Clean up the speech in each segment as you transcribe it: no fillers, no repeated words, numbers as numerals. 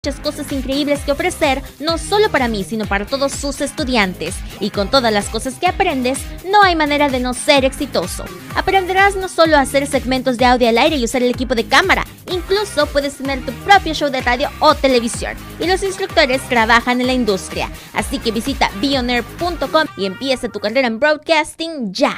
muchas cosas increíbles que ofrecer, no solo para mí, sino para todos sus estudiantes. Y con todas las cosas que aprendes, no hay manera de no ser exitoso. Aprenderás no solo a hacer segmentos de audio al aire y usar el equipo de cámara, incluso puedes tener tu propio show de radio o televisión. Y los instructores trabajan en la industria. Así que visita bionair.com y empieza tu carrera en broadcasting ya.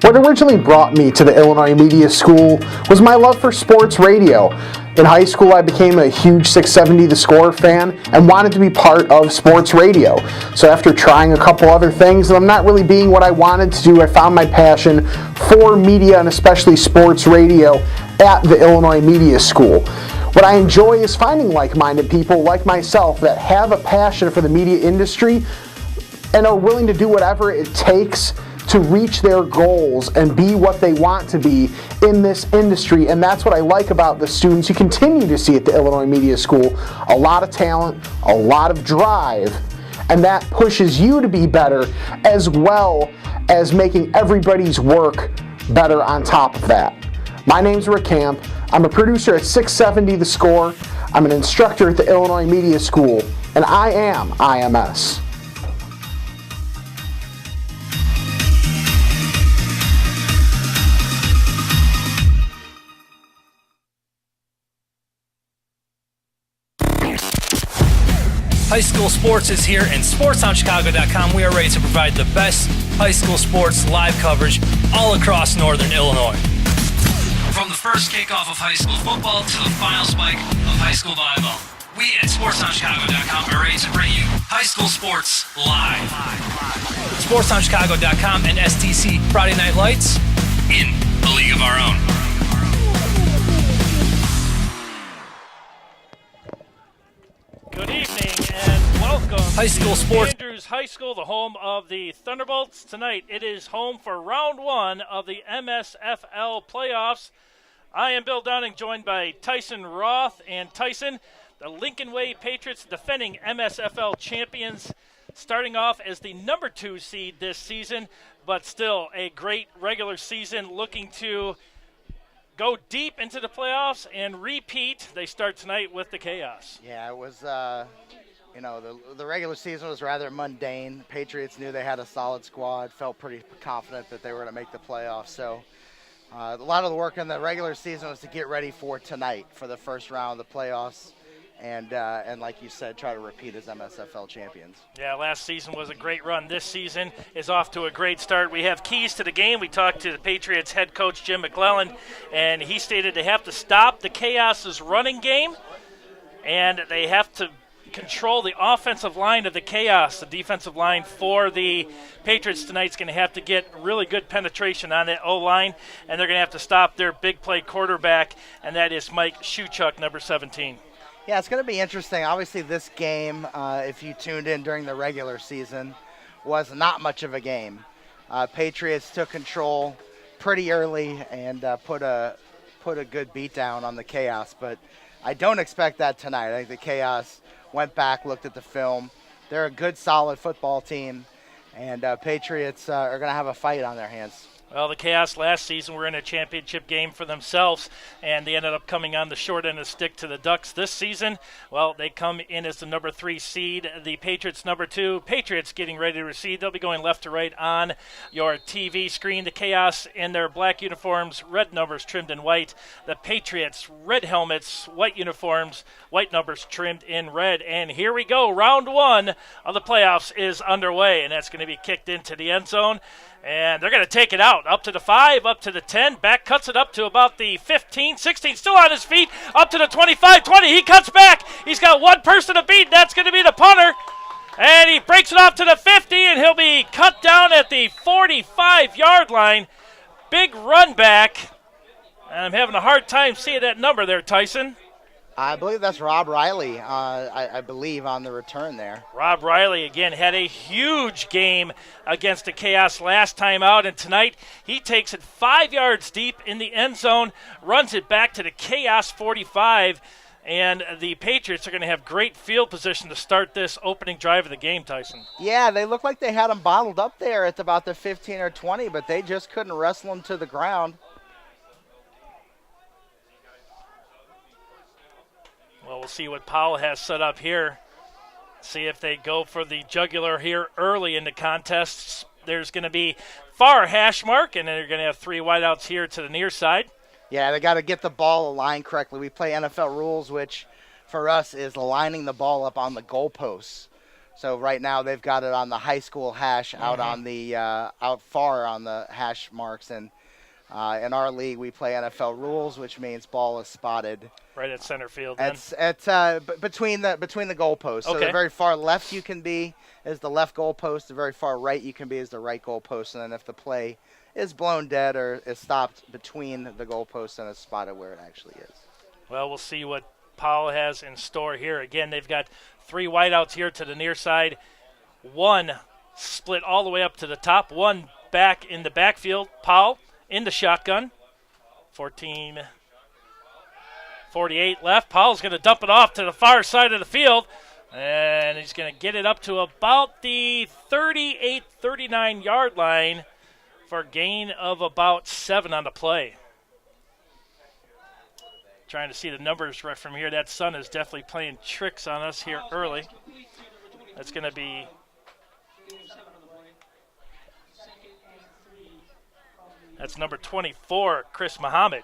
What originally brought me to the Illinois Media School was my love for sports radio. In high school, I became a huge 670 The Score fan and wanted to be part of sports radio. So after trying a couple other things and I'm not really being what I wanted to do, I found my passion for media and especially sports radio at the Illinois Media School. What I enjoy is finding like-minded people like myself that have a passion for the media industry and are willing to do whatever it takes to reach their goals and be what they want to be in this industry. And that's what I like about the students you continue to see at the Illinois Media School. A lot of talent, a lot of drive, and that pushes you to be better as well as making everybody's work better on top of that. My name's Rick Camp. I'm a producer at 670 The Score. I'm an instructor at the Illinois Media School, and I am IMS. High school sports is here, and SportsOnChicago.com, we are ready to provide the best high school sports live coverage all across Northern Illinois. From the first kickoff of high school football to the final spike of high school volleyball, we at SportsOnChicago.com are ready to bring you high school sports live. SportsOnChicago.com and STC Friday Night Lights in a league of our own. Good evening and welcome High school to sports. Andrews High School, the home of the Thunderbolts. Tonight it is home for round one of the MSFL playoffs. I am Bill Downing, joined by Tyson Roth. And Tyson, the Lincoln Way Patriots, defending MSFL champions, starting off as the number 2 seed this season, but still a great regular season, looking to go deep into the playoffs and repeat. They start tonight with the Chaos. Yeah, it was, the regular season was rather mundane. Patriots knew they had a solid squad, felt pretty confident that they were going to make the playoffs. So a lot of the work in the regular season was to get ready for tonight for the first round of the playoffs. And like you said, try to repeat as MSFL champions. Yeah, last season was a great run. This season is off to a great start. We have keys to the game. We talked to the Patriots head coach, Jim McClellan, and he stated they have to stop the Chaos's running game, and they have to control the offensive line of the Chaos. The defensive line for the Patriots tonight is going to have to get really good penetration on that O-line, and they're going to have to stop their big play quarterback, and that is Mike Shuchuk, number 17. Yeah, it's going to be interesting. Obviously, this game, if you tuned in during the regular season, was not much of a game. Patriots took control pretty early and put a good beat down on the Chaos, but I don't expect that tonight. I think the Chaos went back, looked at the film. They're a good, solid football team, and Patriots are going to have a fight on their hands. Well, the Chaos last season were in a championship game for themselves, and they ended up coming on the short end of the stick to the Ducks this season. Well, they come in as the number 3 seed. The Patriots number 2. Patriots getting ready to receive. They'll be going left to right on your TV screen. The Chaos in their black uniforms, red numbers trimmed in white. The Patriots, red helmets, white uniforms, white numbers trimmed in red. And here we go. Round one of the playoffs is underway, and that's going to be kicked into the end zone. And they're going to take it out, up to the 5, up to the 10. Back cuts it up to about the 15, 16, still on his feet, up to the 25, 20. He cuts back. He's got one person to beat. That's going to be the punter. And he breaks it off to the 50, and he'll be cut down at the 45-yard line. Big run back. I'm having a hard time seeing that number there, Tyson. I believe that's Rob Riley, I believe, on the return there. Rob Riley, again, had a huge game against the Chaos last time out, and tonight he takes it 5 yards deep in the end zone, runs it back to the Chaos 45, And the Patriots are going to have great field position to start this opening drive of the game, Tyson. Yeah, they looked like they had them bottled up there at about the 15 or 20, but they just couldn't wrestle them to the ground. Well, we'll see what Powell has set up here. See if they go for the jugular here early in the contest. There's going to be far hash mark, and then they're going to have 3 wideouts here to the near side. Yeah, they got to get the ball aligned correctly. We play NFL rules, which for us is lining the ball up on the goalposts. So right now they've got it on the high school hash out on the out far on the hash marks, and in our league we play NFL rules, which means ball is spotted right at center field. Between the goalposts. So the very far left you can be is the left goalpost. The very far right you can be is the right goalpost. And then if the play is blown dead or is stopped between the goalposts, and it's spotted where it actually is. Well, we'll see what Powell has in store here. Again, they've got 3 wideouts here to the near side. 1 split all the way up to the top. 1 back in the backfield. Powell in the shotgun. 14:48 left. Powell's going to dump it off to the far side of the field. And he's going to get it up to about the 38, 39-yard line for a gain of about 7 on the play. Trying to see the numbers right from here. That sun is definitely playing tricks on us here early. That's going to be number 24, Chris Muhammad,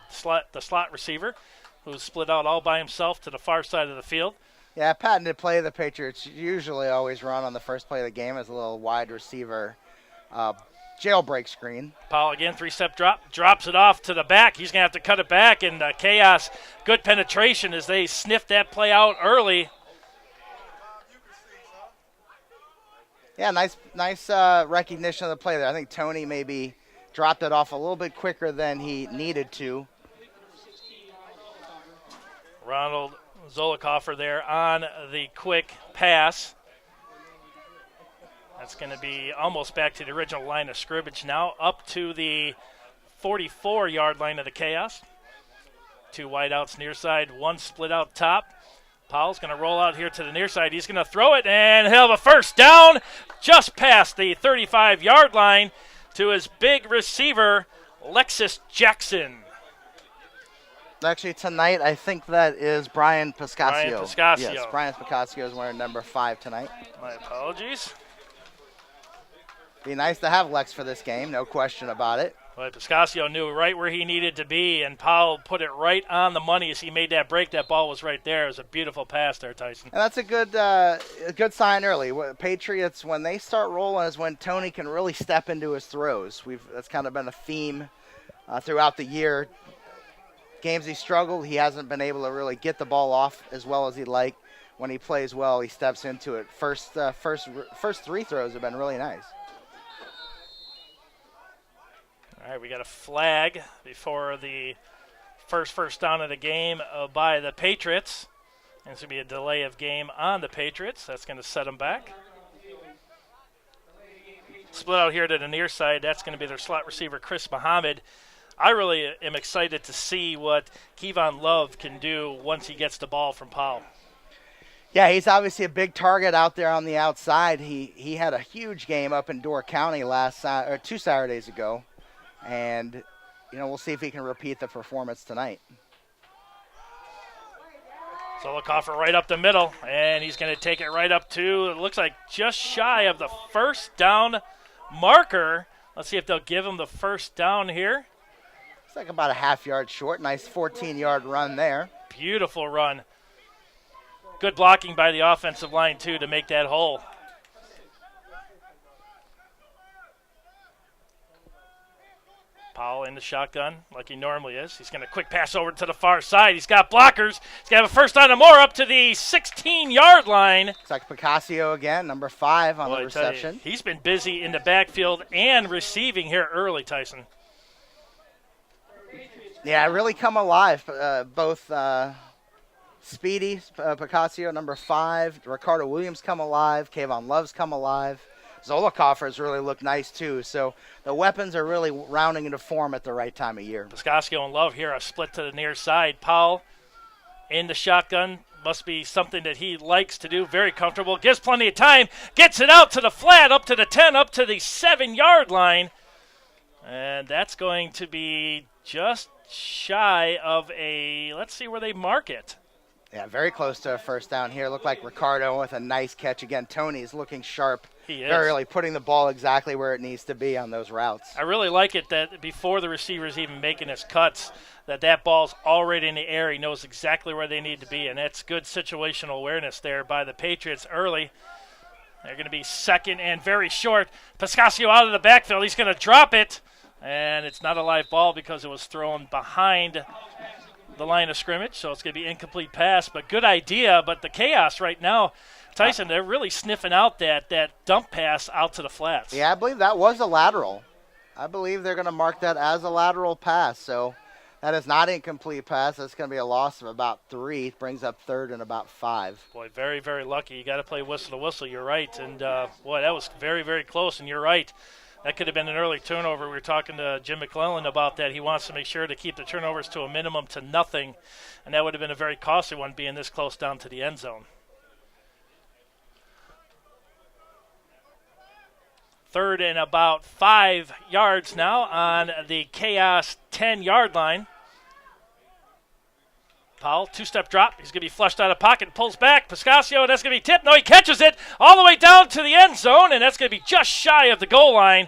the slot receiver, who's split out all by himself to the far side of the field. Yeah, patented play the Patriots usually always run on the first play of the game as a little wide receiver jailbreak screen. Powell again, 3-step drop, drops it off to the back. He's going to have to cut it back, and Chaos, good penetration as they sniffed that play out early. Yeah, nice recognition of the play there. I think Tony maybe dropped it off a little bit quicker than he needed to. Ronald Zolikoffer there on the quick pass. That's going to be almost back to the original line of scrimmage now, up to the 44-yard line of the Chaos. 2 wideouts near side, 1 split out top. Powell's going to roll out here to the near side. He's going to throw it, and he'll have a first down just past the 35-yard line to his big receiver, Lexus Jackson. Actually, tonight, I think that is Brian Pascasio. Brian Pascasio. Yes, Brian Pascasio is wearing number 5 tonight. My apologies. Be nice to have Lex for this game, no question about it. But Pascasio knew right where he needed to be, and Powell put it right on the money as he made that break. That ball was right there. It was a beautiful pass there, Tyson. And that's a good sign early. Patriots, when they start rolling, is when Tony can really step into his throws. That's kind of been a theme throughout the year. Games he struggled, he hasn't been able to really get the ball off as well as he'd like. When he plays well, he steps into it. First 3 throws have been really nice. All right, we got a flag before the first down of the game by the Patriots. And it's going to be a delay of game on the Patriots. That's going to set them back. Split out here to the near side. That's going to be their slot receiver, Chris Muhammad. I really am excited to see what Kevon Love can do once he gets the ball from Powell. Yeah, he's obviously a big target out there on the outside. He had a huge game up in Door County 2 Saturdays ago. And, we'll see if he can repeat the performance tonight. Zolikoffer right up the middle, and he's going to take it right up to, it looks like just shy of the first down marker. Let's see if they'll give him the first down here. It's like about a half yard short. Nice 14-yard run there. Beautiful run. Good blocking by the offensive line, too, to make that hole. Powell in the shotgun like he normally is. He's going to quick pass over to the far side. He's got blockers. He's going to have a first down and more up to the 16-yard line. Looks like Pascasio again, number 5 on the reception. He's been busy in the backfield and receiving here early, Tyson. Yeah, really come alive. Both Speedy, Pascasio, number 5, Ricardo Williams come alive. Kevon Love's come alive. Zolikoffer's really looked nice, too. So the weapons are really rounding into form at the right time of year. Pascasio and Love here, a split to the near side. Powell in the shotgun. Must be something that he likes to do. Very comfortable. Gives plenty of time. Gets it out to the flat, up to the 10, up to the 7-yard line. And that's going to be just shy of a, let's see where they mark it. Yeah, very close to a first down here. Looked like Ricardo with a nice catch. Again, Tony's looking sharp. He is. Very early, putting the ball exactly where it needs to be on those routes. I really like it that before the receiver's even making his cuts, that ball's already in the air. He knows exactly where they need to be, and that's good situational awareness there by the Patriots early. They're going to be second and very short. Pascasio out of the backfield. He's going to drop it, and it's not a live ball because it was thrown behind the line of scrimmage, so it's going to be incomplete pass. But good idea, but the chaos right now, Tyson, they're really sniffing out that dump pass out to the flats. Yeah, I believe that was a lateral. I believe they're going to mark that as a lateral pass, so that is not incomplete pass. That's going to be a loss of about 3. It brings up third and about 5. Boy, very, very lucky. You got to play whistle to whistle. You're right. And, boy, that was very, very close, and you're right. That could have been an early turnover. We were talking to Jim McClellan about that. He wants to make sure to keep the turnovers to a minimum to nothing, and that would have been a very costly one being this close down to the end zone. Third and about 5 yards now on the chaos 10-yard line. Powell, 2-step drop. He's going to be flushed out of pocket, pulls back. Pascasio, that's going to be tipped. No, he catches it all the way down to the end zone, and that's going to be just shy of the goal line.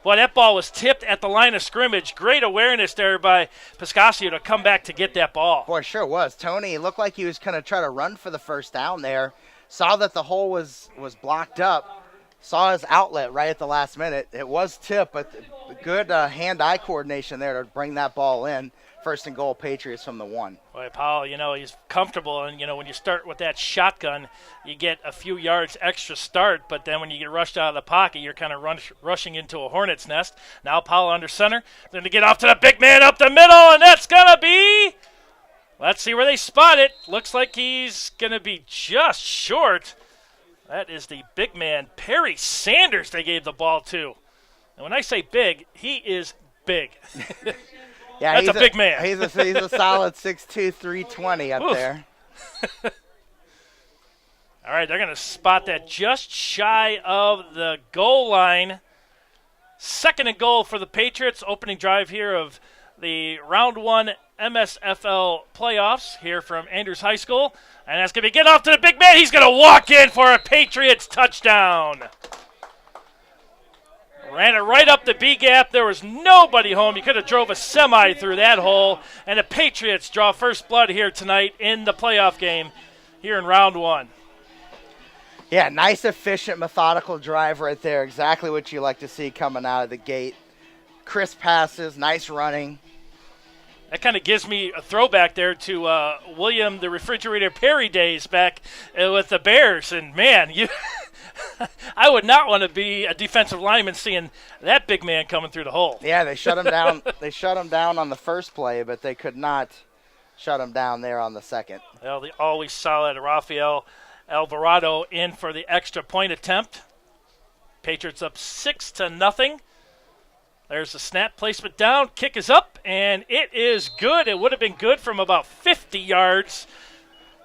Boy, that ball was tipped at the line of scrimmage. Great awareness there by Pascasio to come back to get that ball. Boy, sure was. Tony looked like he was going to try to run for the first down there. Saw that the hole was blocked up. Saw his outlet right at the last minute. It was tipped, but good hand-eye coordination there to bring that ball in. First and goal, Patriots from the 1. Boy, Powell, he's comfortable. And, when you start with that shotgun, you get a few yards extra start. But then when you get rushed out of the pocket, you're kind of rushing into a hornet's nest. Now Powell under center. Then to get off to the big man up the middle, and that's going to be, let's see where they spot it. Looks like he's going to be just short. That is the big man, Perry Sanders, they gave the ball to. And when I say big, he is big. Yeah, that's a big man. He's a solid 6'2", 320 up there. All right, they're going to spot that just shy of the goal line. Second and goal for the Patriots. Opening drive here of the round 1 MSFL playoffs here from Andrews High School. And that's going to be get off to the big man. He's going to walk in for a Patriots touchdown. Ran it right up the B-gap. There was nobody home. You could have drove a semi through that hole. And the Patriots draw first blood here tonight in the playoff game here in round 1. Yeah, nice, efficient, methodical drive right there. Exactly what you like to see coming out of the gate. Crisp passes, nice running. That kind of gives me a throwback there to William the Refrigerator Perry days back with the Bears. And, man, I would not want to be a defensive lineman seeing that big man coming through the hole. Yeah, they shut him down. They shut him down on the first play, but they could not shut him down there on the second. Well, the always solid Rafael Alvarado in for the extra point attempt. Patriots up 6-0. There's the snap, placement down, kick is up, and it is good. It would have been good from about 50 yards.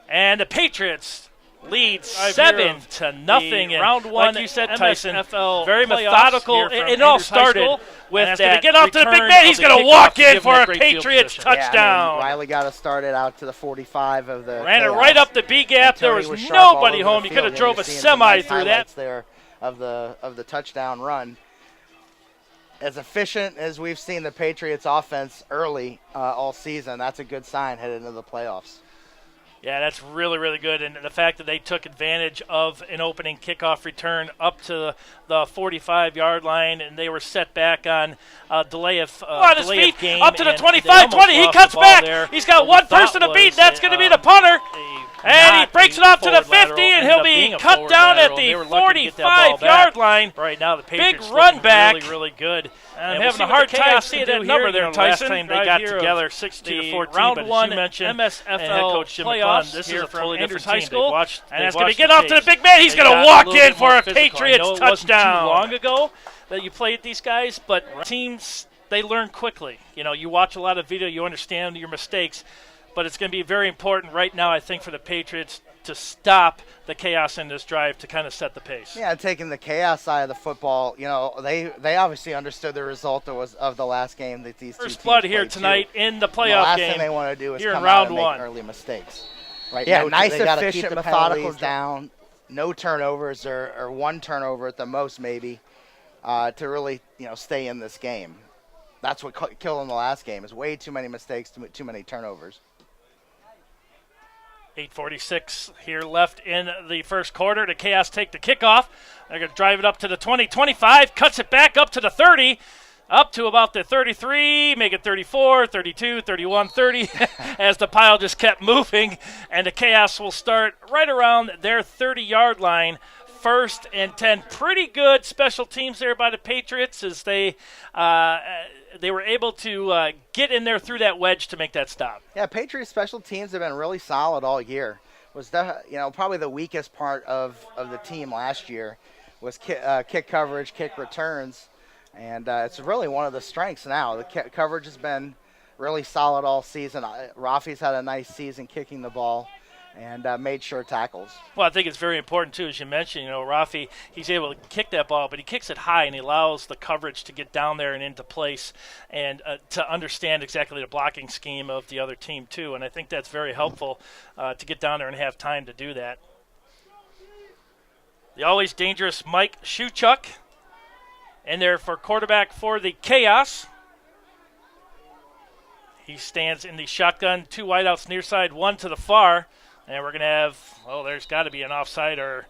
And the Patriots lead 7-0 in round 1. Like you said, Tyson, MSFL very methodical. It all started with that. Get off to the big man. He's going to walk in for a Patriots touchdown. Yeah, Riley got to start it out to the 45 of the. Ran it right up the B gap. There was nobody home. You could have drove a semi through that. There of the touchdown run. As efficient as we've seen the Patriots offense early all season, that's a good sign headed into the playoffs. Yeah, that's really, really good. And the fact that they took advantage of an opening kickoff return up to the 45-yard line, and they were set back on delay of game. Up to the 25-20. He cuts back. There. He's got one person to beat. That's going to be the punter. And he breaks it off to the 50, and he'll be cut down at the 45-yard line. Right now, the Patriots big run back. Really, really good. I'm having a hard time seeing that number there, Tyson. Last time they got together, 16-14. Round 1 MSFL playoffs. This is a totally different High School. And that's going to get off to the big man. He's going to walk in for a Patriots touchdown. Too long ago that you played these guys, but teams, they learn quickly. You watch a lot of video, you understand your mistakes. but it's going to be very important right now, I think, for the Patriots to stop the chaos in this drive to kind of set the pace. Yeah, taking the chaos side of the football, they obviously understood the result of the last game that these First two blood teams here played tonight too. in the playoff The last game. thing they want to do is here come in out round and make one. early mistakes. Right. Yeah, No, nice, they gotta keep efficient, the methodical penalties down, no turnovers or one turnover at the most maybe to really stay in this game. That's what killed them the last game is way too many mistakes, too many turnovers. 8:46 here left in the first quarter. The Chaos take the kickoff. They're going to drive it up to the 20, 25, cuts it back up to the 30, up to about the 33, make it 34, 32, 31, 30, as the pile just kept moving. And the Chaos will start right around their 30-yard line. 1st and 10. Pretty good special teams there by the Patriots as they were able to get in there through that wedge to make that stop. Yeah, Patriots special teams have been really solid all year. Was probably the weakest part of the team last year was kick coverage, kick returns, and it's really one of the strengths now. The coverage has been really solid all season. Rafi's had a nice season kicking the ball and made sure tackles. Well, I think it's very important, too, as you mentioned. Rafi, he's able to kick that ball, but he kicks it high, and he allows the coverage to get down there and into place and to understand exactly the blocking scheme of the other team, too. And I think that's very helpful to get down there and have time to do that. The always dangerous Mike Shuchuk in there for quarterback for the Chaos. He stands in the shotgun, 2 wideouts near side, 1 to the far. And we're going to have, there's got to be an offside or,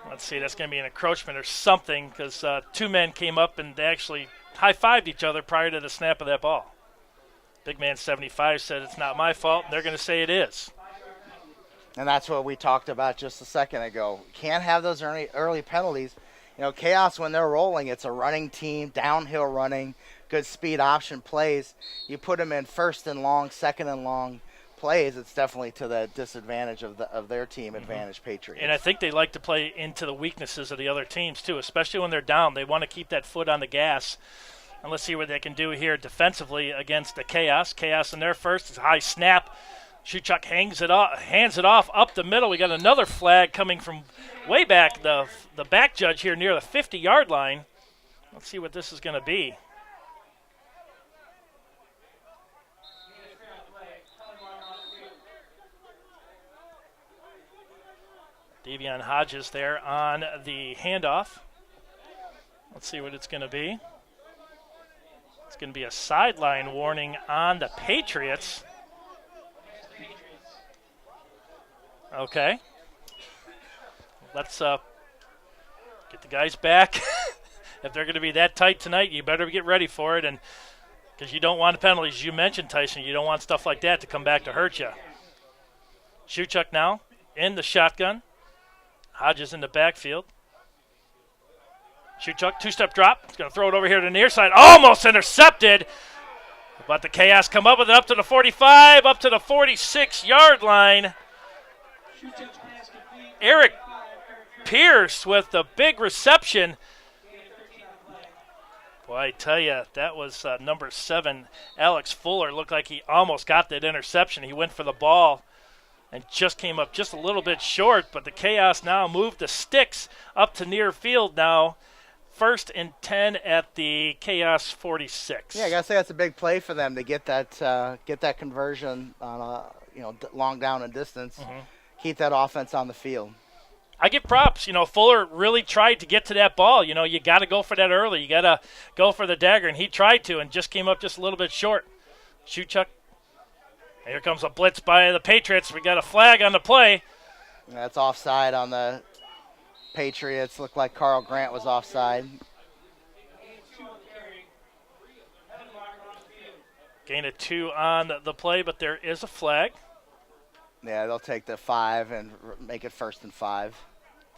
let's see, that's going to be an encroachment or something because 2 men came up and they actually high-fived each other prior to the snap of that ball. Big man 75 said it's not my fault, and they're going to say it is. And that's what we talked about just a second ago. Can't have those early penalties. Chaos, when they're rolling, it's a running team, downhill running, good speed option plays. You put them in 1st and long, 2nd and long plays, it's definitely to the disadvantage of their team advantage, Patriots. And I think they like to play into the weaknesses of the other teams, too, especially when they're down. They want to keep that foot on the gas. And let's see what they can do here defensively against the Chaos. Chaos in there first. It's a high snap. Shuchuk hands it off up the middle. We got another flag coming from way back, the back judge here near the 50-yard line. Let's see what this is going to be. Davion Hodges there on the handoff. Let's see what it's going to be. It's going to be a sideline warning on the Patriots. Okay. Let's get the guys back. If they're going to be that tight tonight, you better get ready for it. And because you don't want penalties. You mentioned, Tyson, you don't want stuff like that to come back to hurt you. Shuchuk now in the shotgun. Hodges in the backfield. Shuchuk, 2-step drop. He's going to throw it over here to the near side. Almost intercepted. But the Chaos come up with it up to the 45, up to the 46-yard line. Eric Pierce with the big reception. Boy, I tell you, that was number 7, Alex Fuller. Looked like he almost got that interception. He went for the ball and just came up just a little bit short, but the Chaos now moved the sticks up to near field now. 1st and 10 at the Chaos 46. Yeah, I gotta say that's a big play for them to get that conversion on long down and distance. Mm-hmm. Keep that offense on the field. I give props. Fuller really tried to get to that ball. You got to go for that early. You got to go for the dagger, and he tried to and just came up just a little bit short. Shuchuk. Here comes a blitz by the Patriots. We got a flag on the play. That's offside on the Patriots. Looked like Carl Grant was offside. Gain of 2 on the play, but there is a flag. Yeah, they'll take the 5 and make it 1st and 5.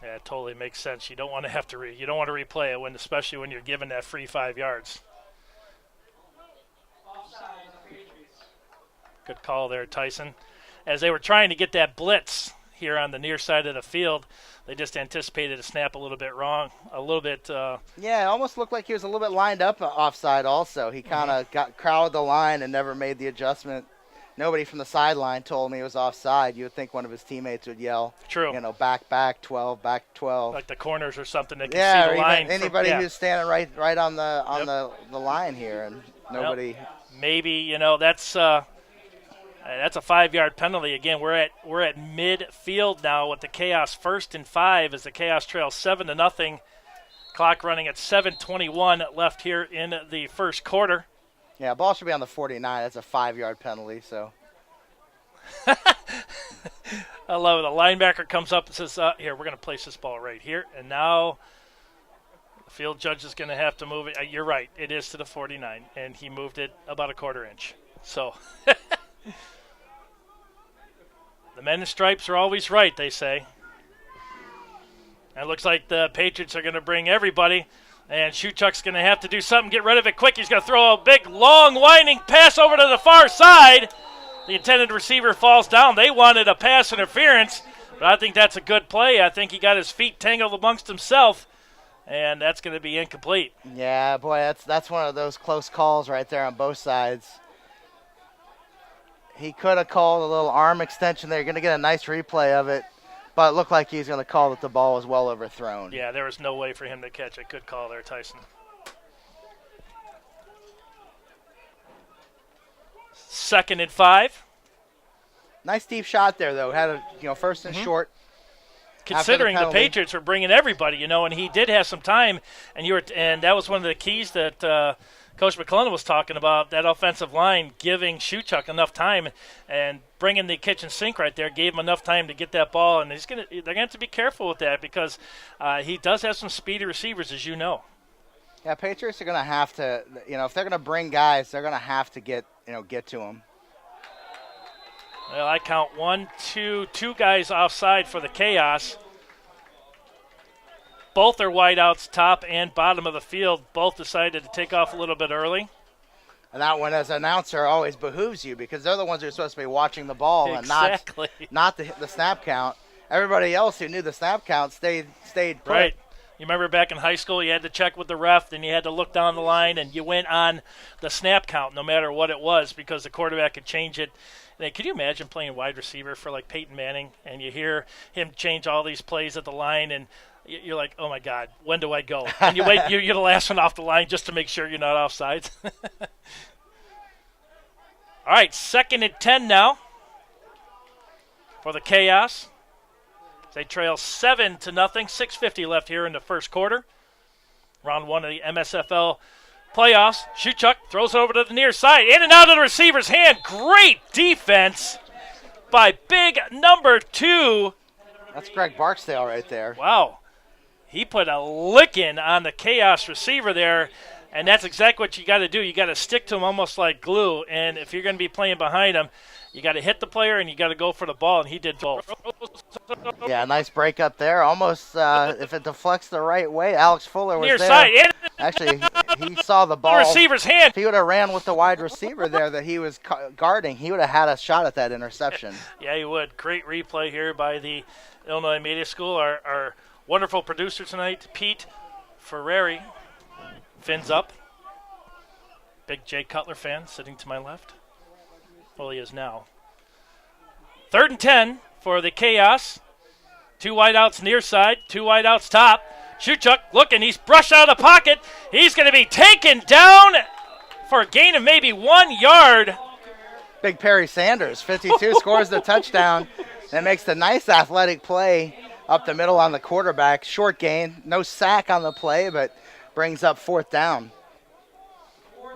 Yeah, it totally makes sense. You don't want to have to you don't want to replay it especially when you're given that free 5 yards. Good call there, Tyson. As they were trying to get that blitz here on the near side of the field, they just anticipated a snap a little bit wrong. A little bit. Yeah, it almost looked like he was a little bit lined up offside also. He kind of crowded the line and never made the adjustment nobody from the sideline told me it was offside. You would think one of his teammates would yell, True. Back 12, back 12. Like the corners or something. They can see the line. Anybody who's standing right on the line here, and nobody. Well, maybe that's a 5-yard penalty. Again, we're at midfield now with the Chaos 1st and 5 as the Chaos trails 7-0. Clock running at 7:21 left here in the first quarter. Yeah, ball should be on the 49. That's a 5-yard penalty. So. I love it. The linebacker comes up and says, "Here, we're going to place this ball right here." And now the field judge is going to have to move it. You're right. It is to the 49, and he moved it about a quarter inch. So the men in stripes are always right, they say. And it looks like the Patriots are going to bring everybody. And Shuchuk's going to have to do something, get rid of it quick. He's going to throw a big, long, winding pass over to the far side. The intended receiver falls down. They wanted a pass interference, but I think that's a good play. I think he got his feet tangled amongst himself, and that's going to be incomplete. Yeah, boy, that's one of those close calls right there on both sides. He could have called a little arm extension there. You're going to get a nice replay of it. But it looked like he's going to call that the ball was well overthrown. Yeah, there was no way for him to catch it. Good call there, Tyson. 2nd and 5. Nice deep shot there, though. Had a first and short. Considering the Patriots were bringing everybody, and he did have some time, and that was one of the keys that Coach McClellan was talking about, that offensive line giving Shuchuk enough time and bringing the kitchen sink right there, gave him enough time to get that ball. And they're going to have to be careful with that because he does have some speedy receivers, as you know. Yeah, Patriots are going to have to, if they're going to bring guys, they're going to have to get to them. Well, I count two guys offside for the Chaos. Both are wideouts, top and bottom of the field. Both decided to take off a little bit early. And that one, as an announcer, always behooves you because they're the ones who are supposed to be watching the ball exactly. and not the snap count. Everybody else who knew the snap count stayed put. Right. You remember back in high school, you had to check with the ref, then you had to look down the line, and you went on the snap count no matter what it was because the quarterback could change it. And could you imagine playing wide receiver for like Peyton Manning, and you hear him change all these plays at the line, and you're like, oh, my God, when do I go? And you wait, you're the last one off the line just to make sure you're not offside. All right, 2nd and 10 now for the Chaos. They trail 7-0, 6:50 left here in the first quarter. Round 1 of the MSFL playoffs. Shuchuk throws it over to the near side, in and out of the receiver's hand. Great defense by big number 2. That's Greg Barksdale right there. Wow. He put a licking on the Chaos receiver there, and that's exactly what you got to do. You got to stick to him almost like glue, and if you're going to be playing behind him, you got to hit the player and you got to go for the ball, and he did both. Yeah, nice break up there. Almost, if it deflects the right way, Alex Fuller was near there. Side. Actually, he saw the ball. The receiver's hand. If he would have ran with the wide receiver there that he was guarding, he would have had a shot at that interception. Yeah, he would. Great replay here by the Illinois Media School. Our wonderful producer tonight, Pete Ferrari, fins up. Big Jay Cutler fan sitting to my left. Well, he is now. 3rd and 10 for the Chaos. 2 wideouts near side, 2 wideouts top. Shuchuk looking, he's brushed out of the pocket. He's going to be taken down for a gain of maybe 1 yard. Big Perry Sanders, 52, scores the touchdown and makes the nice athletic play up the middle on the quarterback. Short gain, no sack on the play, but brings up 4th down.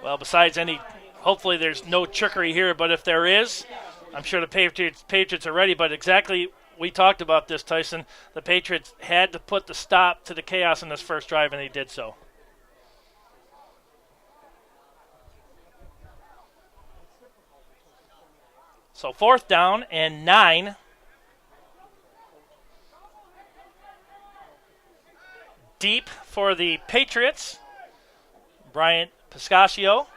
Well, besides hopefully there's no trickery here, but if there is, I'm sure the Patriots are ready. But exactly, we talked about this, Tyson. The Patriots had to put the stop to the Chaos in this first drive, and they did so. So 4th down and 9. Deep for the Patriots. Bryant Piscasio.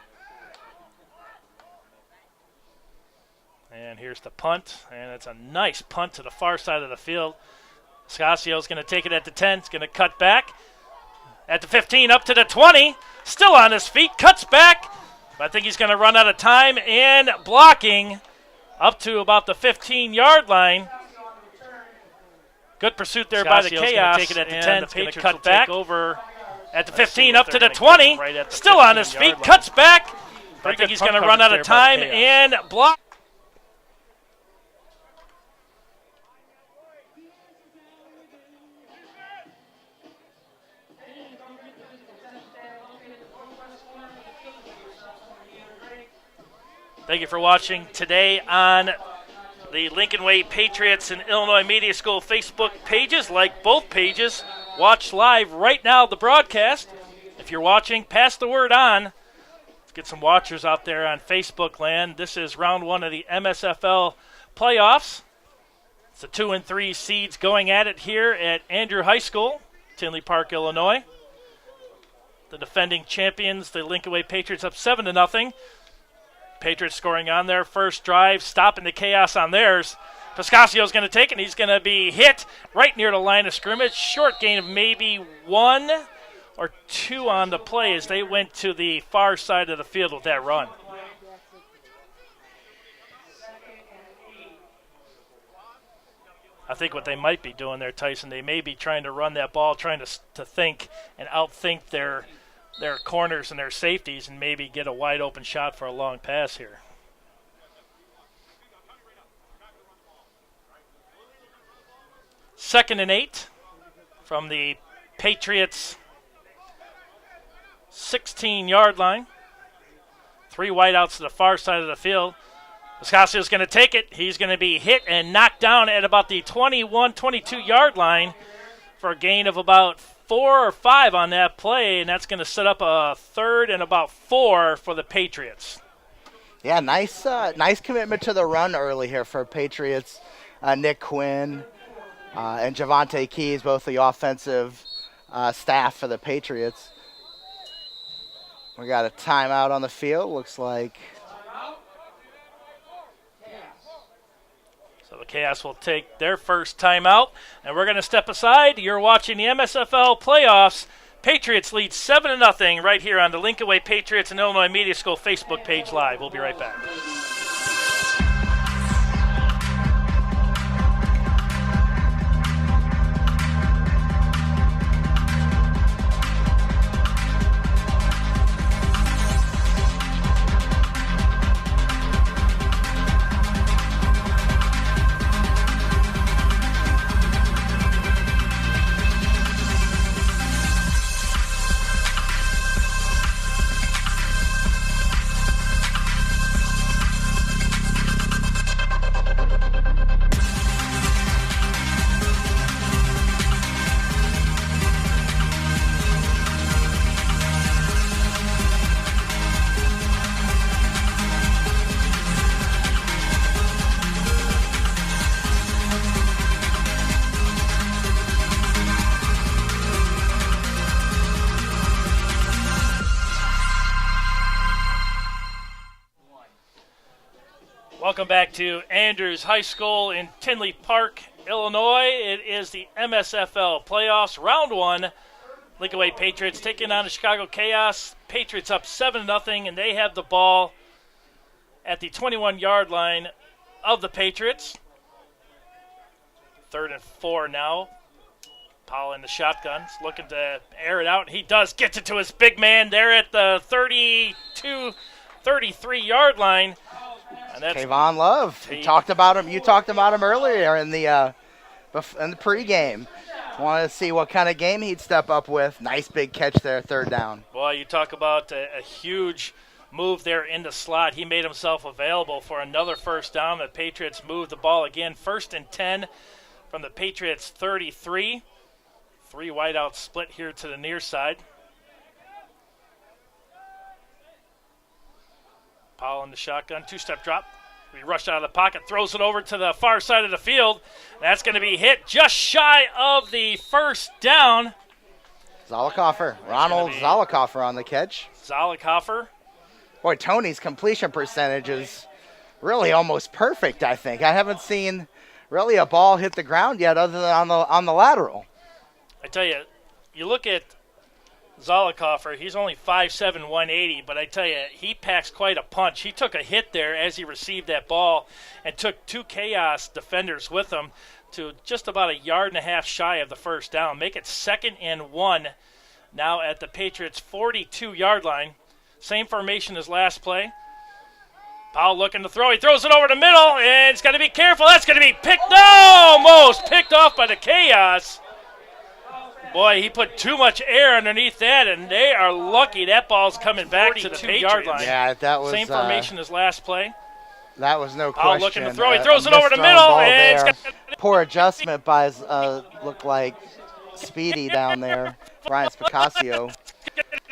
And here's the punt, and it's a nice punt to the far side of the field. Piscasio's going to take it at the 10. It's going to cut back at the 15, up to the 20. Still on his feet, cuts back. But I think he's going to run out of time, and blocking up to about the 15-yard line. Good pursuit there by the Chaos. Take it at the 10. The Patriots cut back over at the 15, up to the 20. Right still on his feet, cuts back. I think he's going to run out of time and block. Thank you for watching today on the Lincoln Way Patriots and Illinois Media School Facebook pages. Like both pages, watch live right now the broadcast. If you're watching, pass the word on. Let's get some watchers out there on Facebook land. This is round 1 of the MSFL playoffs. It's the 2 and 3 seeds going at it here at Andrew High School, Tinley Park, Illinois. The defending champions, the Lincoln Way Patriots, up 7-0. Patriots scoring on their first drive, stopping the Chaos on theirs. Pascasio's going to take it, and he's going to be hit right near the line of scrimmage. Short gain of maybe 1 or 2 on the play as they went to the far side of the field with that run. I think what they might be doing there, Tyson, they may be trying to run that ball, trying to think and outthink their corners and their safeties and maybe get a wide open shot for a long pass here. Second and 8 from the Patriots' 16-yard line. 3 wideouts to the far side of the field. Pascasio's going to take it. He's going to be hit and knocked down at about the 21, 22-yard line for a gain of about 4 or 5 on that play, and that's going to set up a 3rd and about 4 for the Patriots. Yeah, nice commitment to the run early here for Patriots. Nick Quinn and Javante Keys, both the offensive staff for the Patriots. We got a timeout on the field, looks like. So the Chaos will take their first timeout, and we're going to step aside. You're watching the MSFL playoffs. Patriots lead 7-0 right here on the Lincoln Way Patriots and Illinois Media School Facebook page live. We'll be right back. Welcome back to Andrews High School in Tinley Park, Illinois. It is the MSFL playoffs, round 1. Lincoln Way Patriots taking on the Chicago Chaos. Patriots up 7-0, and they have the ball at the 21-yard line of the Patriots. 3rd and 4 now. Powell in the shotgun, looking to air it out. He does, gets it to his big man there at the 32, 33-yard line. And that's Kayvon Love. You talked about him earlier in the pregame. Wanted to see what kind of game he'd step up with. Nice big catch there, 3rd down. Boy, you talk about a huge move there in the slot. He made himself available for another first down. The Patriots moved the ball again. 1st and 10 from the Patriots 33. 3 wideouts split here to the near side. Powell in the shotgun, 2-step drop. He rushed out of the pocket, throws it over to the far side of the field. That's going to be hit just shy of the first down. Zollicoffer, Ronald Zollicoffer on the catch. Zollicoffer. Boy, Tony's completion percentage is really almost perfect, I think. I haven't seen really a ball hit the ground yet other than on the lateral. I tell you, you look at Zolikofer, he's only 5'7", 180, but I tell you, he packs quite a punch. He took a hit there as he received that ball and took two Chaos defenders with him to just about a yard and a half shy of the first down. Make it 2nd and 1 now at the Patriots' 42-yard line. Same formation as last play. Powell looking to throw. He throws it over the middle, and he's got to be careful. That's going to be picked, almost picked off by the Chaos. Boy, he put too much air underneath that, and they are lucky that ball's coming back to the Patriots. Line. Yeah, that was same formation as last play. That was no Powell question. Looking to throw. He throws it over the middle, and it's poor adjustment by looked like Speedy down there. Brian Spicasio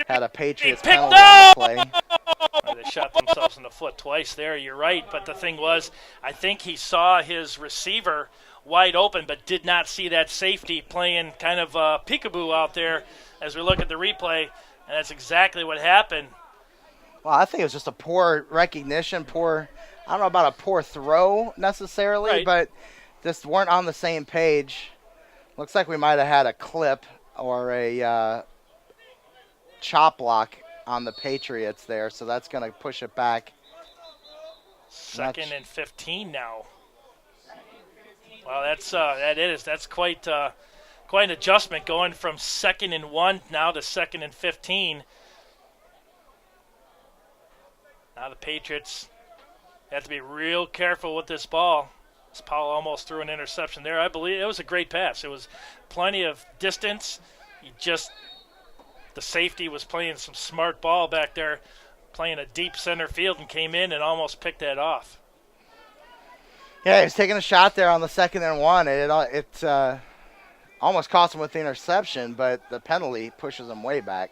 had a Patriots penalty on the play. They shot themselves in the foot twice there. You're right, but the thing was, I think he saw his receiver wide open, but did not see that safety playing kind of peekaboo out there as we look at the replay, and that's exactly what happened. Well, I think it was just a poor recognition, I don't know about a poor throw necessarily, right, but just weren't on the same page. Looks like we might have had a clip or a chop block on the Patriots there, so that's going to push it back. 2nd and 15 now. Well, that's quite an adjustment going from 2nd and 1 now to 2nd and 15. Now the Patriots have to be real careful with this ball. This Powell almost threw an interception there. I believe it was a great pass. It was plenty of distance. The safety was playing some smart ball back there, playing a deep center field, and came in and almost picked that off. Yeah, he was taking a shot there on the 2nd and 1. It almost cost him with the interception, but the penalty pushes him way back.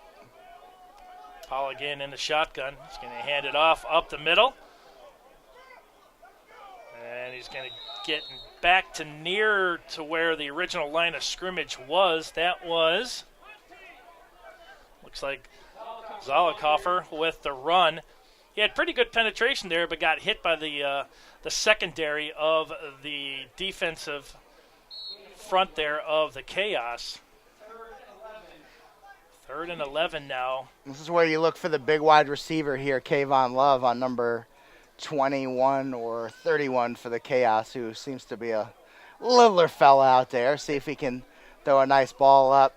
Powell again in the shotgun. He's going to hand it off up the middle. And he's going to get back to near to where the original line of scrimmage was. That was, looks like Zolikofer with the run. He had pretty good penetration there, but got hit by the secondary of the defensive front there of the Chaos. 3rd and 11 now. This is where you look for the big wide receiver here, Kayvon Love, on number 21 or 31 for the Chaos, who seems to be a littler fella out there. See if he can throw a nice ball up.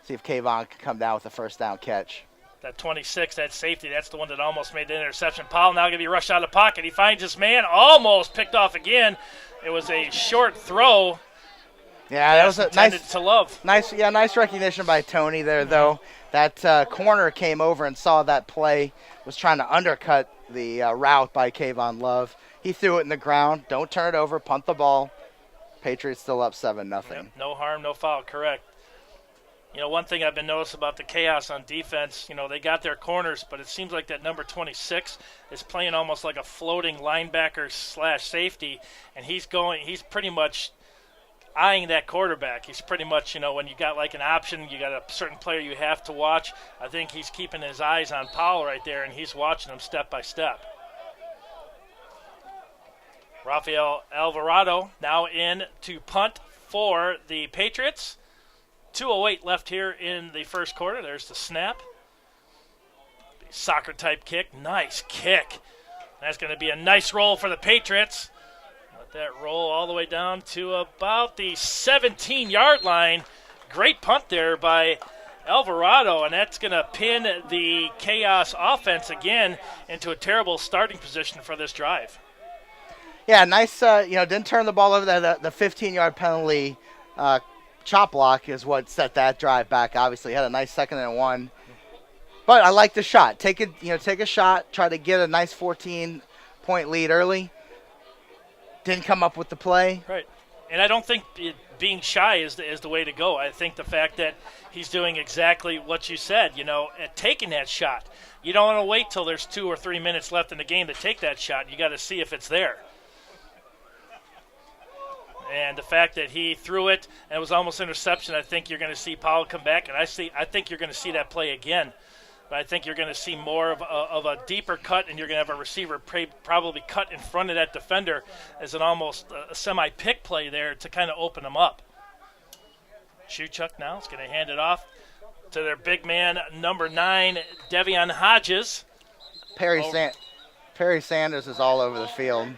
See if Kayvon can come down with a first down catch. That 26, that safety, that's the one that almost made the interception. Powell now going to be rushed out of the pocket. He finds his man, almost picked off again. It was a short throw. Yeah, that was a nice to Love. Nice recognition by Tony there, though. That corner came over and saw that play, was trying to undercut the route by Kayvon Love. He threw it in the ground. Don't turn it over. Punt the ball. Patriots still up 7-0. Yep, no harm, no foul. Correct. One thing I've been noticing about the Chaos on defense, they got their corners, but it seems like that number 26 is playing almost like a floating linebacker / safety, and he's pretty much eyeing that quarterback. He's pretty much, when you got like an option, you got a certain player you have to watch. I think he's keeping his eyes on Powell right there, and he's watching him step by step. Rafael Alvarado now in to punt for the Patriots. 2:08 left here in the first quarter. There's the snap. Soccer-type kick. Nice kick. That's going to be a nice roll for the Patriots. Let that roll all the way down to about the 17-yard line. Great punt there by Alvarado, and that's going to pin the Chaos offense again into a terrible starting position for this drive. Yeah, nice, didn't turn the ball over. The 15-yard penalty chop block is what set that drive back. Obviously, had a nice 2nd and 1. But I like the shot. Take a shot, try to get a nice 14-point lead early. Didn't come up with the play. Right. And I don't think being shy is the way to go. I think the fact that he's doing exactly what you said, at taking that shot. You don't want to wait till there's 2 or 3 minutes left in the game to take that shot. You got to see if it's there. And the fact that he threw it and it was almost interception, I think you're going to see Powell come back, and I think you're going to see that play again. But I think you're going to see more of a deeper cut, and you're going to have a receiver probably cut in front of that defender as an almost a semi-pick play there to kind of open them up. Shuchuk now is going to hand it off to their big man, number 9, Devion Hodges. Perry Sanders is all over the field.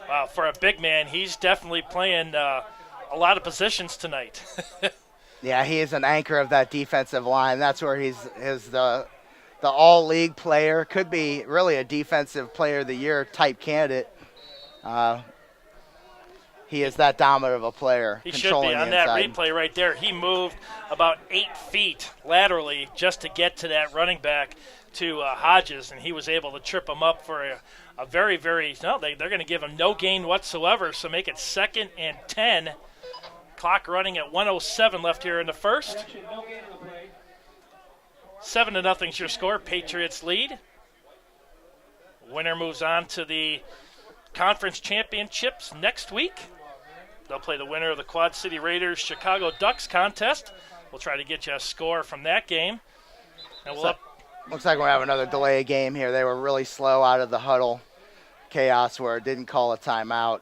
Wow, for a big man, he's definitely playing a lot of positions tonight. Yeah, he is an anchor of that defensive line. That's where he's the all-league player. Could be really a defensive player of the year type candidate. He is that dominant of a player. He should be. On that replay right there, he moved about 8 feet laterally just to get to that running back to Hodges, and he was able to trip him up for a very, very – no, they're going to give him no gain whatsoever, so make it 2nd and 10. Clock running at 1:07 left here in the first. 7-0 is your score. Patriots lead. Winner moves on to the conference championships next week. They'll play the winner of the Quad City Raiders Chicago Ducks contest. We'll try to get you a score from that game. And looks like we'll have another delay game here. They were really slow out of the huddle chaos where it didn't call a timeout.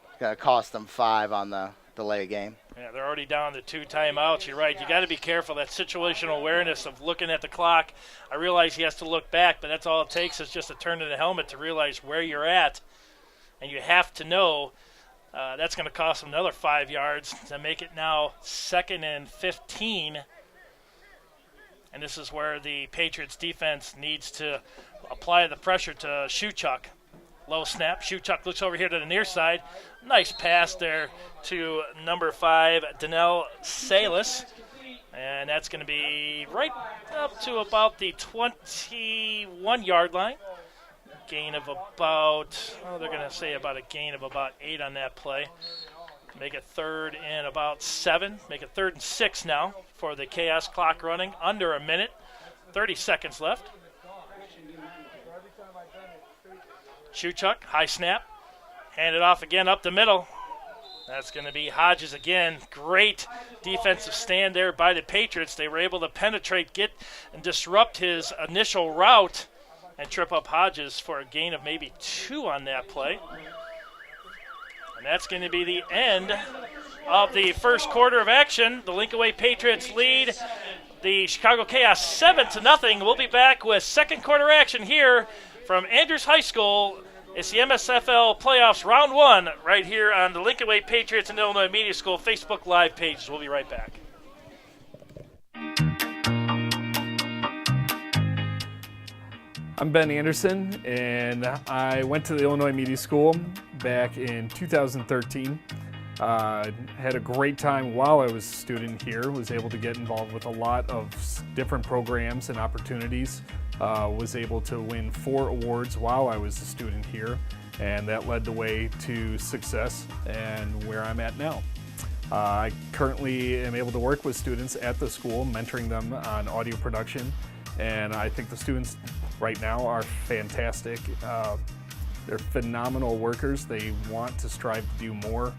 It's going to cost them 5 on the delay game. Yeah, they're already down to 2 timeouts. You're right. You got to be careful. That situational awareness of looking at the clock. I realize he has to look back, but that's all it takes is just a turn to the helmet to realize where you're at. And you have to know that's going to cost them another 5 yards to make it now 2nd and 15. And this is where the Patriots defense needs to apply the pressure to Shuchuk. Low snap. Shuchuk looks over here to the near side. Nice pass there to number 5, Danelle Salas. And that's going to be right up to about the 21-yard line. Gain of about, they're going to say about a gain of about 8 on that play. Make it 3rd and about 7. Make it 3rd and 6 now for the chaos clock running. Under a minute. 30 seconds left. Shuchuk, high snap. Hand it off again up the middle. That's going to be Hodges again. Great defensive stand there by the Patriots. They were able to penetrate, get and disrupt his initial route and trip up Hodges for a gain of maybe 2 on that play. And that's going to be the end of the first quarter of action. The Lincoln Way Patriots lead the Chicago Chaos 7-0. We'll be back with second quarter action here from Andrews High School. It's the MSFL Playoffs Round 1 right here on the Lincoln Way Patriots and Illinois Media School Facebook Live pages. We'll be right back. I'm Ben Anderson, and I went to the Illinois Media School back in 2013. Had a great time while I was a student here, was able to get involved with a lot of different programs and opportunities. Was able to win 4 awards while I was a student here, and that led the way to success and where I'm at now. I currently am able to work with students at the school, mentoring them on audio production, and I think the students right now are fantastic. They're phenomenal workers. They want to strive to do more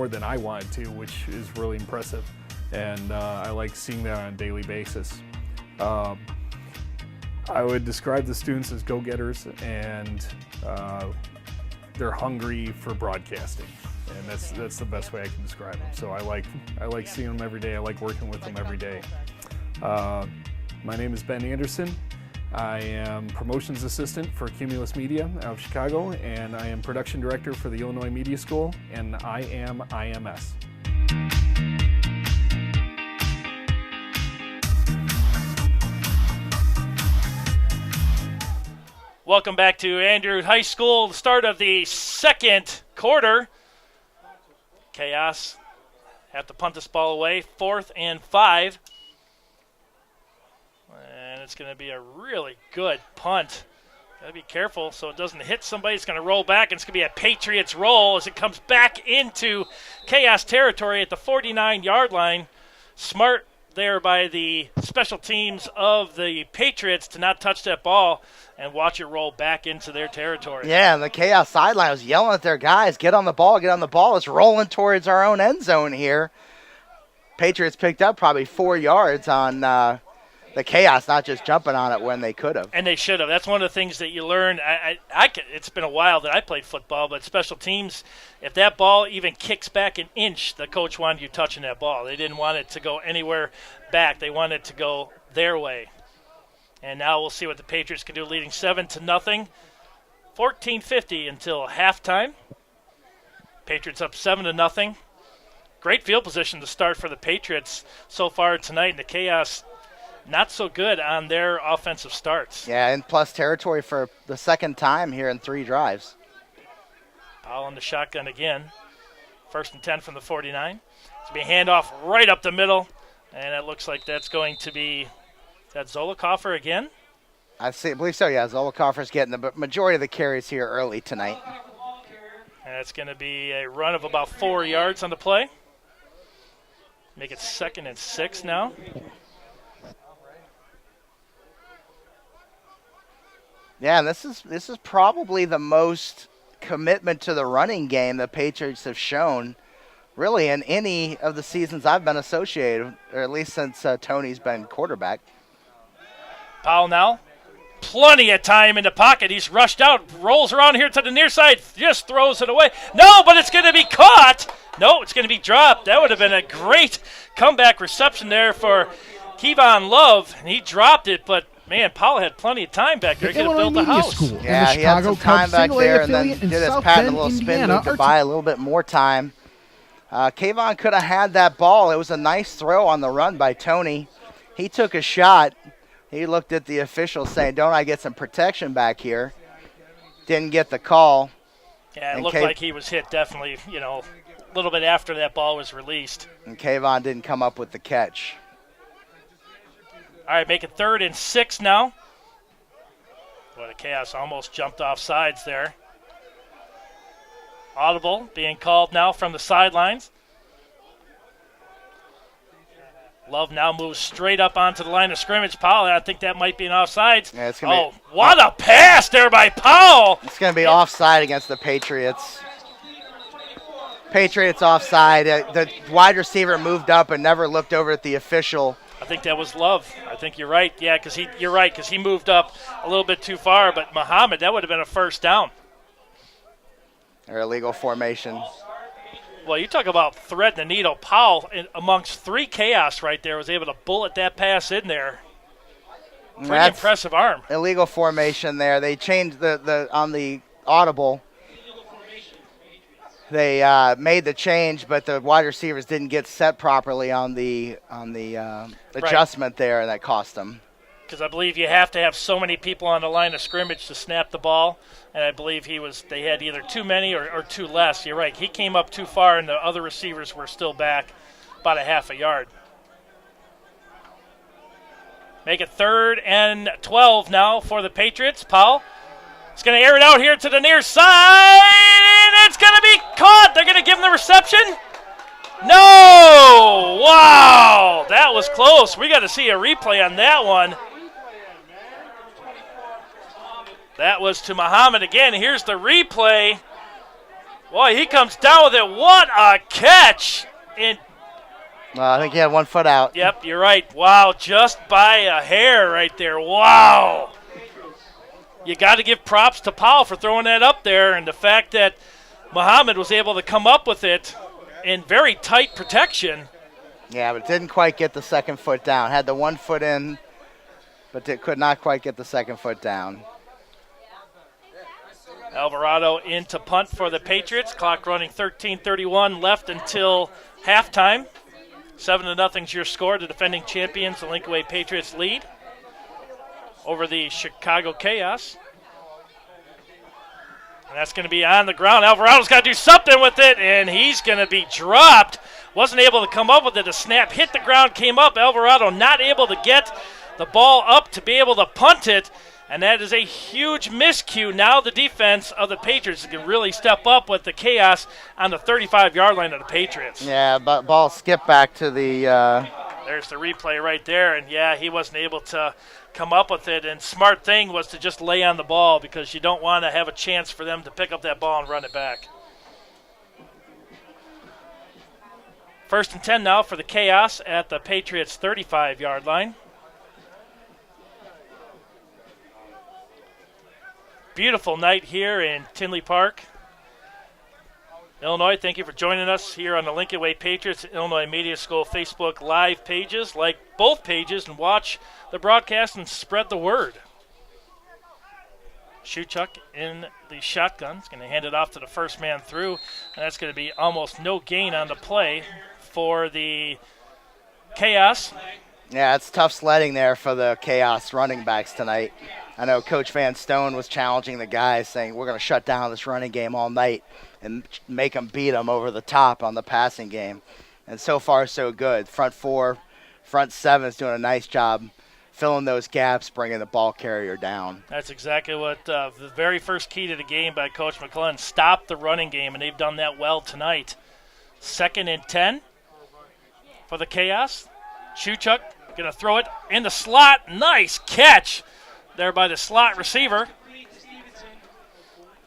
than I wanted to, which is really impressive, and I like seeing that on a daily basis. I would describe the students as go-getters, and they're hungry for broadcasting, and that's the best way I can describe them. So I like seeing them every day. I like working with them every day. My name is Ben Anderson. I am promotions assistant for Cumulus Media out of Chicago, and I am production director for the Illinois Media School, and I am IMS. Welcome back to Andrews High School, the start of the second quarter. Chaos have to punt this ball away, 4th and 5. And it's going to be a really good punt. Got to be careful so it doesn't hit somebody. It's going to roll back, and it's going to be a Patriots roll as it comes back into Chaos territory at the 49-yard line. Smart there by the special teams of the Patriots to not touch that ball and watch it roll back into their territory. Yeah, and the Chaos sideline was yelling at their guys, get on the ball, get on the ball. It's rolling towards our own end zone here. Patriots picked up probably 4 yards on the Chaos not just jumping on it when they could have. And they should have. That's one of the things that you learn. It's been a while that I played football, but special teams, if that ball even kicks back an inch, the coach wanted you touching that ball. They didn't want it to go anywhere back. They wanted it to go their way. And now we'll see what the Patriots can do, leading 7-0, 14:50 until halftime. Patriots up 7-0. Great field position to start for the Patriots so far tonight, and the Chaos not so good on their offensive starts. Yeah, in plus territory for the second time here in 3 drives. Powell in the shotgun again. 1st and 10 from the 49. It's going to be a handoff right up the middle, and it looks like that's going to be Zolikoffer again. I believe so, yeah. Zolikoffer's getting the majority of the carries here early tonight. And it's going to be a run of about 4 yards on the play. Make it 2nd and 6 now. Yeah, and this is probably the most commitment to the running game the Patriots have shown, really, in any of the seasons I've been associated, or at least since Tony's been quarterback. Powell now, plenty of time in the pocket. He's rushed out, rolls around here to the near side, just throws it away. No, but it's going to be caught. No, it's going to be dropped. That would have been a great comeback reception there for Kevon Love, and he dropped it, but man, Powell had plenty of time back there. He could have built the house. Yeah, he had some time back there and then did his pat and a little spin move to buy a little bit more time. Kevon could have had that ball. It was a nice throw on the run by Tony. He took a shot. He looked at the official saying, don't I get some protection back here? Didn't get the call. Yeah, it looked like he was hit definitely, a little bit after that ball was released. And Kevon didn't come up with the catch. All right, make it 3rd and 6 now. Boy, the Chaos almost jumped off sides there. Audible being called now from the sidelines. Love now moves straight up onto the line of scrimmage. Powell, I think that might be an offsides. Yeah, what a pass there by Powell. It's going to be offside against the Patriots. Patriots offside. The wide receiver moved up and never looked over at the official. I think that was Love. I think you're right. Yeah, you're right, because he moved up a little bit too far. But Muhammad, that would have been a first down. Or illegal formation. Well, you talk about threading the needle. Powell, amongst 3 Chaos right there, was able to bullet that pass in there. Pretty impressive arm. Illegal formation there. They changed the on the audible. They made the change, but the wide receivers didn't get set properly on the adjustment there, and that cost them. Because I believe you have to have so many people on the line of scrimmage to snap the ball, and I believe they had either too many or too less. You're right. He came up too far, and the other receivers were still back about a half a yard. Make it 3rd and 12 now for the Patriots. Powell is going to air it out here to the near side, and it's going to be caught. They're going to give him the reception. No! Wow! That was close. We got to see a replay on that one. That was to Muhammad again. Here's the replay. Boy, he comes down with it. What a catch! I think he had 1 foot out. Yep, you're right. Wow, just by a hair right there. Wow! You got to give props to Powell for throwing that up there, and the fact that Muhammad was able to come up with it in very tight protection. Yeah, but didn't quite get the 2nd foot down. Had the 1 foot in, but could not quite get the 2nd foot down. Alvarado in to punt for the Patriots. Clock running 13:31 left until halftime. 7-0's your score. The defending champions, the Lincoln Way Patriots, lead over the Chicago Chaos. And that's going to be on the ground. Alvarado's got to do something with it, and he's going to be dropped. Wasn't able to come up with it. The snap hit the ground, came up. Alvarado not able to get the ball up to be able to punt it. And that is a huge miscue. Now the defense of the Patriots can really step up with the Chaos on the 35-yard line of the Patriots. Yeah, but ball skipped back to the There's the replay right there. And, yeah, he wasn't able to come up with it. And smart thing was to just lay on the ball because you don't want to have a chance for them to pick up that ball and run it back. 1st and 10 now for the Chaos at the Patriots' 35-yard line. beautiful night here in Tinley Park, Illinois. Thank you for joining us here on the Lincoln Way Patriots Illinois Media School Facebook Live pages. Like both pages and watch the broadcast and spread the word. Shuchuk in the shotgun. He's going to hand it off to the first man through, and that's going to be almost no gain on the play for the Chaos. Yeah, it's tough sledding there for the Chaos running backs tonight. I know Coach Van Stone was challenging the guys, saying we're going to shut down this running game all night and make them beat them over the top on the passing game. And so far, so good. Front four, front seven is doing a nice job filling those gaps, bringing the ball carrier down. That's exactly what the very first key to the game by Coach McClellan, stop the running game, and they've done that well tonight. 2nd and 10 for the Chaos. Shuchuk going to throw it in the slot. Nice catch there by the slot receiver.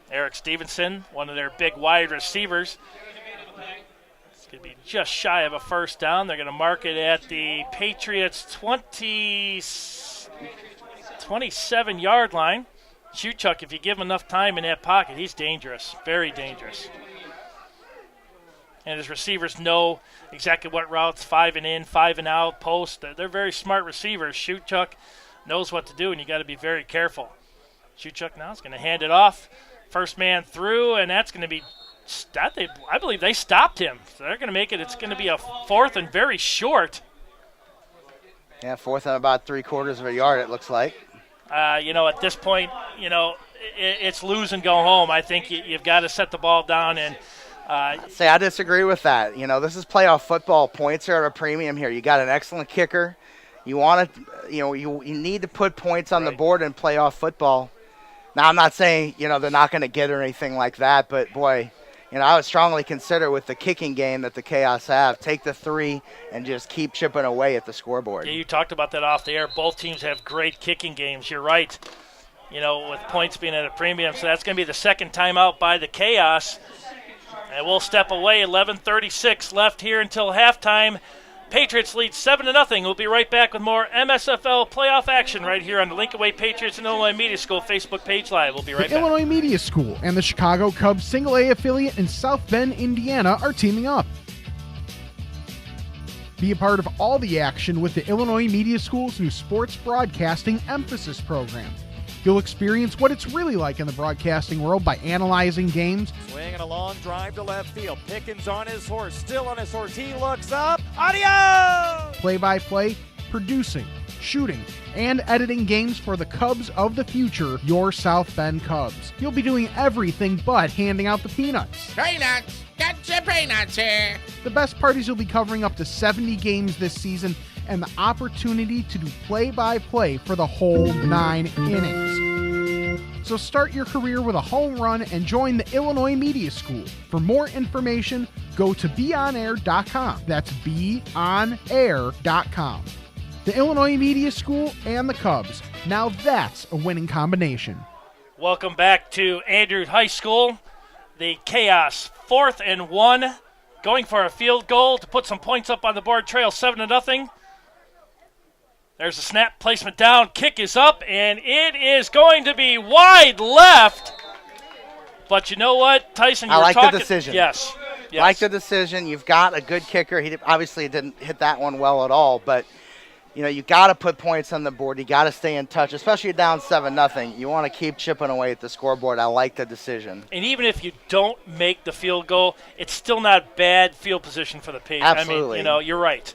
Eric Stevenson, one of their big wide receivers. It's going to be just shy of a first down. They're going to mark it at the Patriots' 27-yard line. Shuchuk, if you give him enough time in that pocket, he's dangerous, very dangerous. And his receivers know exactly what routes, 5 and in, 5 and out, post. They're very smart receivers. Shuchuk knows what to do, and you got to be very careful. Shuchuk now is going to hand it off. First man through, and that's going to be I believe they stopped him. So they're going to make it. It's going to be a 4th and very short. Yeah, 4th and about 3/4 of a yard, it looks like. At this point, it's lose and go home. I think you've got to set the ball down and I disagree with that. This is playoff football. Points are at a premium here. You got an excellent kicker. You want to, you need to put points on the board in playoff football. Now, I'm not saying, they're not going to get or anything like that, but boy, I would strongly consider with the kicking game that the Chaos have, take the 3 and just keep chipping away at the scoreboard. Yeah, you talked about that off the air. Both teams have great kicking games. You're right. With points being at a premium. So that's going to be the second timeout by the Chaos. And we'll step away. 11:36 left here until halftime. Patriots lead 7-0. We'll be right back with more MSFL playoff action right here on the Lincoln Way Patriots and Illinois Media School Facebook page live. We'll be right back. Illinois Media School and the Chicago Cubs Single A affiliate in South Bend, Indiana are teaming up. Be a part of all the action with the Illinois Media School's new sports broadcasting emphasis program. You'll experience what it's really like in the broadcasting world by analyzing games. Swinging a long drive to left field. Pickens on his horse, still on his horse. He looks up. Adios! Play-by-play, producing, shooting, and editing games for the Cubs of the future, your South Bend Cubs. You'll be doing everything but handing out the peanuts. Peanuts! Got your peanuts here! The best part is you'll be covering up to 70 games this season and the opportunity to do play-by-play for the whole 9 innings. So start your career with a home run and join the Illinois Media School. For more information, go to beonair.com. That's beonair.com. The Illinois Media School and the Cubs. Now that's a winning combination. Welcome back to Andrews High School. The Chaos, 4th and 1, going for a field goal to put some points up on the board. Trail 7-0. There's a snap, placement down, kick is up, and it is going to be wide left. But you know what, Tyson? I like the decision. Yes. Like the decision. You've got a good kicker. He obviously didn't hit that one well at all, but you got to put points on the board. You got to stay in touch, especially down 7-0. You want to keep chipping away at the scoreboard. I like the decision. And even if you don't make the field goal, it's still not bad field position for the Patriots. Absolutely. I mean, you're right.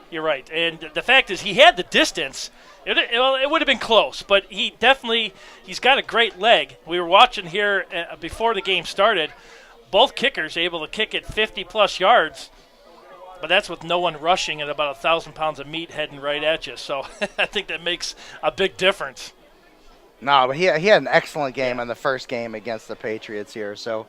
You're right. And the fact is he had the distance. It would have been close, but he's got a great leg. We were watching here before the game started. Both kickers able to kick it 50-plus yards, but that's with no one rushing and about 1,000 pounds of meat heading right at you. So I think that makes a big difference. No, but he had an excellent game in the first game against the Patriots here. So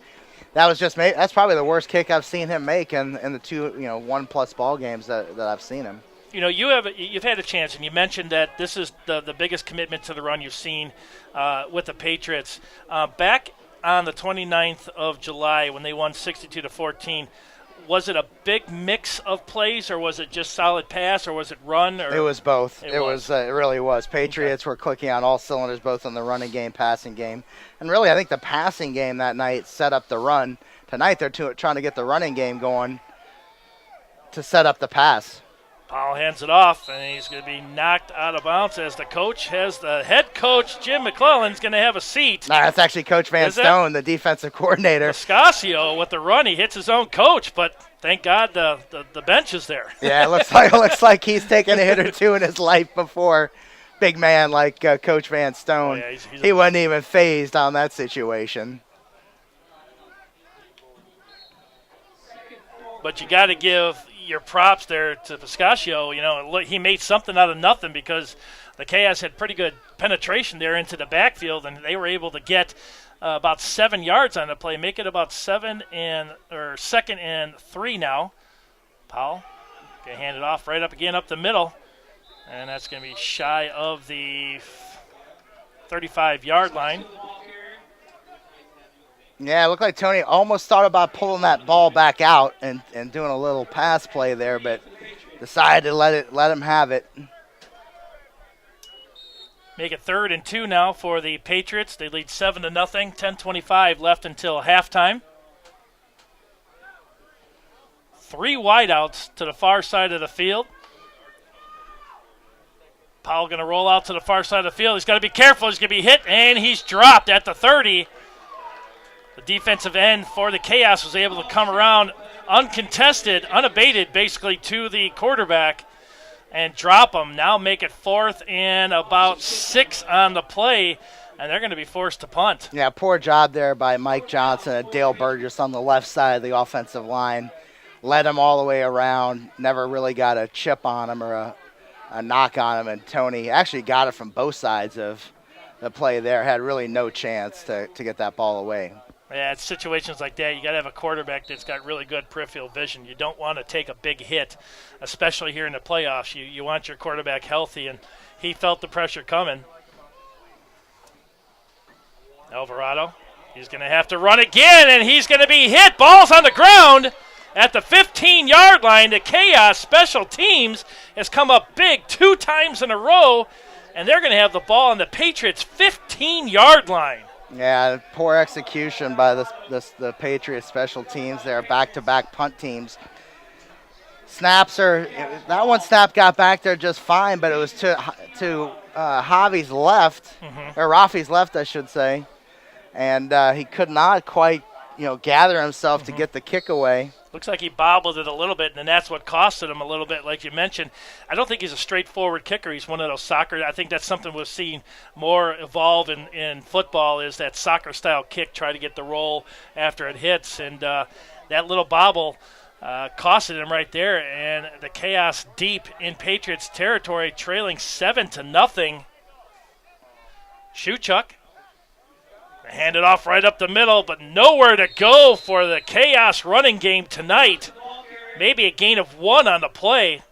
that's probably the worst kick I've seen him make in the 2 1+ ball games that I've seen him. You've had a chance, and you mentioned that this is the biggest commitment to the run you've seen with the Patriots. Back on the 29th of July when they won 62-14, was it a big mix of plays, or was it just solid pass, or was it run? Or it was both. It really was. Patriots were clicking on all cylinders, both on the running game, passing game. And really, I think the passing game that night set up the run. Tonight, they're trying to get the running game going to set up the pass. Powell hands it off, and he's going to be knocked out of bounds as the head coach, Jim McClellan's going to have a seat. Nah, that's actually Coach Van Stone, the defensive coordinator. Scasio with the run, he hits his own coach, but thank God the bench is there. Yeah, it looks like he's taken a hit or two in his life before. Big man like Coach Van Stone. Oh, yeah, he wasn't even phased on that situation. But you got to give your props there to Piscaccio. You know, he made something out of nothing because the Chaos had pretty good penetration there into the backfield, and they were able to get about 7 yards on the play, make it about 2nd and 3 now. Powell going to hand it off right up again up the middle, and that's going to be shy of the 35-yard line. Yeah, it looked like Tony almost thought about pulling that ball back out and doing a little pass play there, but decided to let him have it. Make it 3rd and 2 now for the Patriots. They lead 7-0. 10:25 left until halftime. 3 wideouts to the far side of the field. Powell going to roll out to the far side of the field. He's got to be careful. He's going to be hit, and he's dropped at the 30. The defensive end for the Chaos was able to come around uncontested, unabated, basically, to the quarterback and drop him. Now make it 4th and about 6 on the play, and they're going to be forced to punt. Yeah, poor job there by Mike Johnson and Dale Burgess on the left side of the offensive line. Led him all the way around, never really got a chip on him or a knock on him, and Tony actually got it from both sides of the play there, had really no chance to get that ball away. Yeah, it's situations like that. You got to have a quarterback that's got really good peripheral vision. You don't want to take a big hit, especially here in the playoffs. You want your quarterback healthy, and he felt the pressure coming. Alvarado, he's going to have to run again, and he's going to be hit. Ball's on the ground at the 15-yard line. The Chaos Special Teams has come up big 2 times in a row, and they're going to have the ball on the Patriots' 15-yard line. Yeah, poor execution by the Patriots special teams there, back-to-back punt teams. That one snap got back there just fine, but it was to Javi's left, or Rafi's left, I should say, and he could not quite, gather himself to get the kick away. Looks like he bobbled it a little bit, and that's what costed him a little bit, like you mentioned. I don't think he's a straightforward kicker. He's one of those soccer. I think that's something we've seen more evolve in football is that soccer-style kick, try to get the roll after it hits. And that little bobble costed him right there. And the Chaos deep in Patriots territory, trailing 7-0. Shuchuk. Hand it off right up the middle, but nowhere to go for the Chaos running game tonight. Maybe a gain of 1 on the play.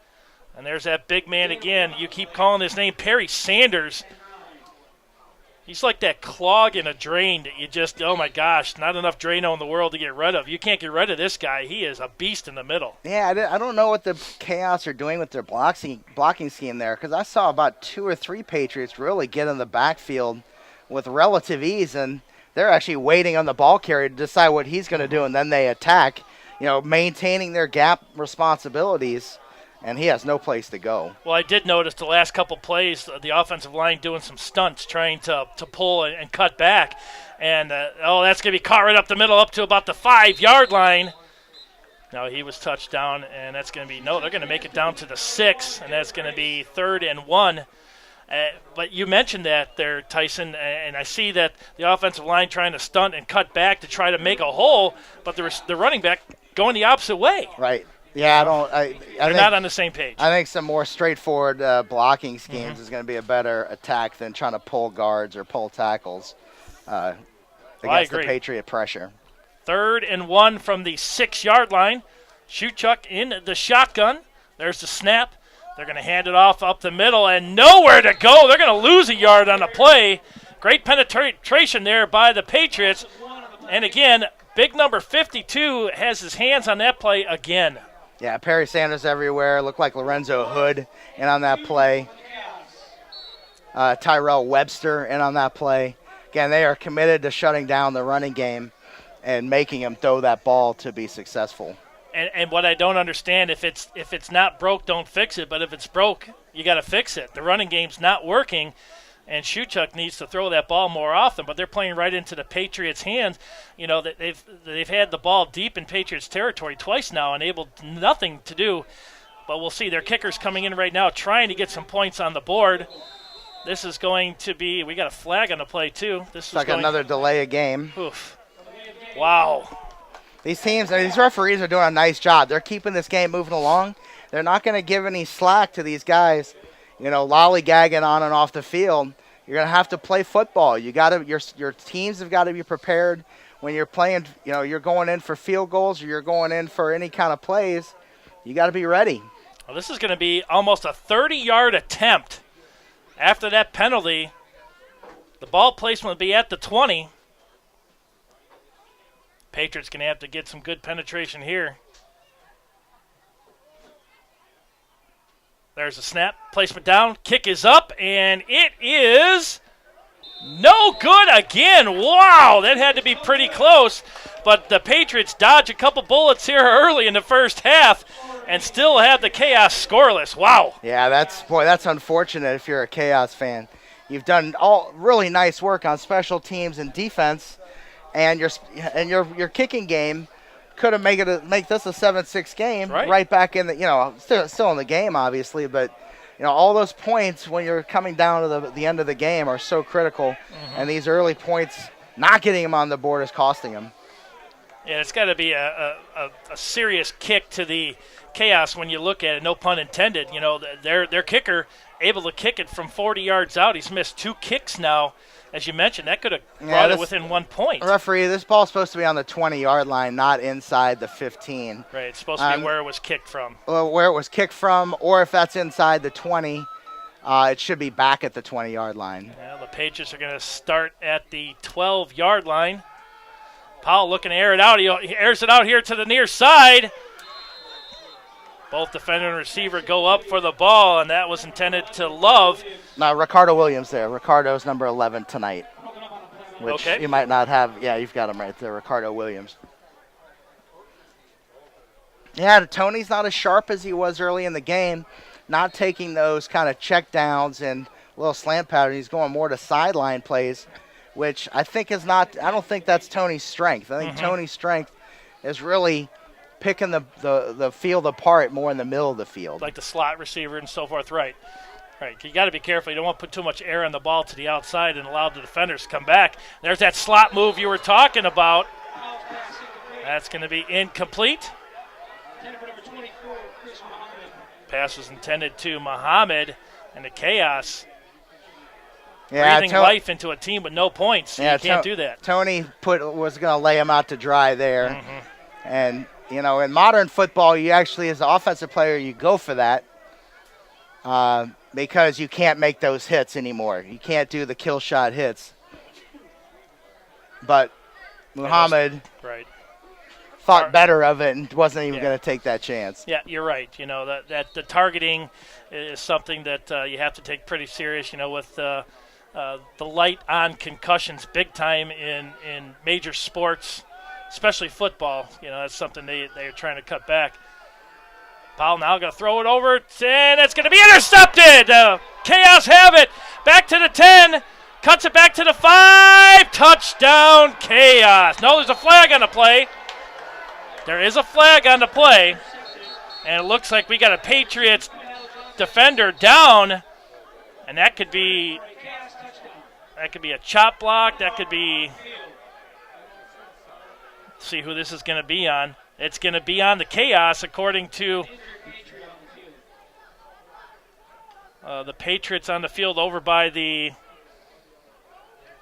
And there's that big man again. You keep calling his name, Perry Sanders. He's like that clog in a drain that you just, oh my gosh, not enough Drano in the world to get rid of. You can't get rid of this guy. He is a beast in the middle. Yeah, I don't know what the Chaos are doing with their blocking scheme there, because I saw about 2 or 3 Patriots really get in the backfield with relative ease, and they're actually waiting on the ball carrier to decide what he's going to do, and then they attack, maintaining their gap responsibilities, and he has no place to go. Well, I did notice the last couple plays, the offensive line doing some stunts, trying to pull and cut back, and that's going to be caught right up the middle, up to about the 5-yard line. No, he was touched down, and that's going to be, they're going to make it down to the 6, and that's going to be 3rd and 1. But you mentioned that there, Tyson, and I see that the offensive line trying to stunt and cut back to try to make a hole, but the running back going the opposite way. Right. Yeah, They're not on the same page. I think some more straightforward blocking schemes is going to be a better attack than trying to pull guards or pull tackles against the Patriot pressure. 3rd and 1 from the 6-yard line. Shuchuk in the shotgun. There's the snap. They're going to hand it off up the middle and nowhere to go. They're going to lose a yard on the play. Great penetration there by the Patriots. And again, big number 52 has his hands on that play again. Yeah, Perry Sanders everywhere. Looked like Lorenzo Hood in on that play. Tyrell Webster in on that play. Again, they are committed to shutting down the running game and making him throw that ball to be successful. And what I don't understand, if it's not broke, don't fix it. But if it's broke, you got to fix it. The running game's not working, and Shuchuk needs to throw that ball more often. But they're playing right into the Patriots' hands. You know, they've had the ball deep in Patriots territory twice now and able nothing to do. But we'll see. Their kicker's coming in right now, trying to get some points on the board. This is going to be. We got a flag on the play too. This is like another delay of game. Oof. Wow. These teams, these referees are doing a nice job. They're keeping this game moving along. They're not going to give any slack to these guys, you know, lollygagging on and off the field. You're going to have to play football. You got to your teams have got to be prepared when you're playing. You know, you're going in for field goals or you're going in for any kind of plays. You got to be ready. Well, this is going to be almost a 30-yard attempt. After that penalty, the ball placement will be at the 20. Patriots going to have to get some good penetration here. There's a snap, placement down, kick is up, and it is no good again. Wow, that had to be pretty close. But the Patriots dodge a couple bullets here early in the first half and still have the Chaos scoreless. Wow. Yeah, that's unfortunate if you're a Chaos fan. You've done all really nice work on special teams and defense, and your kicking game could have make this a 7-6 game right back in the, you know, still in the game obviously, but you know, all those points when you're coming down to the end of the game are so critical, and these early points, not getting them on the board is costing them. Yeah, it's got to be a serious kick to the Chaos when you look at it, no pun intended. You know, their kicker able to kick it from 40 yards out. He's missed 2 kicks now. As you mentioned, that could have brought it within 1 point. Referee, this ball's supposed to be on the 20-yard line, not inside the 15. Right, it's supposed to be where it was kicked from. Well, where it was kicked from, or if that's inside the 20, it should be back at the 20-yard line. Yeah, the Patriots are going to start at the 12-yard line. Powell looking to air it out. He airs it out here to the near side. Both defender and receiver go up for the ball, and that was intended to Love. Now, Ricardo Williams there. Ricardo's number 11 tonight, which you might not have. Yeah, you've got him right there, Ricardo Williams. Yeah, Tony's not as sharp as he was early in the game, not taking those kind of check downs and little slant patterns. He's going more to sideline plays, which I think is not – I don't think that's Tony's strength. I think Tony's strength is really – picking the field apart more in the middle of the field. Like the slot receiver and so forth, right. Right, you got to be careful. You don't want to put too much air on the ball to the outside and allow the defenders to come back. There's that slot move you were talking about. That's going to be incomplete. Pass was intended to Muhammad, and the Chaos breathing life into a team with no points. Yeah, you can't do that. Tony was going to lay him out to dry there. And – you know, in modern football, you actually, as an offensive player, you go for that because you can't make those hits anymore. You can't do the kill shot hits. But Muhammad thought better of it and wasn't even going to take that chance. Yeah, you're right. You know, that the targeting is something that you have to take pretty serious, you know, with the light on concussions big time in major sports. Especially football, you know, that's something they're trying to cut back. Powell now going to throw it over, and it's going to be intercepted. Chaos have it. Back to the 10. Cuts it back to the 5. Touchdown, Chaos. No, there's a flag on the play. There is a flag on the play. And it looks like we got a Patriots defender down. And that could be a chop block. That could be... See who this is going to be on. It's going to be on the Chaos, according to the Patriots on the field over by the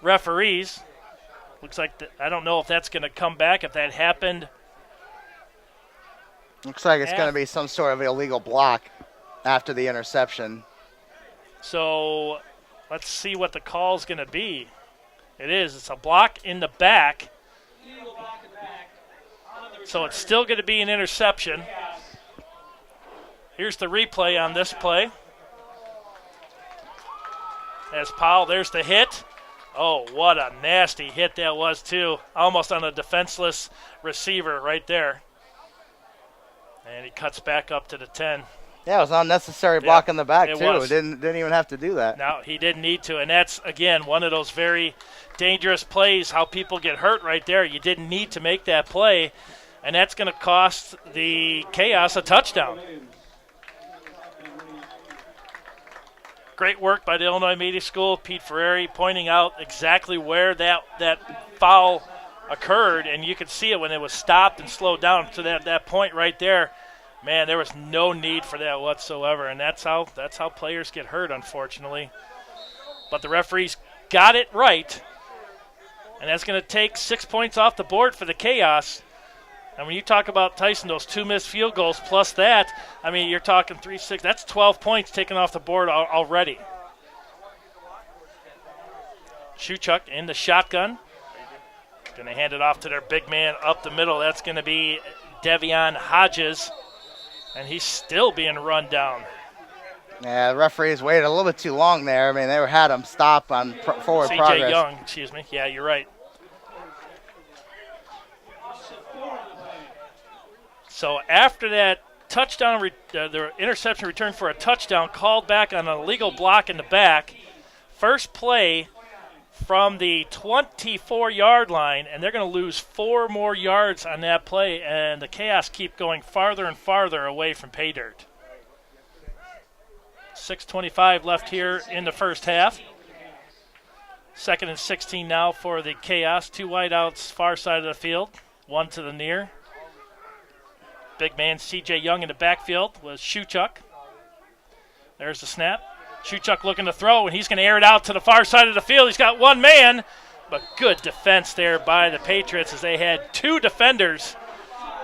referees. Looks like I don't know if that's going to come back, if that happened. Looks like it's going to be some sort of illegal block after the interception. So let's see what the call is going to be. It is. It's a block in the back. So it's still going to be an interception. Here's the replay on this play. As Powell, there's the hit. Oh, what a nasty hit that was, too. Almost on a defenseless receiver right there. And he cuts back up to the 10. Yeah, it was unnecessary block in the back, it too. Was. Didn't even have to do that. No, he didn't need to. And that's, again, one of those very dangerous plays, how people get hurt right there. You didn't need to make that play, and that's going to cost the Chaos a touchdown. Great work by the Illinois Media School. Pete Ferrari pointing out exactly where that foul occurred, and you could see it when it was stopped and slowed down to that point right there. Man, there was no need for that whatsoever, and that's how players get hurt, unfortunately. But the referees got it right, and that's going to take 6 points off the board for the Chaos. And when you talk about, Tyson, those 2 missed field goals plus that, I mean, you're talking 3-6. That's 12 points taken off the board already. Shuchuk in the shotgun. Going to hand it off to their big man up the middle. That's going to be Devion Hodges. And he's still being run down. Yeah, the referees waited a little bit too long there. I mean, they had him stop on forward progress. C.J. Young, excuse me. Yeah, you're right. So after that touchdown, the interception return for a touchdown, called back on an illegal block in the back. First play from the 24-yard line, and they're going to lose 4 more yards on that play, and the Chaos keep going farther and farther away from pay dirt. 6:25 left here in the first half. 2nd and 16 now for the Chaos. 2 wideouts far side of the field, 1 to the near. Big man C.J. Young in the backfield was Shuchuk. There's the snap. Shuchuk looking to throw, and he's going to air it out to the far side of the field. He's got 1 man, but good defense there by the Patriots as they had 2 defenders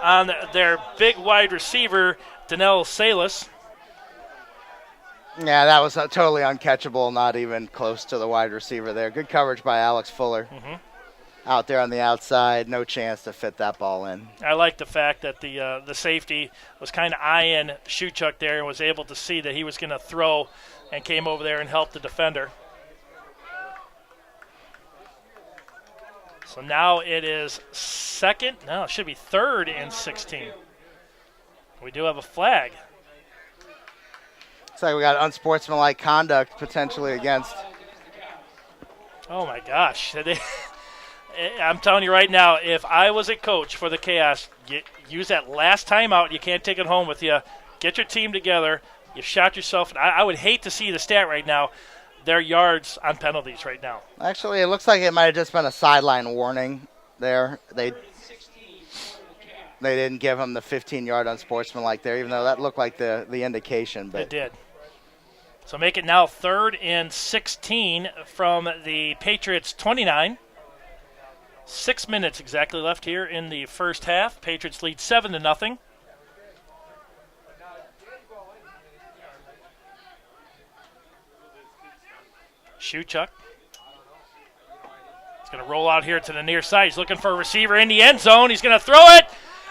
on their big wide receiver, Danelle Salas. Yeah, that was totally uncatchable, not even close to the wide receiver there. Good coverage by Alex Fuller. Out there on the outside, no chance to fit that ball in. I like the fact that the safety was kind of eyeing Shuchuk there and was able to see that he was going to throw and came over there and helped the defender. So now it is it should be 3rd and 16. We do have a flag. Looks like we got unsportsmanlike conduct potentially against. Oh, my gosh. I'm telling you right now, if I was a coach for the Chaos, use that last timeout. You can't take it home with you. Get your team together. You shot yourself. I would hate to see the stat right now. Their yards on penalties right now. Actually, it looks like it might have just been a sideline warning there. They didn't give him the 15-yard unsportsmanlike there, even though that looked like the indication. But it did. So make it now 3rd and 16 from the Patriots 29. 6 minutes exactly left here in the first half. Patriots lead 7-0. Shuchuk. He's going to roll out here to the near side. He's looking for a receiver in the end zone. He's going to throw it.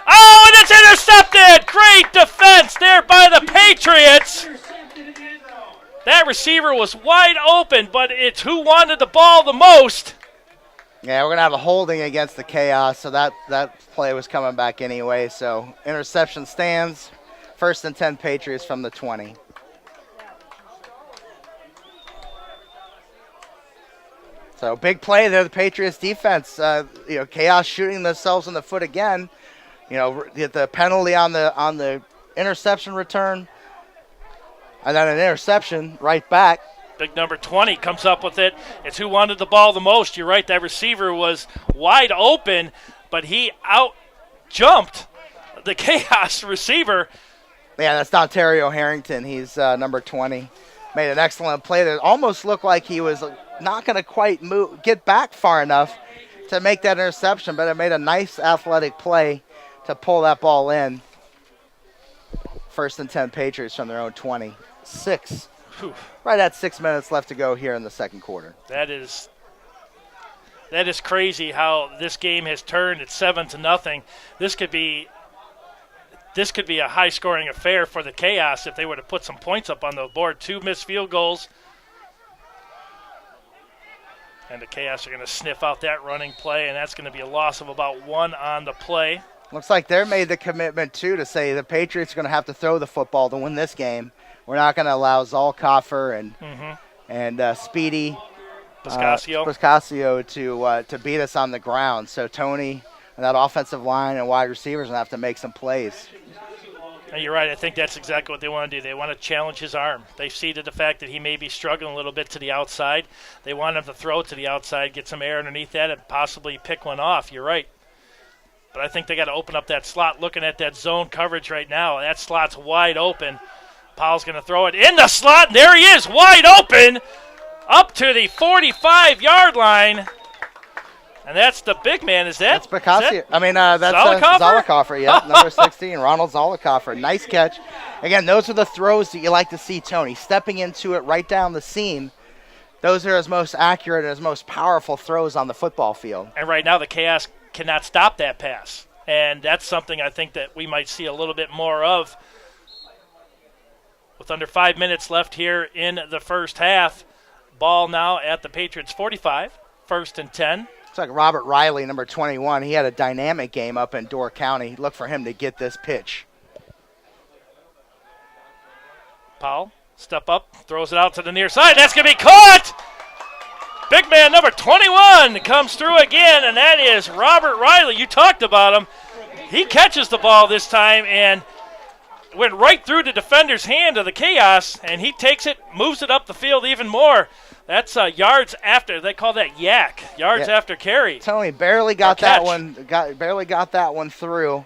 Oh, and it's intercepted! Great defense there by the Patriots. That receiver was wide open, but it's who wanted the ball the most. Yeah, we're going to have a holding against the Chaos, so that play was coming back anyway. So interception stands. 1st and 10 Patriots from the 20. So big play there, the Patriots defense. Chaos shooting themselves in the foot again. Get the penalty on the interception return, and then an interception right back. Big number 20 comes up with it. It's who wanted the ball the most. You're right, that receiver was wide open, but he out-jumped the Chaos receiver. Yeah, that's Ontario Harrington. He's number 20. Made an excellent play that almost looked like he was not going to quite get back far enough to make that interception, but it made a nice athletic play to pull that ball in. 1st and 10 Patriots from their own 20. 6. Right at 6 minutes left to go here in the second quarter. That is That is crazy how this game has turned. It's 7-0. This could be a high-scoring affair for the Chaos if they were to put some points up on the board. 2 missed field goals. And the Chaos are going to sniff out that running play, and that's going to be a loss of about 1 on the play. Looks like they're made the commitment, too, to say the Patriots are going to have to throw the football to win this game. We're not going to allow Zollkoffer and Speedy Pascasio to beat us on the ground. So Tony and that offensive line and wide receivers will have to make some plays. And you're right. I think that's exactly what they want to do. They want to challenge his arm. They see the fact that he may be struggling a little bit to the outside. They want him to throw to the outside, get some air underneath that, and possibly pick one off. You're right. But I think they got to open up that slot. Looking at that zone coverage right now, that slot's wide open. Powell's going to throw it in the slot, and there he is, wide open, up to the 45-yard line. And that's the big man, is that? That's Pascasio. That's Zollkoffer, number 16, Ronald Zollkoffer. Nice catch. Again, those are the throws that you like to see, Tony. Stepping into it right down the seam. Those are his most accurate and his most powerful throws on the football field. And right now the Chaos cannot stop that pass. And that's something I think that we might see a little bit more of. With under 5 minutes left here in the first half. Ball now at the Patriots 45, 1st and 10. It's like Robert Riley, number 21. He had a dynamic game up in Door County. Look for him to get this pitch. Powell, step up, throws it out to the near side. That's going to be caught! Big man number 21 comes through again, and that is Robert Riley. You talked about him. He catches the ball this time and went right through the defender's hand of the Chaos, and he takes it, moves it up the field even more. That's yards after. They call that yak. Yards after carry. Tony barely got that one. Barely got that one through.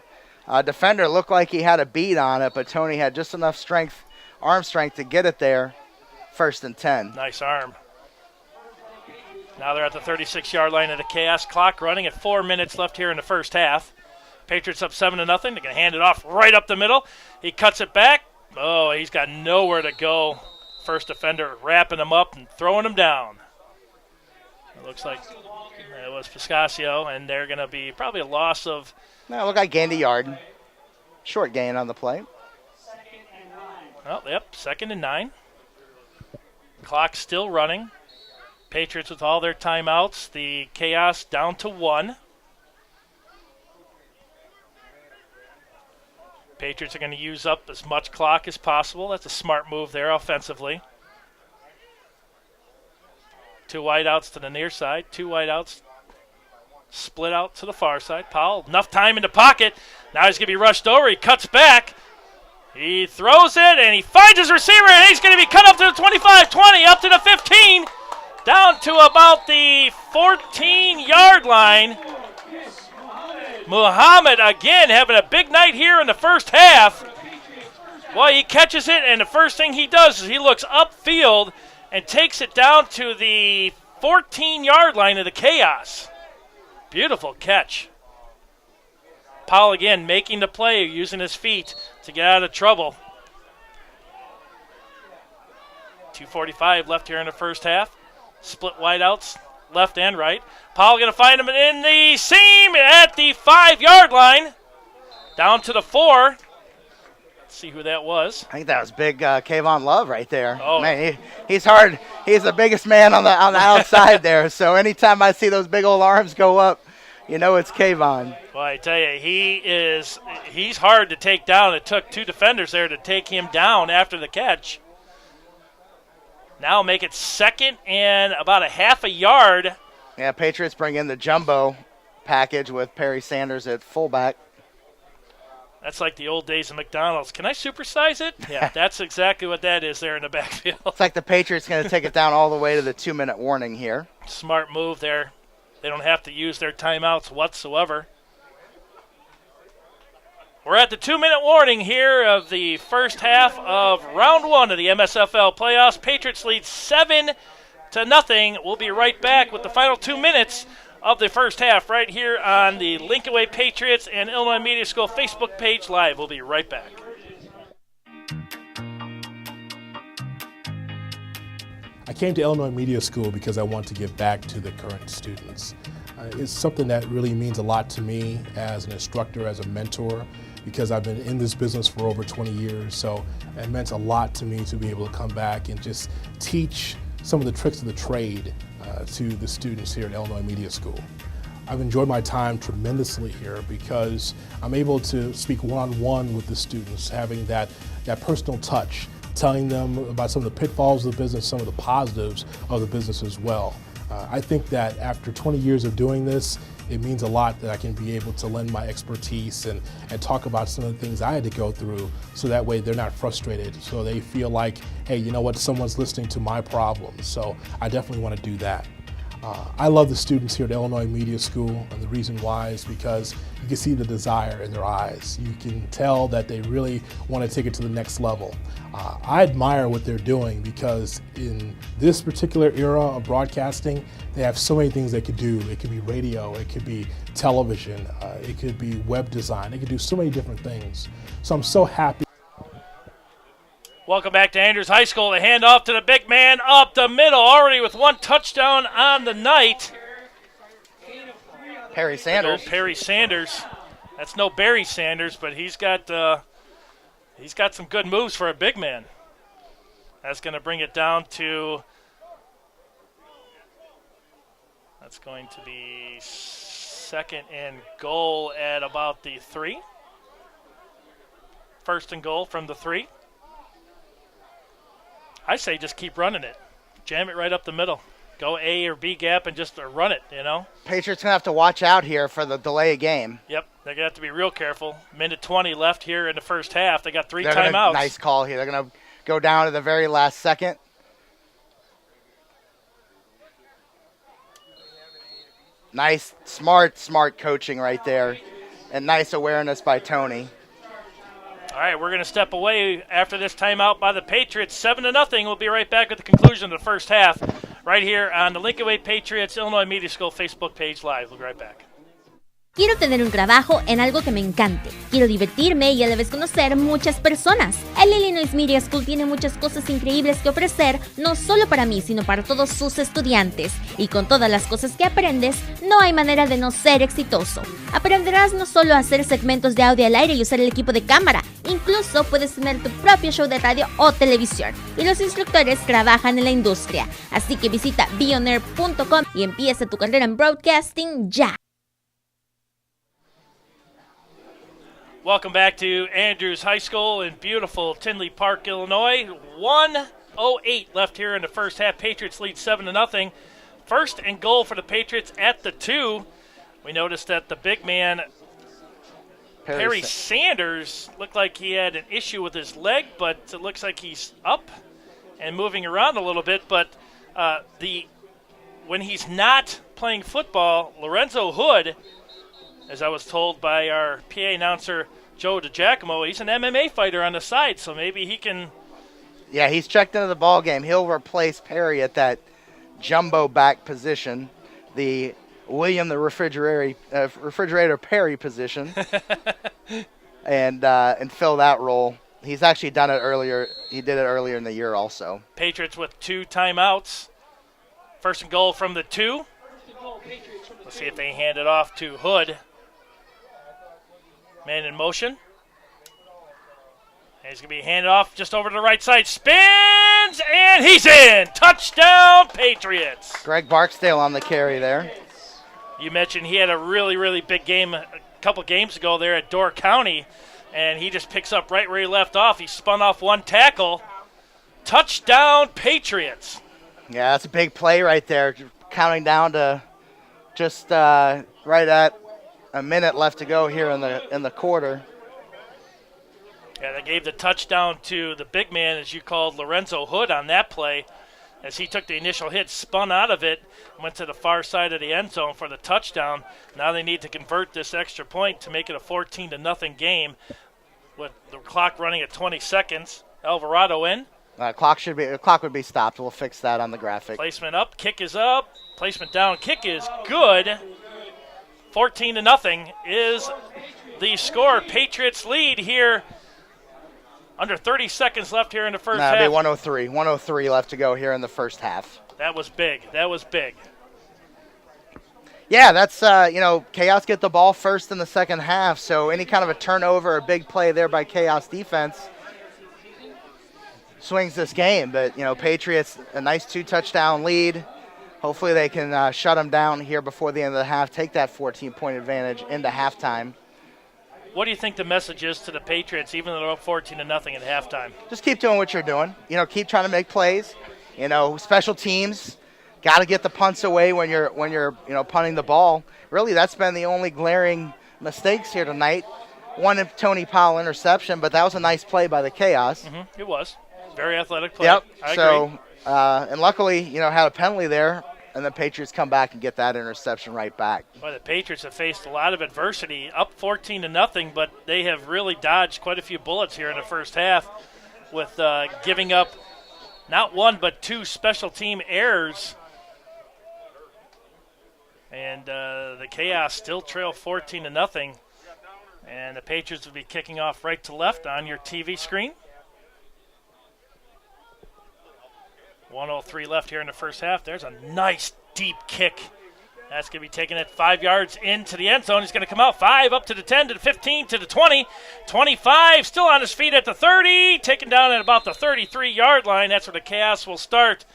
Defender looked like he had a beat on it, but Tony had just enough strength, arm strength, to get it there. 1st and 10. Nice arm. Now they're at the 36-yard line of the Chaos. Clock running at 4 minutes left here in the first half. Patriots up 7-0. They're going to hand it off right up the middle. He cuts it back. Oh, he's got nowhere to go. First defender wrapping him up and throwing him down. It looks like it was Pascasio, and they're going to be probably a loss of... No, look like gained a yard. Short gain on the play. Oh, yep, 2nd and 9. Clock still running. Patriots with all their timeouts. The Chaos down to 1. Patriots are going to use up as much clock as possible. That's a smart move there offensively. 2 wideouts to the near side. 2 wideouts split out to the far side. Powell, enough time in the pocket. Now he's going to be rushed over. He cuts back. He throws it, and he finds his receiver, and he's going to be cut up to the 25, 20, up to the 15, down to about the 14-yard line. Muhammad again having a big night here in the first half. Well, he catches it, and the first thing he does is he looks upfield and takes it down to the 14-yard line of the Chaos. Beautiful catch. Powell again making the play, using his feet to get out of trouble. 2:45 left here in the first half. Split wideouts, left and right. Powell going to find him in the seam at the 5-yard line. Down to the 4. Let's see who that was. I think that was big Kayvon Love right there. Oh. Man, he's hard. He's the biggest man on the outside there. So anytime I see those big old arms go up, you know it's Kayvon. Well, I tell you, he's hard to take down. It took 2 defenders there to take him down after the catch. Now make it 2nd and about a half a yard. Yeah, Patriots bring in the jumbo package with Perry Sanders at fullback. That's like the old days of McDonald's. Can I supersize it? Yeah, that's exactly what that is there in the backfield. It's like the Patriots going to take it down all the way to the 2-minute warning here. Smart move there. They don't have to use their timeouts whatsoever. We're at the 2-minute warning here of the first half of round 1 of the MSFL playoffs. Patriots lead 7-0. We'll be right back with the final 2 minutes of the first half right here on the Lincoln Way Patriots and Illinois Media School Facebook page live. We'll be right back. I came to Illinois Media School because I want to give back to the current students. It's something that really means a lot to me as an instructor, as a mentor, because I've been in this business for over 20 years. So it meant a lot to me to be able to come back and just teach some of the tricks of the trade to the students here at Illinois Media School. I've enjoyed my time tremendously here because I'm able to speak one-on-one with the students, having that personal touch, telling them about some of the pitfalls of the business, some of the positives of the business as well. I think that after 20 years of doing this, it means a lot that I can be able to lend my expertise and talk about some of the things I had to go through, so that way they're not frustrated, so they feel like, hey, you know what, someone's listening to my problems. So I definitely want to do that. I love the students here at Illinois Media School, and the reason why is because you can see the desire in their eyes. You can tell that they really want to take it to the next level. I admire what they're doing because in this particular era of broadcasting, they have so many things they could do. It could be radio, it could be television, it could be web design, they could do so many different things. So I'm so happy. Welcome back to Andrews High School. The handoff to the big man up the middle, already with one touchdown on the night. Perry Sanders. Perry Sanders. That's no Barry Sanders, but he's got some good moves for a big man. That's going to bring it down to. That's going to be second and goal at about the 3. First and goal from the 3. I say just keep running it. Jam it right up the middle. Go A or B gap and just run it, you know. Patriots going to have to watch out here for the delay of game. Yep, they're going to have to be real careful. Minute 20 left here in the first half. They got 3 timeouts. Nice call here. They're going to go down to the very last second. Nice, smart coaching right there. And nice awareness by Tony. All right, we're going to step away after this timeout by the Patriots. 7-0. We'll be right back at the conclusion of the first half right here on the Lincoln Way Patriots Illinois Media School Facebook page live. We'll be right back. Quiero tener un trabajo en algo que me encante. Quiero divertirme y a la vez conocer muchas personas. El Illinois Media School tiene muchas cosas increíbles que ofrecer, no solo para mí, sino para todos sus estudiantes. Y con todas las cosas que aprendes, no hay manera de no ser exitoso. Aprenderás no solo a hacer segmentos de audio al aire y usar el equipo de cámara, incluso puedes tener tu propio show de radio o televisión. Y los instructores trabajan en la industria. Así que visita bionair.com y empieza tu carrera en broadcasting ya. Welcome back to Andrews High School in beautiful Tinley Park, Illinois. 1:08 left here in the first half. Patriots lead 7-0. First and goal for the Patriots at the 2. We noticed that the big man, Perry Sanders, looked like he had an issue with his leg, but it looks like he's up and moving around a little bit. But when he's not playing football, Lorenzo Hood, as I was told by our PA announcer, Joe DiGiacomo, he's an MMA fighter on the side, so maybe he can. Yeah, he's checked into the ball game. He'll replace Perry at that jumbo back position, the William the Refrigerator Perry position, and fill that role. He's actually done it earlier. He did it earlier in the year also. Patriots with 2 timeouts. First and goal from the 2. Let's see if they hand it off to Hood. Man in motion. And he's going to be handed off just over to the right side. Spins, and he's in. Touchdown, Patriots. Greg Barksdale on the carry there. You mentioned he had a really, really big game a couple games ago there at Door County, and he just picks up right where he left off. He spun off 1 tackle. Touchdown, Patriots. Yeah, that's a big play right there. Counting down to just right at a minute left to go here in the quarter. Yeah, they gave the touchdown to the big man, as you called Lorenzo Hood, on that play, as he took the initial hit, spun out of it, went to the far side of the end zone for the touchdown. Now they need to convert this extra point to make it a 14-0 game with the clock running at 20 seconds. Alvarado in. Clock would be stopped. We'll fix that on the graphic. Placement up, kick is up. Placement down, kick is good. 14-0 is the score. Patriots lead here. Under 30 seconds left here in the first half. It'll be 103. 103 left to go here in the first half. That was big. That was big. Yeah, that's, Chaos get the ball first in the second half, so any kind of a turnover or big play there by Chaos defense swings this game. But, Patriots, a nice 2-touchdown lead. Hopefully they can shut them down here before the end of the half, take that 14-point advantage into halftime. What do you think the message is to the Patriots, even though they're up 14-0 at halftime? Just keep doing what you're doing. Keep trying to make plays. Special teams, got to get the punts away when you're punting the ball. Really, that's been the only glaring mistakes here tonight. One Tony Powell interception, but that was a nice play by the Chaos. Mm-hmm. It was. Very athletic play. Yep. I agree. And luckily, had a penalty there, and the Patriots come back and get that interception right back. Well, the Patriots have faced a lot of adversity, up 14-0, but they have really dodged quite a few bullets here in the first half with giving up not one but two special team errors. And the Chaos still trail 14-0. And the Patriots will be kicking off right to left on your TV screen. 1:03 left here in the first half. There's a nice deep kick. That's going to be taken at 5 yards into the end zone. He's going to come out 5, up to the 10, to the 15, to the 20, 25, still on his feet at the 30, taken down at about the 33-yard line. That's where the Chaos will start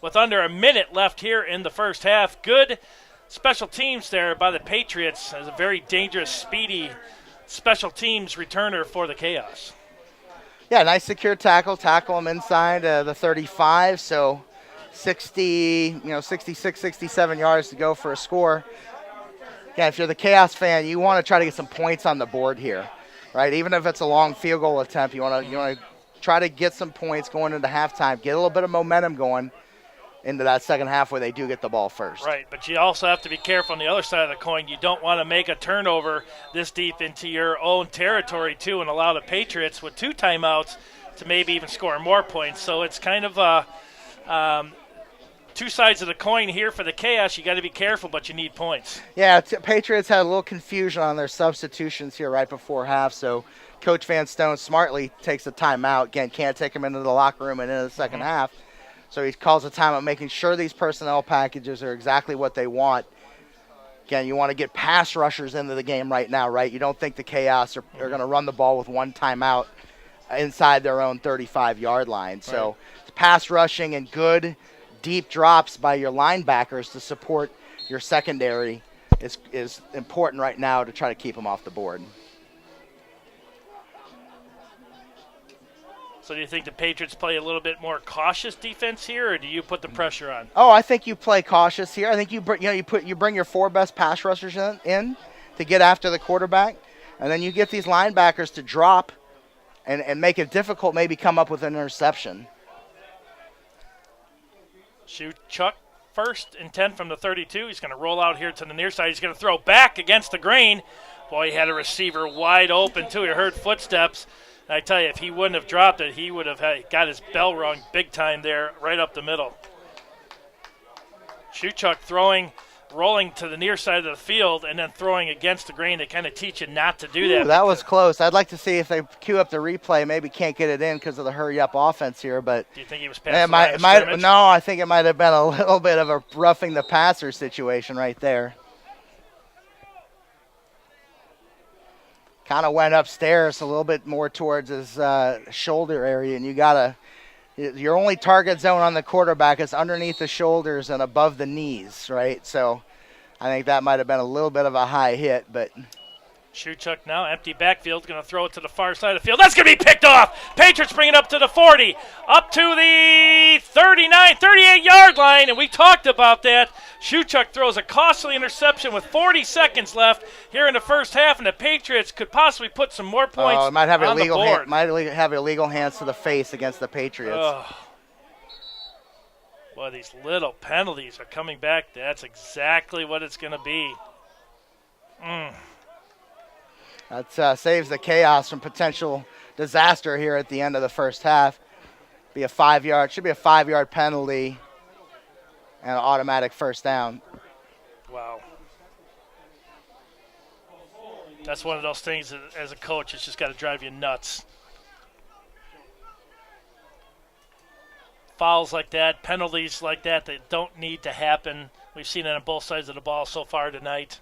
with under a minute left here in the first half. Good special teams there by the Patriots as a very dangerous, speedy special teams returner for the Chaos. Yeah, nice secure tackle him inside the 35, so 66, 67 yards to go for a score. Yeah, if you're the Chaos fan, you want to try to get some points on the board here, right? Even if it's a long field goal attempt, you want to try to get some points going into halftime, get a little bit of momentum going into that second half where they do get the ball first. Right, but you also have to be careful on the other side of the coin. You don't want to make a turnover this deep into your own territory, too, and allow the Patriots with 2 timeouts to maybe even score more points. So it's kind of two sides of the coin here for the Chaos. You got to be careful, but you need points. Yeah, Patriots had a little confusion on their substitutions here right before half, so Coach Van Stone smartly takes a timeout. Again, can't take him into the locker room and into the second half. So he calls a timeout, making sure these personnel packages are exactly what they want. Again, you want to get pass rushers into the game right now, right? You don't think the Chaos are going to run the ball with 1 timeout inside their own 35-yard line. So pass rushing and good deep drops by your linebackers to support your secondary is important right now to try to keep them off the board. So do you think the Patriots play a little bit more cautious defense here, or do you put the pressure on? Oh, I think you play cautious here. I think you bring your 4 best pass rushers in to get after the quarterback, and then you get these linebackers to drop and make it difficult, maybe come up with an interception. Shoot Chuck first and 10 from the 32. He's going to roll out here to the near side. He's going to throw back against the grain. Boy, he had a receiver wide open, too. He heard footsteps. I tell you, if he wouldn't have dropped it, he would have got his bell rung big time there, right up the middle. Shuchuk rolling to the near side of the field, and then throwing against the grain. They kind of teach you not to do that. Ooh, that was close. I'd like to see if they cue up the replay. Maybe can't get it in because of the hurry-up offense here. But do you think he was past the line of scrimmage? No, I think it might have been a little bit of a roughing the passer situation right there. Kind of went upstairs a little bit more towards his shoulder area, and your only target zone on the quarterback is underneath the shoulders and above the knees, right? So I think that might have been a little bit of a high hit, but Shuchuk now, empty backfield, going to throw it to the far side of the field. That's going to be picked off. Patriots bring it up to the 40, up to the 39, 38-yard line, and we talked about that. Shuchuk throws a costly interception with 40 seconds left here in the first half, and the Patriots could possibly put some more points it might have on the board. Might have illegal hands to the face against the Patriots. Oh. Boy, these little penalties are coming back. That's exactly what it's going to be. That saves the Chaos from potential disaster here at the end of the first half. Should be a 5-yard penalty and an automatic first down. Wow. That's one of those things that, as a coach, it's just got to drive you nuts. Fouls like that, penalties like that don't need to happen We've seen it on both sides of the ball so far tonight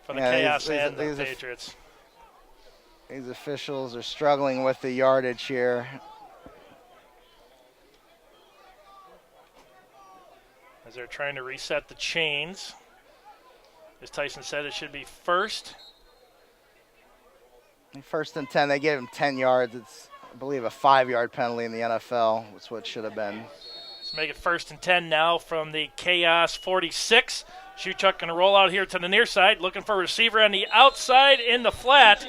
for the Chaos and the Patriots. These officials are struggling with the yardage here. As they're trying to reset the chains. As Tyson said, it should be first. First and 10, they gave him 10 yards. It's, I believe, a 5-yard penalty in the NFL. That's what it should have been. Let's make it first and 10 now from the Chaos 46. Shuchuk going to roll out here to the near side, looking for a receiver on the outside in the flat.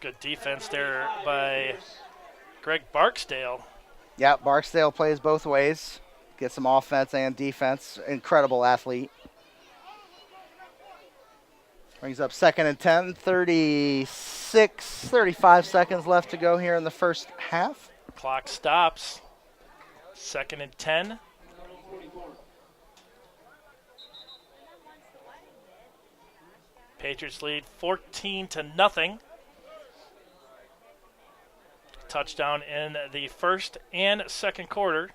Good defense there by Greg Barksdale. Yeah, Barksdale plays both ways. Gets some offense and defense. Incredible athlete. Brings up second and 10, 35 seconds left to go here in the first half. Clock stops. Second and 10. Patriots lead 14-0. Touchdown in the first and second quarter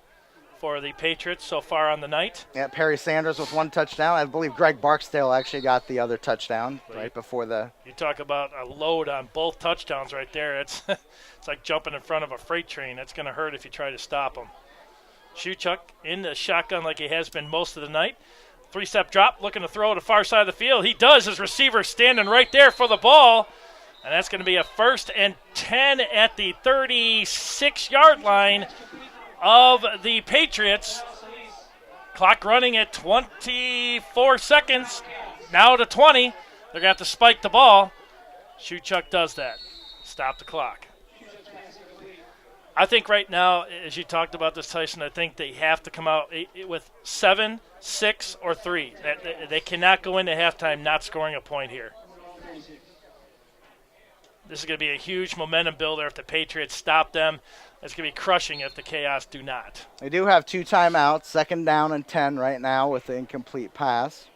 for the Patriots so far on the night. Yeah, Perry Sanders with one touchdown. I believe Greg Barksdale actually got the other touchdown right before the... You talk about a load on both touchdowns right there. It's it's like jumping in front of a freight train. That's going to hurt if you try to stop them. Shuchuk in the shotgun like he has been most of the night. 3-step drop, looking to throw to the far side of the field. He does. His receiver standing right there for the ball. And that's going to be a first and 10 at the 36-yard line of the Patriots. Clock running at 24 seconds. Now to 20. They're going to have to spike the ball. Shuchuk does that. Stop the clock. I think right now, as you talked about this, Tyson, I think they have to come out with 7, 6, or 3. They cannot go into halftime not scoring a point here. This is going to be a huge momentum builder if the Patriots stop them. It's going to be crushing if the Chaos do not. They do have 2 timeouts, second down and 10 right now with the incomplete pass.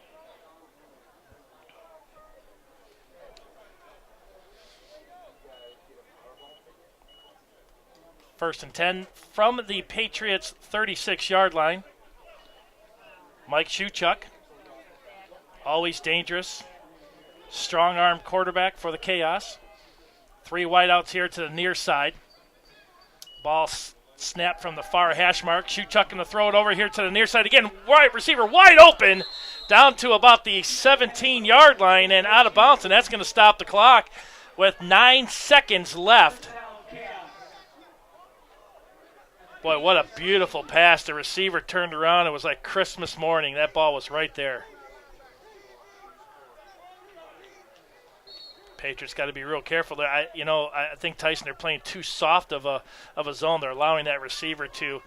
First and 10 from the Patriots' 36-yard line. Mike Shuchuk, always dangerous. Strong-arm quarterback for the Chaos. 3 wideouts here to the near side. Ball snapped from the far hash mark. Shuchuk going to throw it over here to the near side again. Wide receiver wide open down to about the 17-yard line and out of bounds, and that's going to stop the clock with 9 seconds left. Boy, what a beautiful pass. The receiver turned around. It was like Christmas morning. That ball was right there. Patriots got to be real careful there. I think, Tyson, they're playing too soft of a zone. They're allowing that receiver to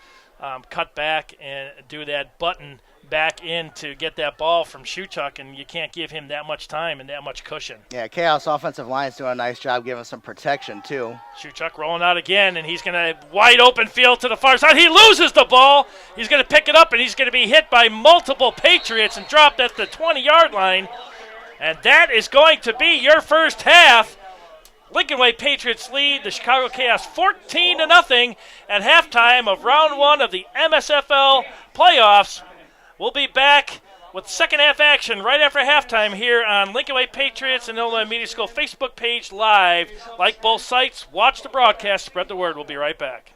cut back and do that button back in to get that ball from Shuchuk, and you can't give him that much time and that much cushion. Yeah, Chaos offensive line's doing a nice job giving some protection, too. Shuchuk rolling out again, and he's going to wide open field to the far side. He loses the ball. He's going to pick it up, and he's going to be hit by multiple Patriots and dropped at the 20-yard line. And that is going to be your first half. Lincoln Way Patriots lead the Chicago Chaos 14-0 at halftime of round 1 of the MSFL playoffs. We'll be back with second half action right after halftime here on Lincoln Way Patriots and Illinois Media School Facebook page live. Like both sites, watch the broadcast, spread the word. We'll be right back.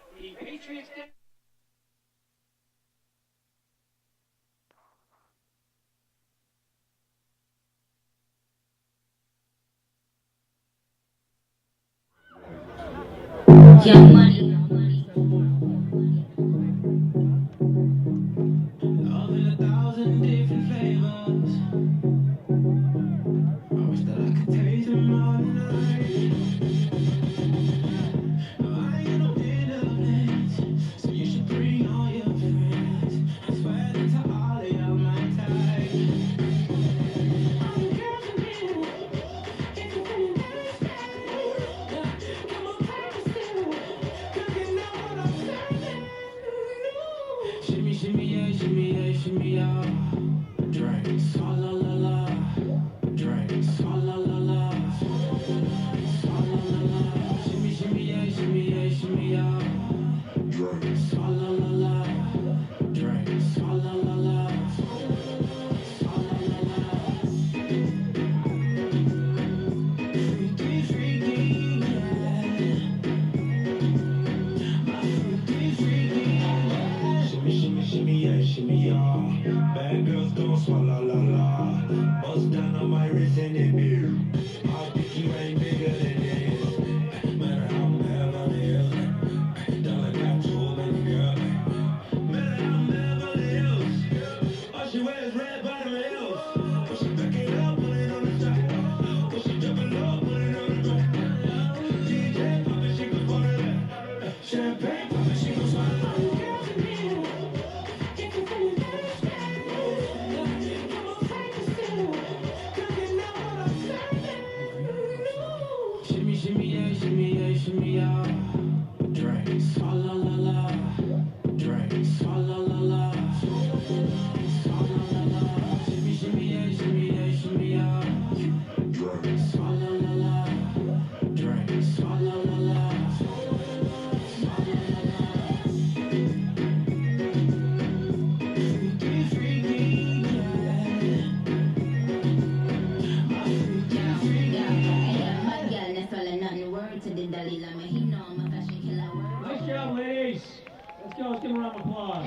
Young Money. Love in 1,000 different flavors. I wish that I could taste them all night. No, I ain't no independent, so you should bring all your friends. I swear that to all of y'all my type. I'm catching you, if you're feeling nasty. Come on, purpose you. gon' swallow la la. Bust down on my wrist and it beer. I think you ain't bigger than this. Matter how I'm Beverly Hills. Dollar got too many girls. Matter how I'm Beverly Hills. All she wears red bottom heels. Push it back it up, put it on the top. Push it up and low, put it on the ground. DJ pop it, she gon' swallow that. Champagne pop it, she gon' swallow that. Shimmy yeah, drink, swallow la la, drink, swallow la la, swallow la la. Shimmy yeah, drink, swallow la la, drink, swallow la la, swallow la la. Freaky, freaky, yeah. My freaky, freaky, yeah. My girl, that's all and nothing word to the Dalai Lama. He know I'm a fashion killer. Nice job, ladies. Let's go. Let's give a round of applause.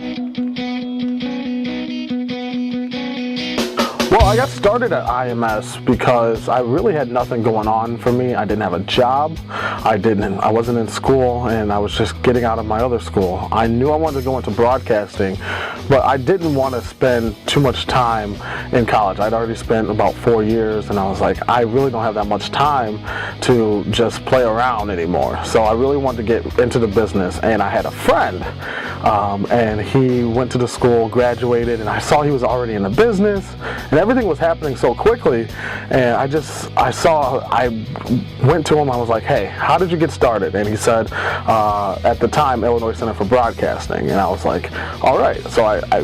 Well, I got started at IMS because I really had nothing going on for me. I didn't have a job. I wasn't in school, and I was just getting out of my other school. I knew I wanted to go into broadcasting, but I didn't want to spend too much time in college. I'd already spent about 4 years, and I was like, I really don't have that much time to just play around anymore. So I really wanted to get into the business, and I had a friend, and he went to the school, graduated, and I saw he was already in the business, and everything was happening so quickly, and I went to him, I was like, hey, how did you get started? And he said, at the time, Illinois Center for Broadcasting, and I was like, all right. So I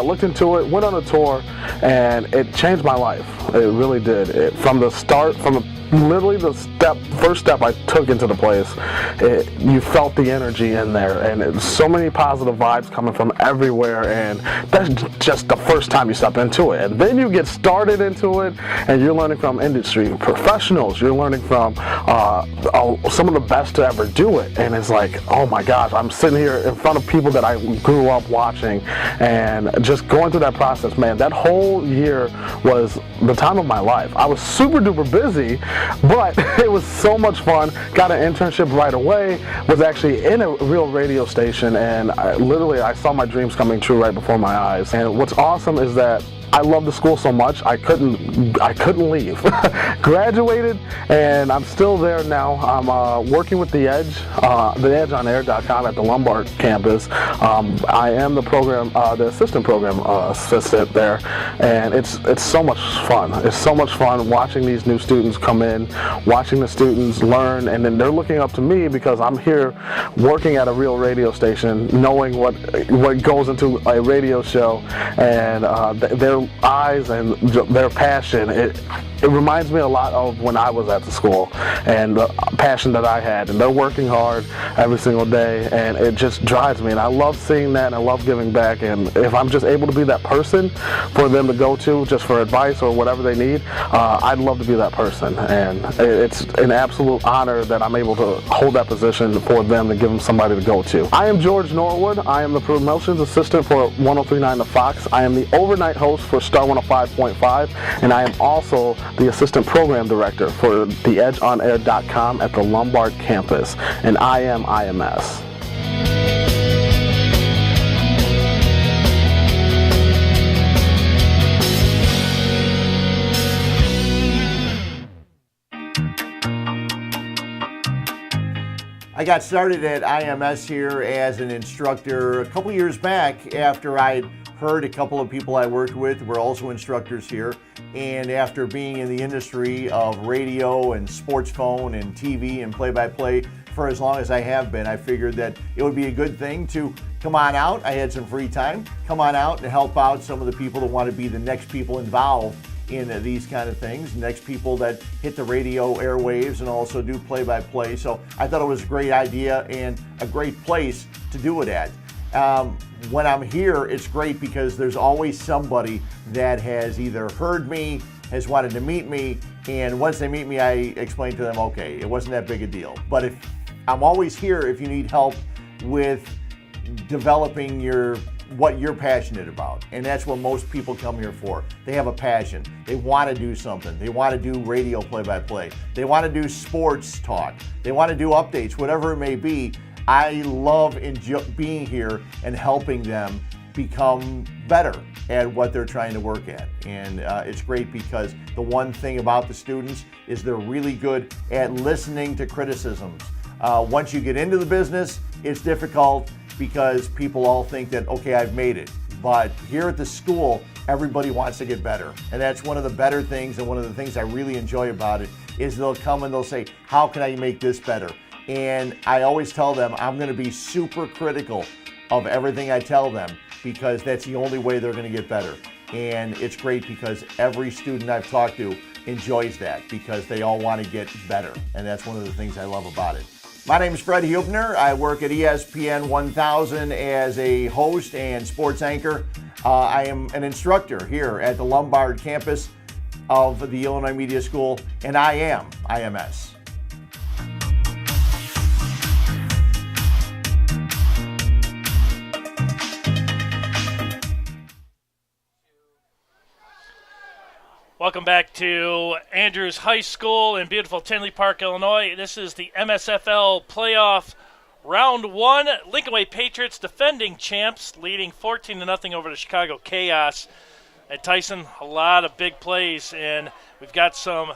looked into it, went on a tour, and it changed my life. It really did. From the first step I took into the place, you felt the energy in there, and so many positive vibes coming from everywhere, and that's just the first time you step into it. And then you get started into it, and you're learning from industry professionals, you're learning from some of the best to ever do it, and it's like, oh my gosh, I'm sitting here in front of people that I grew up watching, and just going through that process, man, that whole year was the time of my life. I was super duper busy, but it was so much fun. Got an internship right away, was actually in a real radio station, and I saw my dreams coming true right before my eyes. And what's awesome is that I love the school so much, I couldn't leave. Graduated, and I'm still there now. I'm working with The Edge, theedgeonair.com at the Lombard campus. I am the assistant program assistant there, and it's so much fun. It's so much fun watching these new students come in, watching the students learn, and then they're looking up to me because I'm here working at a real radio station, knowing what goes into a radio show, and their eyes and their passion, it reminds me a lot of when I was at the school and the passion that I had, and they're working hard every single day, and it just drives me, and I love seeing that, and I love giving back. And if I'm just able to be that person for them to go to just for advice or whatever they need, I'd love to be that person, and it's an absolute honor that I'm able to hold that position for them, to give them somebody to go to. I am George Norwood. I am the promotions assistant for 103.9 The Fox. I am the overnight host for Star 105.5, and I am also the assistant program director for theedgeonair.com at the Lombard campus, and I am IMS. I got started at IMS here as an instructor a couple years back after I'd heard a couple of people I worked with were also instructors here, and after being in the industry of radio and sports phone and TV and play-by-play for as long as I have been, I figured that it would be a good thing to come on out. I had some free time, come on out and help out some of the people that want to be the next people involved in these kind of things, next people that hit the radio airwaves and also do play-by-play. So I thought it was a great idea and a great place to do it at. When I'm here, it's great because there's always somebody that has either heard me, has wanted to meet me, and once they meet me, I explain to them, okay, it wasn't that big a deal. But if I'm always here if you need help with developing your what you're passionate about. And that's what most people come here for. They have a passion. They want to do something. They want to do radio play-by-play. They want to do sports talk. They want to do updates, whatever it may be. I love being here and helping them become better at what they're trying to work at. And it's great because the one thing about the students is they're really good at listening to criticisms. Once you get into the business, it's difficult because people all think that, okay, I've made it. But here at the school, everybody wants to get better. And that's one of the better things, and one of the things I really enjoy about it is they'll come and they'll say, how can I make this better? And I always tell them I'm going to be super critical of everything I tell them, because that's the only way they're going to get better. And it's great because every student I've talked to enjoys that, because they all want to get better. And that's one of the things I love about it. My name is Fred Hubner. I work at ESPN 1000 as a host and sports anchor. I am an instructor here at the Lombard campus of the Illinois Media School, and I am IMS. Welcome back to Andrews High School in beautiful Tinley Park, Illinois. This is the MSFL playoff round 1. Lincoln Way Patriots, defending champs, leading 14-0 over the Chicago Chaos. And Tyson, a lot of big plays, and we've got some.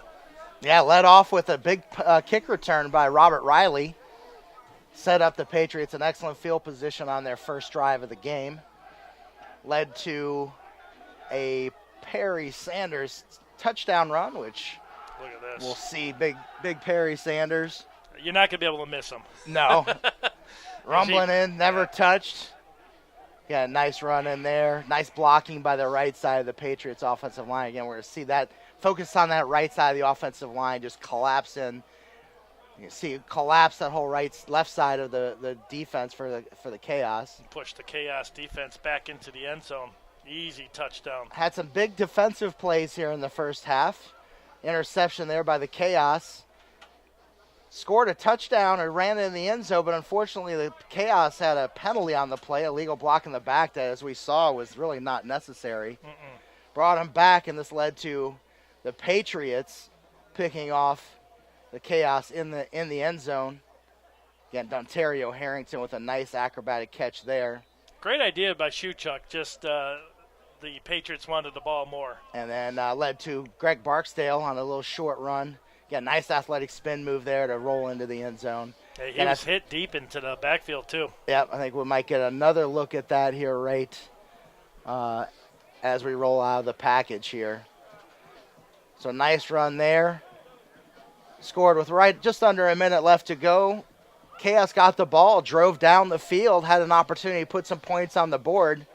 Yeah, led off with a big kick return by Robert Riley. Set up the Patriots an excellent field position on their first drive of the game. Led to a Perry Sanders touchdown run, which look at this. We'll see. Big Perry Sanders. You're not going to be able to miss him. No. Rumbling in, never touched. Yeah, nice run in there. Nice blocking by the right side of the Patriots offensive line. Again, we're going to see that. Focus on that right side of the offensive line, just collapse in. You see collapse that whole left side of the defense for the Chaos. Push the Chaos defense back into the end zone. Easy touchdown. Had some big defensive plays here in the first half. Interception there by the Chaos. Scored a touchdown or ran in the end zone, but unfortunately the Chaos had a penalty on the play, illegal block in the back that, as we saw, was really not necessary. Brought him back, and this led to the Patriots picking off the Chaos in the end zone. Again, Dontario Harrington with a nice acrobatic catch there. Great idea by Shuchuk, just the Patriots wanted the ball more. And then led to Greg Barksdale on a little short run. Again, nice athletic spin move there to roll into the end zone. Hey, he was hit deep into the backfield, too. Yep, I think we might get another look at that here right as we roll out of the package here. So nice run there. Scored with just under a minute left to go. Chaos got the ball, drove down the field, had an opportunity to put some points on the board.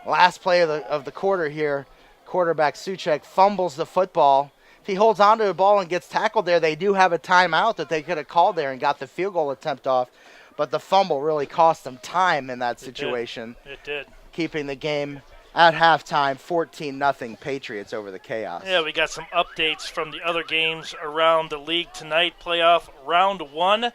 Last play of the quarter here, quarterback Suchek fumbles the football. If he holds on to the ball and gets tackled there, they do have a timeout that they could have called there and got the field goal attempt off. But the fumble really cost them time in that situation. It did. Keeping the game at halftime, 14-0 Patriots over the Chaos. Yeah, we got some updates from the other games around the league tonight. Playoff round 1.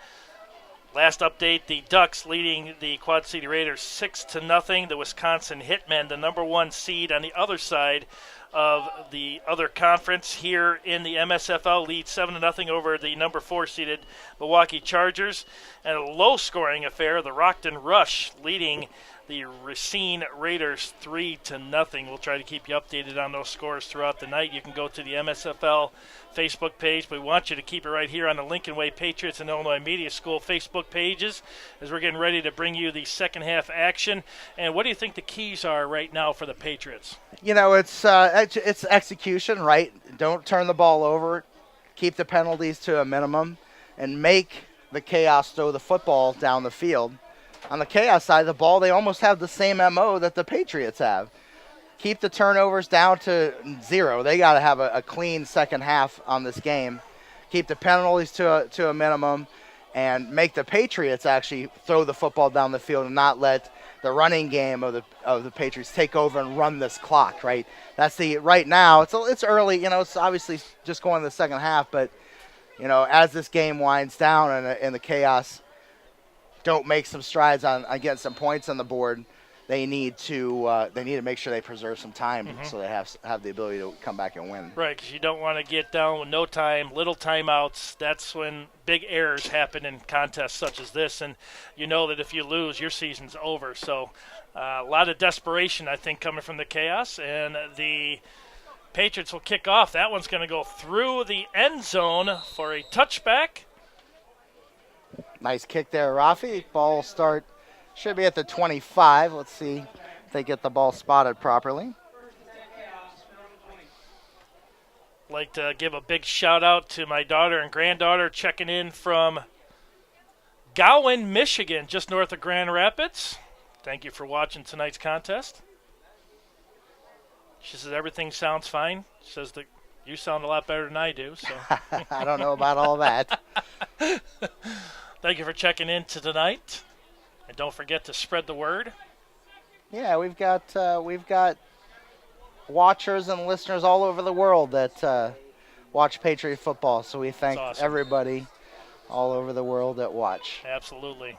Last update, the Ducks leading the Quad City Raiders 6-0. The Wisconsin Hitmen, the number 1 seed on the other side of the other conference here in the MSFL, lead 7-0 over the number 4 seeded Milwaukee Chargers. And a low-scoring affair, the Rockton Rush leading the Racine Raiders 3-0. We'll try to keep you updated on those scores throughout the night. You can go to the MSFL Facebook page, but we want you to keep it right here on the Lincoln Way Patriots and Illinois Media School Facebook pages as we're getting ready to bring you the second half action. And what do you think the keys are right now for the Patriots? You know, it's execution, right? Don't turn the ball over, keep the penalties to a minimum, and make the Chaos throw the football down the field. On the Chaos side of the ball, they almost have the same MO that the Patriots have. Keep the turnovers down to 0. They got to have a clean second half on this game. Keep the penalties to a minimum and make the Patriots actually throw the football down the field and not let the running game of the Patriots take over and run this clock, right? That's right now. It's early, you know, it's obviously just going to the second half, but you know, as this game winds down and the Chaos don't make some strides on getting some points on the board, they need to make sure they preserve some time so they have the ability to come back and win. Right, because you don't want to get down with no time, little timeouts. That's when big errors happen in contests such as this, and you know that if you lose, your season's over. So a lot of desperation, I think, coming from the Chaos, and the Patriots will kick off. That one's going to go through the end zone for a touchback. Nice kick there, Rafi. Ball start should be at the 25. Let's see if they get the ball spotted properly. Like to give a big shout out to my daughter and granddaughter checking in from Gowan, Michigan, just north of Grand Rapids. Thank you for watching tonight's contest. She says everything sounds fine. She says that you sound a lot better than I do. So I don't know about all that. Thank you for checking in tonight. And don't forget to spread the word. Yeah, we've got watchers and listeners all over the world that watch Patriot football. So we thank everybody all over the world that watch. Absolutely.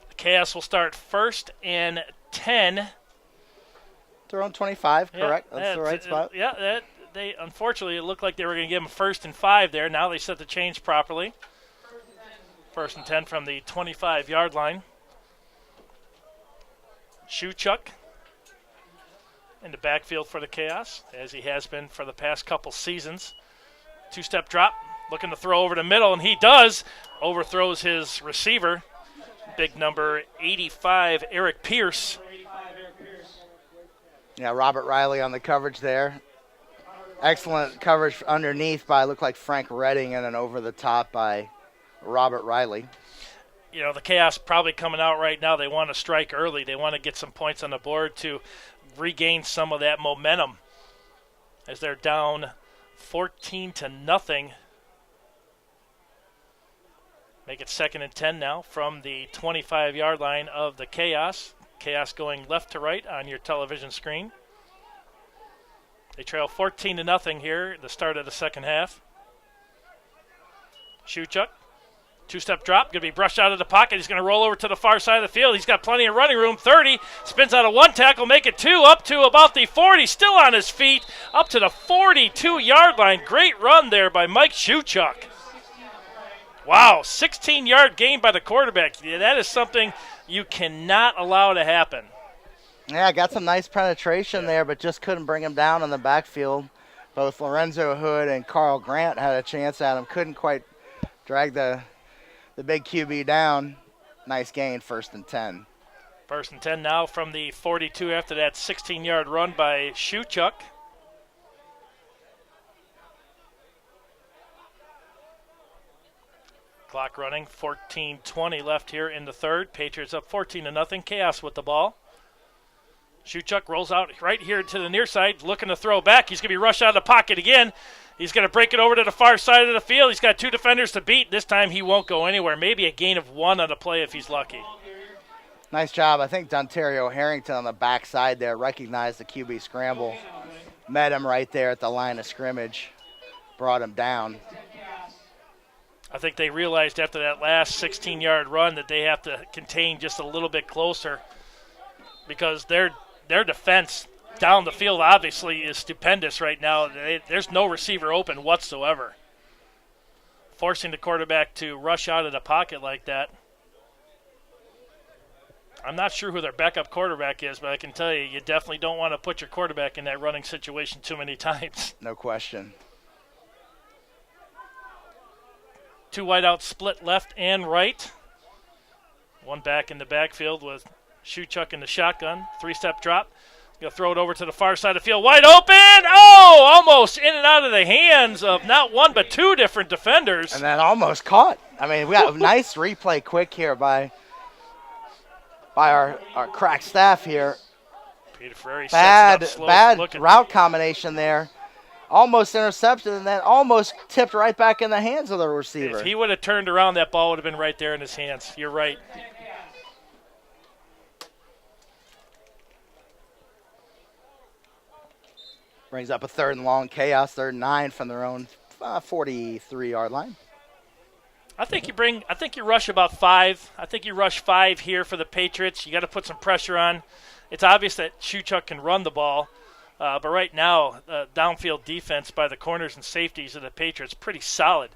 The Chaos will start 1st and 10. Their own 25, correct? That's the right spot. Yeah, they unfortunately, it looked like they were going to give them 1st and 5 there. Now they set the change properly. 1st and 10 from the 25-yard line. Shuchuk in the backfield for the Chaos, as he has been for the past couple seasons. 2-step drop, looking to throw over the middle, and he does. Overthrows his receiver. Big number 85, Eric Pierce. Yeah, Robert Riley on the coverage there. Excellent coverage underneath by, looked like Frank Redding, and then over the top by Robert Riley. You know, the Chaos probably coming out right now. They want to strike early. They want to get some points on the board to regain some of that momentum as they're down 14-0. Make it 2nd and 10 now from the 25-yard line of the Chaos. Chaos going left to right on your television screen. They trail 14-0 here at the start of the second half. Shuchuk. 2-step drop, going to be brushed out of the pocket. He's going to roll over to the far side of the field. He's got plenty of running room. 30, spins out of 1 tackle, make it 2, up to about the 40, still on his feet, up to the 42-yard line. Great run there by Mike Shuchuk. Wow, 16-yard gain by the quarterback. Yeah, that is something you cannot allow to happen. Yeah, got some nice penetration there, but just couldn't bring him down in the backfield. Both Lorenzo Hood and Carl Grant had a chance at him. Couldn't quite drag the big QB down. Nice gain, 1st and 10. 1st and 10 now from the 42 after that 16-yard run by Shuchuk. Clock running, 14:20 left here in the third. Patriots up 14-0. Chaos with the ball. Shuchuk rolls out right here to the near side, looking to throw back. He's going to be rushed out of the pocket again. He's going to break it over to the far side of the field. He's got 2 defenders to beat. This time he won't go anywhere. Maybe a gain of 1 on the play if he's lucky. Nice job. I think Dontario Harrington on the backside there recognized the QB scramble. Met him right there at the line of scrimmage. Brought him down. I think they realized after that last 16-yard run that they have to contain just a little bit closer because their defense down the field obviously is stupendous right now. There's no receiver open whatsoever. Forcing the quarterback to rush out of the pocket like that. I'm not sure who their backup quarterback is, but I can tell you definitely don't want to put your quarterback in that running situation too many times. No question. 2 wideouts split left and right. 1 back in the backfield with Shuchuk in the shotgun. 3-step drop. Going to throw it over to the far side of the field. Wide open! Oh, almost in and out of the hands of not 1 but 2 different defenders. And then almost caught. I mean, we got a nice replay quick here by our crack staff here. Peter Ferrari bad looking. Route combination there. Almost intercepted and then almost tipped right back in the hands of the receiver. If he would have turned around, that ball would have been right there in his hands. You're right. Brings up a 3rd and long. Chaos, 3rd and 9 from their own 43-yard line. I think you rush about 5. I think you rush 5 here for the Patriots. You got to put some pressure on. It's obvious that Shuchuk can run the ball, but right now, downfield defense by the corners and safeties of the Patriots pretty solid.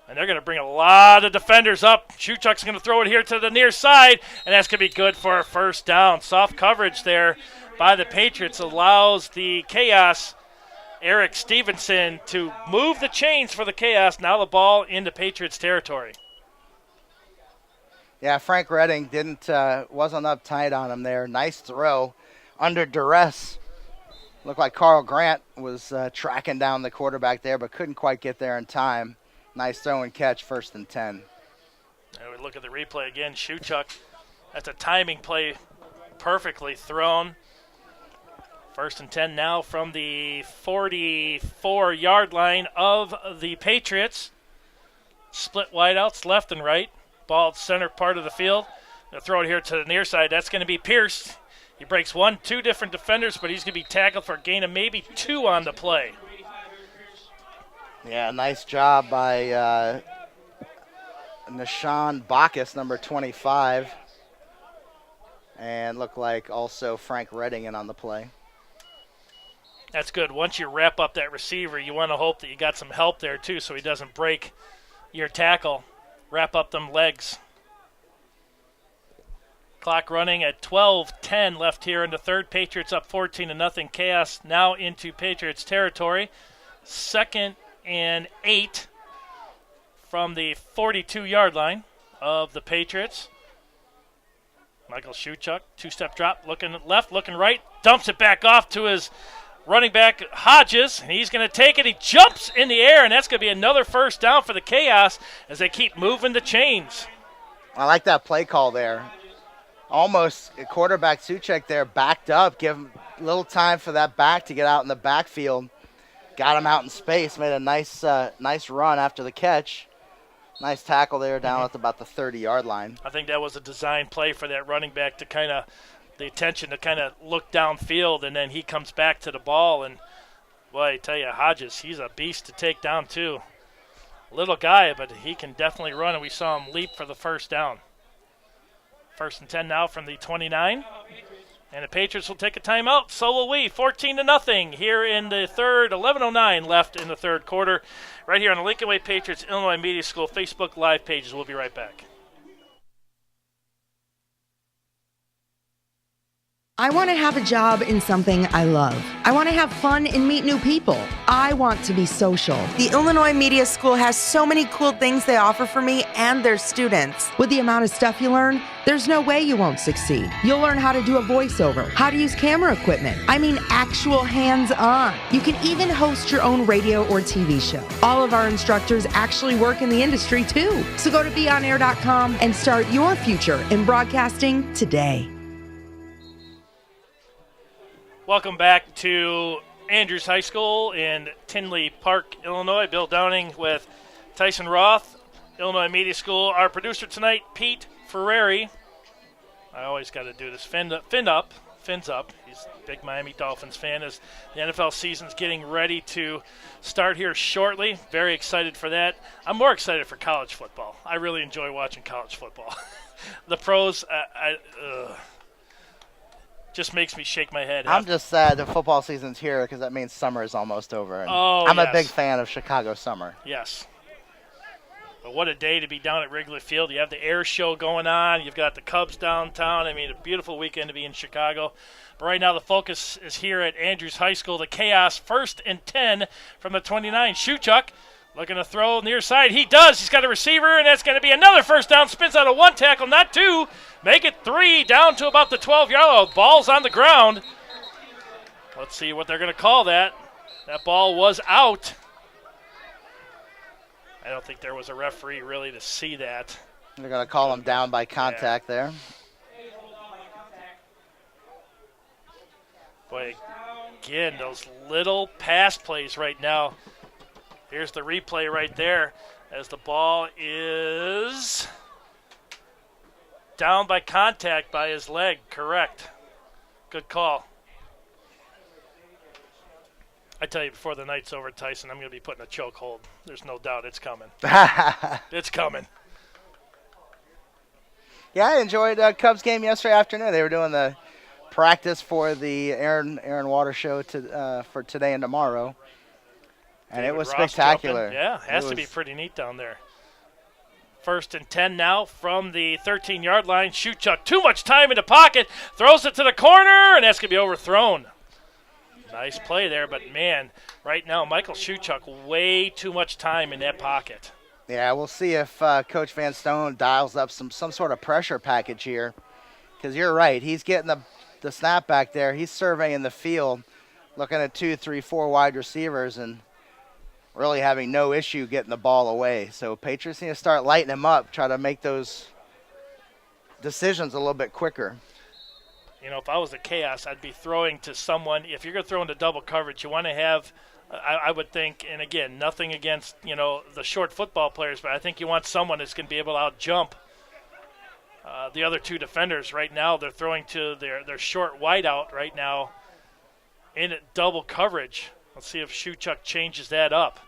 And they're going to bring a lot of defenders up. Shuchuk's going to throw it here to the near side, and that's going to be good for a first down. Soft coverage there by the Patriots allows the Chaos, Eric Stevenson, to move the chains for the Chaos. Now the ball into Patriots territory. Yeah, Frank Redding wasn't uptight on him there. Nice throw under duress. Looked like Carl Grant was tracking down the quarterback there, but couldn't quite get there in time. Nice throw and catch, 1st and 10. And we look at the replay again. Shuchuk, that's a timing play, perfectly thrown. 1st and 10 now from the 44-yard line of the Patriots. Split wideouts left and right. Ball center part of the field. They'll throw it here to the near side. That's going to be Pierce. He breaks 2 different defenders, but he's going to be tackled for a gain of maybe 2 on the play. Yeah, nice job by Nishan Bacchus, number 25. And looked like also Frank Redding in on the play. That's good. Once you wrap up that receiver, you want to hope that you got some help there, too, so he doesn't break your tackle. Wrap up them legs. Clock running at 12:10 left here in the third. Patriots up 14-0. Chaos now into Patriots territory. 2nd and 8 from the 42-yard line of the Patriots. Michael Shuchuk, 2-step drop, looking left, looking right, dumps it back off to his running back Hodges, and he's going to take it. He jumps in the air, and that's going to be another first down for the Chaos as they keep moving the chains. I like that play call there. Almost quarterback Suchek there backed up, give him a little time for that back to get out in the backfield. Got him out in space, made a nice run after the catch. Nice tackle there down at about the 30-yard line. I think that was a design play for that running back to kind of the attention to kind of look downfield, and then he comes back to the ball. And, boy, I tell you, Hodges, he's a beast to take down, too. Little guy, but he can definitely run, and we saw him leap for the first down. 1st and 10 now from the 29. And the Patriots will take a timeout. So will we. 14-0 here in the third. 11:09 left in the third quarter. Right here on the Lincoln Way Patriots Illinois Media School Facebook Live pages. We'll be right back. I want to have a job in something I love. I want to have fun and meet new people. I want to be social. The Illinois Media School has so many cool things they offer for me and their students. With the amount of stuff you learn, there's no way you won't succeed. You'll learn how to do a voiceover, how to use camera equipment. I mean, actual hands-on. You can even host your own radio or TV show. All of our instructors actually work in the industry too. So go to beonair.com and start your future in broadcasting today. Welcome back to Andrews High School in Tinley Park, Illinois. Bill Downing with Tyson Roth, Illinois Media School. Our producer tonight, Pete Ferrari. I always got to do this. Fins up. He's a big Miami Dolphins fan as the NFL season's getting ready to start here shortly. Very excited for that. I'm more excited for college football. I really enjoy watching college football. The pros, just makes me shake my head. I'm just sad the football season's here because that means summer is almost over. And I'm a big fan of Chicago summer. Yes. But what a day to be down at Wrigley Field. You have the air show going on. You've got the Cubs downtown. I mean, a beautiful weekend to be in Chicago. But right now the focus is here at Andrews High School. The Chaos 1st and 10 from the 29. Shuchuk looking to throw near side. He does. He's got a receiver, and that's going to be another first down. Spins out of 1 tackle, not 2. Make it 3, down to about the 12-yard line. Ball's on the ground. Let's see what they're going to call that. That ball was out. I don't think there was a referee really to see that. They're going to call him down by contact there. Boy, again, those little pass plays right now. Here's the replay right there as the ball is down by contact by his leg. Correct. Good call. I tell you, before the night's over, Tyson, I'm going to be putting a chokehold. There's no doubt it's coming. It's coming. Yeah, I enjoyed Cubs game yesterday afternoon. They were doing the practice for the Aaron Water show for today and tomorrow, and David it was Ross spectacular. Jumping. Yeah, has to be pretty neat down there. 1st and 10 now from the 13-yard line. Shuchuk, too much time in the pocket, throws it to the corner, and that's going to be overthrown. Nice play there, but man, right now Michael Shuchuk, way too much time in that pocket. Yeah, we'll see if Coach Van Stone dials up some sort of pressure package here, because you're right. He's getting the snap back there. He's surveying the field, looking at 2, 3, 4 wide receivers, and really having no issue getting the ball away. So Patriots need to start lighting him up, try to make those decisions a little bit quicker. You know, if I was the Chaos, I'd be throwing to someone. If you're going to throw into double coverage, you want to have, I would think, and again, nothing against, the short football players, but I think you want someone that's going to be able to out-jump the other two defenders. Right now, they're throwing to their short wideout right now in double coverage. Let's see if Shuchuk changes that up.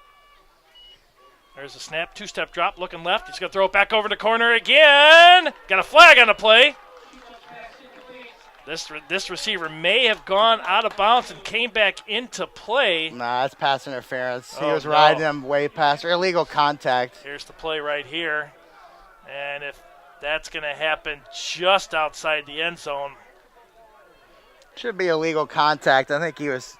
There's a snap, 2-step drop, looking left. He's going to throw it back over the corner again. Got a flag on the play. This receiver may have gone out of bounds and came back into play. Nah, that's pass interference. He was riding him way past illegal contact. Here's the play right here. And if that's going to happen just outside the end zone. Should be illegal contact. I think he was.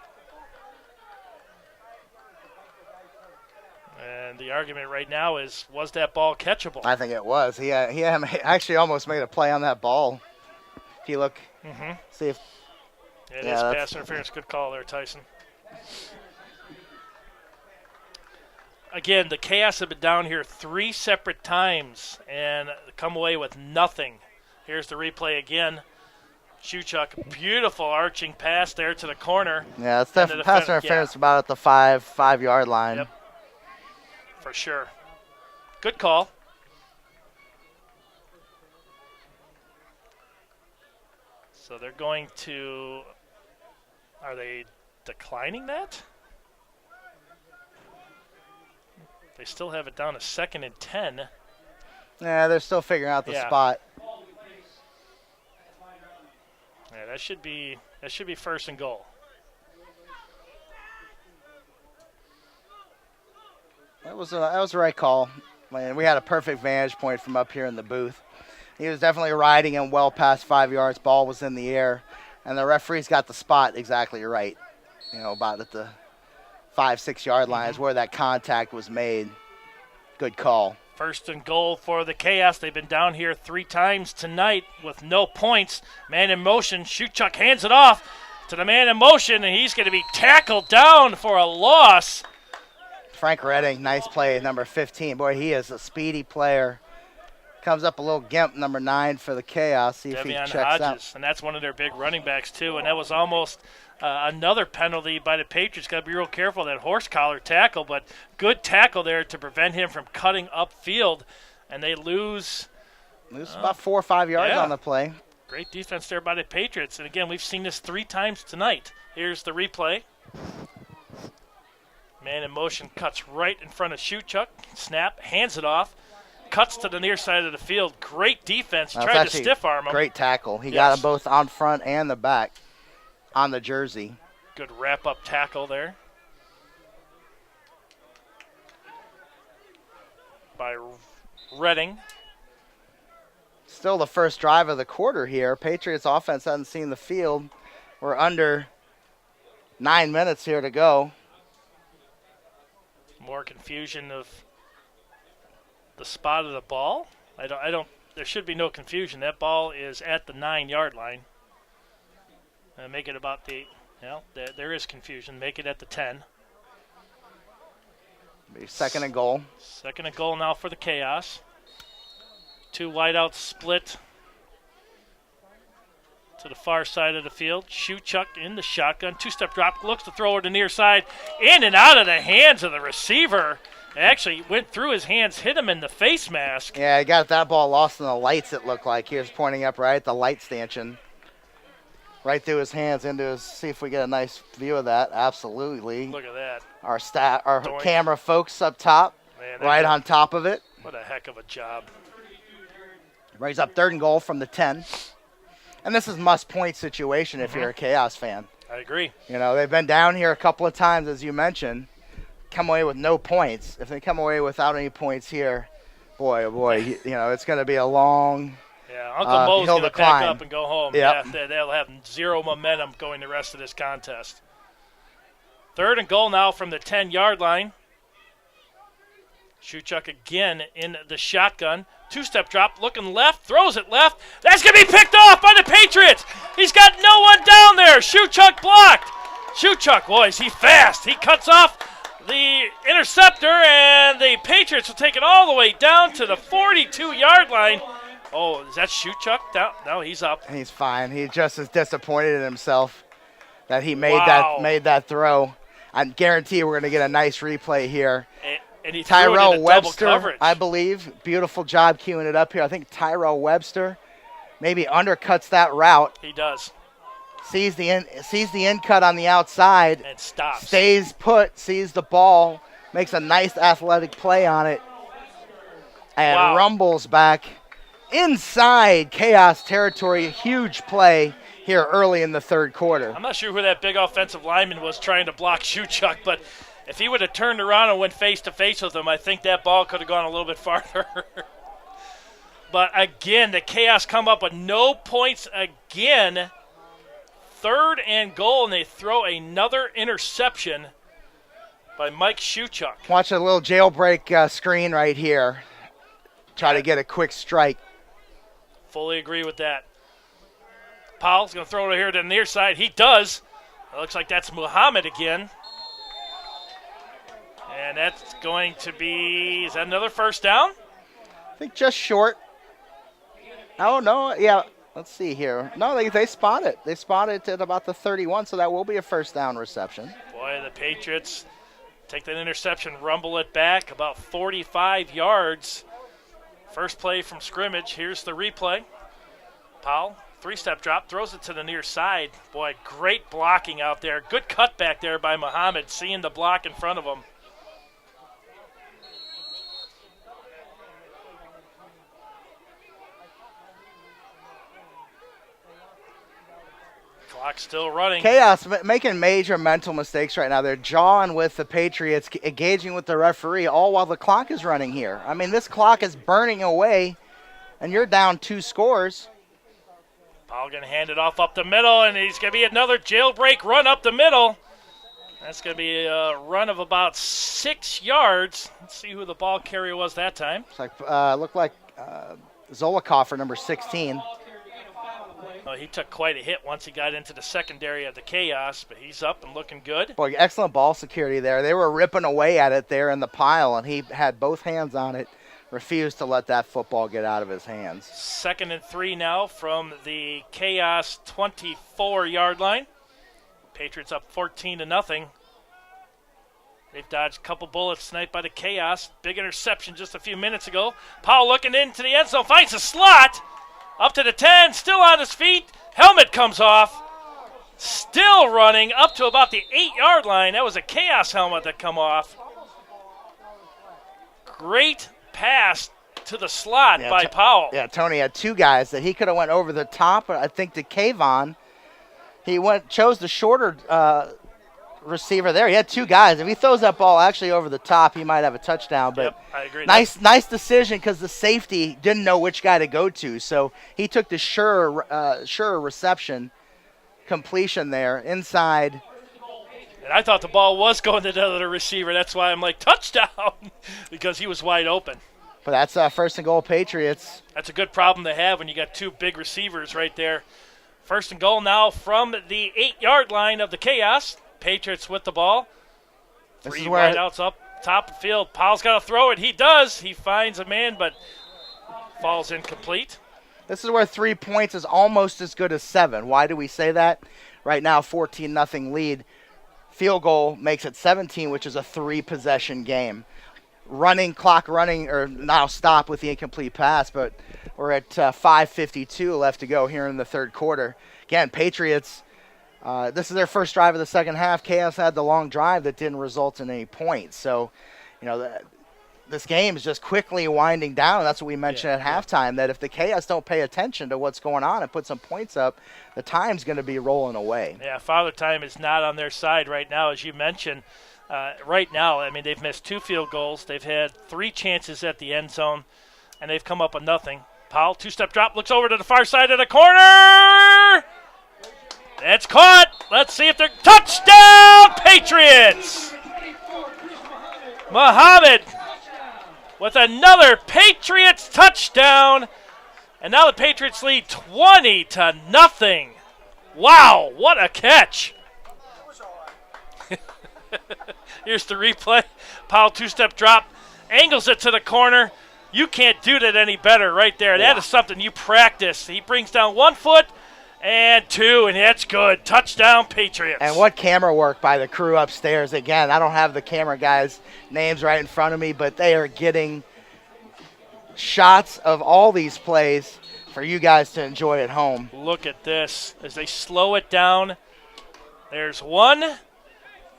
And the argument right now is, was that ball catchable? I think it was. He actually almost made a play on that ball. If you look, see if. It is pass interference. Good call there, Tyson. Again, the Chaos have been down here 3 separate times and come away with nothing. Here's the replay again. Shuchuk, beautiful arching pass there to the corner. Yeah, it's definitely pass interference about at the 5-yard line. Yep, for sure. Good call. So they're going to, are they declining that? They still have it down to 2nd and 10. Yeah, they're still figuring out the spot. Yeah, that should be 1st and goal. That was the right call. Man, we had a perfect vantage point from up here in the booth. He was definitely riding him well past 5 yards. Ball was in the air, and the referee's got the spot exactly right. About at the 5-6 yard line is where that contact was made. Good call. 1st and goal for the Chaos. They've been down here 3 times tonight with no points. Man in motion. Shuchuk hands it off to the man in motion, and he's going to be tackled down for a loss. Frank Redding, nice play, number 15. Boy, he is a speedy player. Comes up a little gimp, number 9 for the Chaos. See if he checks Hodges, out. And that's one of their big running backs, too. And that was almost another penalty by the Patriots. Got to be real careful, that horse collar tackle. But good tackle there to prevent him from cutting upfield. And they lose about 4 or 5 yards on the play. Great defense there by the Patriots. And, again, we've seen this 3 times tonight. Here's the replay. Man in motion, cuts right in front of Shuchuk. Snap, hands it off. Cuts to the near side of the field. Great defense. He tried to stiff arm him. Great tackle. He got them both on front and the back on the jersey. Good wrap-up tackle there by Redding. Still the first drive of the quarter here. Patriots offense hasn't seen the field. We're under 9 minutes here to go. More confusion of the spot of the ball. I don't. There should be no confusion. That ball is at the 9-yard line. Make it about the. There is confusion. Make it at the 10. Be 2nd and goal. 2nd and goal now for the Chaos. 2 wideouts split to the far side of the field. Shuchuk in the shotgun. 2-step drop. Looks to throw it to the near side. In and out of the hands of the receiver. Actually went through his hands, hit him in the face mask. Yeah, he got that ball lost in the lights, it looked like. He was pointing up right at the light stanchion. Right through his hands into his, see if we get a nice view of that. Absolutely. Look at that. Our camera folks up top, right on top of it. What a heck of a job. Brings up 3rd and goal from the 10. And this is must-point situation if you're a Chaos fan. I agree. You know, they've been down here a couple of times, as you mentioned, come away with no points. If they come away without any points here, boy, oh boy, you know, it's going to be a long Uncle Mo's going to pack up and go home. Yep. Yeah, they'll have zero momentum going the rest of this contest. 3rd and goal now from the 10-yard line. Shuchuk again in the shotgun. 2-step drop, looking left, throws it left. That's going to be picked off by the Patriots. He's got no one down there. Shuchuk blocked. Shuchuk, boy, is he fast. He cuts off the interceptor, and the Patriots will take it all the way down to the 42-yard line. Oh, is that Shuchuk? No, he's up. He's fine. He just is disappointed in himself that he made that throw. I guarantee we're going to get a nice replay here. And he threw it Tyrell into Webster, double coverage. I believe. Beautiful job queuing it up here. I think Tyrell Webster maybe undercuts that route. He does. Sees the in cut on the outside. And stops. Stays put, sees the ball, makes a nice athletic play on it, and rumbles back inside Chaos territory. A huge play here early in the 3rd quarter. I'm not sure who that big offensive lineman was trying to block Shuchuk, but if he would have turned around and went face-to-face with him, I think that ball could have gone a little bit farther. But again, the Chaos come up with no points again. 3rd and goal, and they throw another interception by Mike Shuchuk. Watch a little jailbreak screen right here. Try to get a quick strike. Fully agree with that. Powell's going to throw it here to the near side. He does. It looks like that's Muhammad again. And that's going to be, is that another first down? I think just short. Oh, no, yeah. Let's see here. No, they spot it. They spot it at about the 31, so that will be a first down reception. Boy, the Patriots take that interception, rumble it back about 45 yards. First play from scrimmage. Here's the replay. Powell, 3-step drop, throws it to the near side. Boy, great blocking out there. Good cutback there by Muhammad, seeing the block in front of him. Clock still running. Chaos making major mental mistakes right now. They're jawing with the Patriots, engaging with the referee, all while the clock is running here. I mean, this clock is burning away, and you're down 2 scores. Powell going to hand it off up the middle, and he's going to be another jailbreak run up the middle. That's going to be a run of about 6 yards. Let's see who the ball carrier was that time. Looked like Zolikoff, number 16. Oh, he took quite a hit once he got into the secondary of the Chaos, but he's up and looking good. Boy, excellent ball security there. They were ripping away at it there in the pile, and he had both hands on it, refused to let that football get out of his hands. 2nd and 3 now from the Chaos 24-yard line. Patriots up 14-0. They've dodged a couple bullets sniped by the Chaos. Big interception just a few minutes ago. Powell looking into the end zone, finds a slot. Up to the 10, still on his feet. Helmet comes off. Still running up to about the 8-yard line. That was a Chaos helmet that come off. Great pass to the slot by Powell. Yeah, Tony had 2 guys that he could have went over the top. I think to Kayvon, he chose the shorter receiver there. He had 2 guys. If he throws that ball actually over the top, he might have a touchdown. But yep, I agree. Nice decision because the safety didn't know which guy to go to. So he took the sure reception completion there inside. And I thought the ball was going to the other receiver. That's why I'm like, touchdown, because he was wide open. But that's 1st and goal Patriots. That's a good problem to have when you got 2 big receivers right there. 1st and goal now from the 8-yard line of the Chaos. Patriots with the ball. 3 wideouts up top of the field. Powell's got to throw it. He does. He finds a man, but falls incomplete. This is where 3 points is almost as good as 7. Why do we say that? Right now, 14-0 lead. Field goal makes it 17, which is a 3-possession game. Clock running, or now stop with the incomplete pass, but we're at 5:52 left to go here in the 3rd quarter. Again, Patriots, this is their first drive of the second half. Chaos had the long drive that didn't result in any points. So, this game is just quickly winding down. That's what we mentioned at halftime, that if the Chaos don't pay attention to what's going on and put some points up, the time's going to be rolling away. Yeah, Father Time is not on their side right now, as you mentioned. Right now, I mean, they've missed 2 field goals. They've had 3 chances at the end zone, and they've come up with nothing. Powell, 2-step drop, looks over to the far side of the corner. It's caught. Let's see if they're touchdown, Patriots. Muhammad with another Patriots touchdown. And now the Patriots lead 20-0. Wow, what a catch. Here's the replay. Powell, 2-step drop, angles it to the corner. You can't do that any better right there. That is something you practice. He brings down 1 foot and 2, and that's good. Touchdown, Patriots. And what camera work by the crew upstairs. Again, I don't have the camera guys' names right in front of me, but they are getting shots of all these plays for you guys to enjoy at home. Look at this. As they slow it down, there's 1,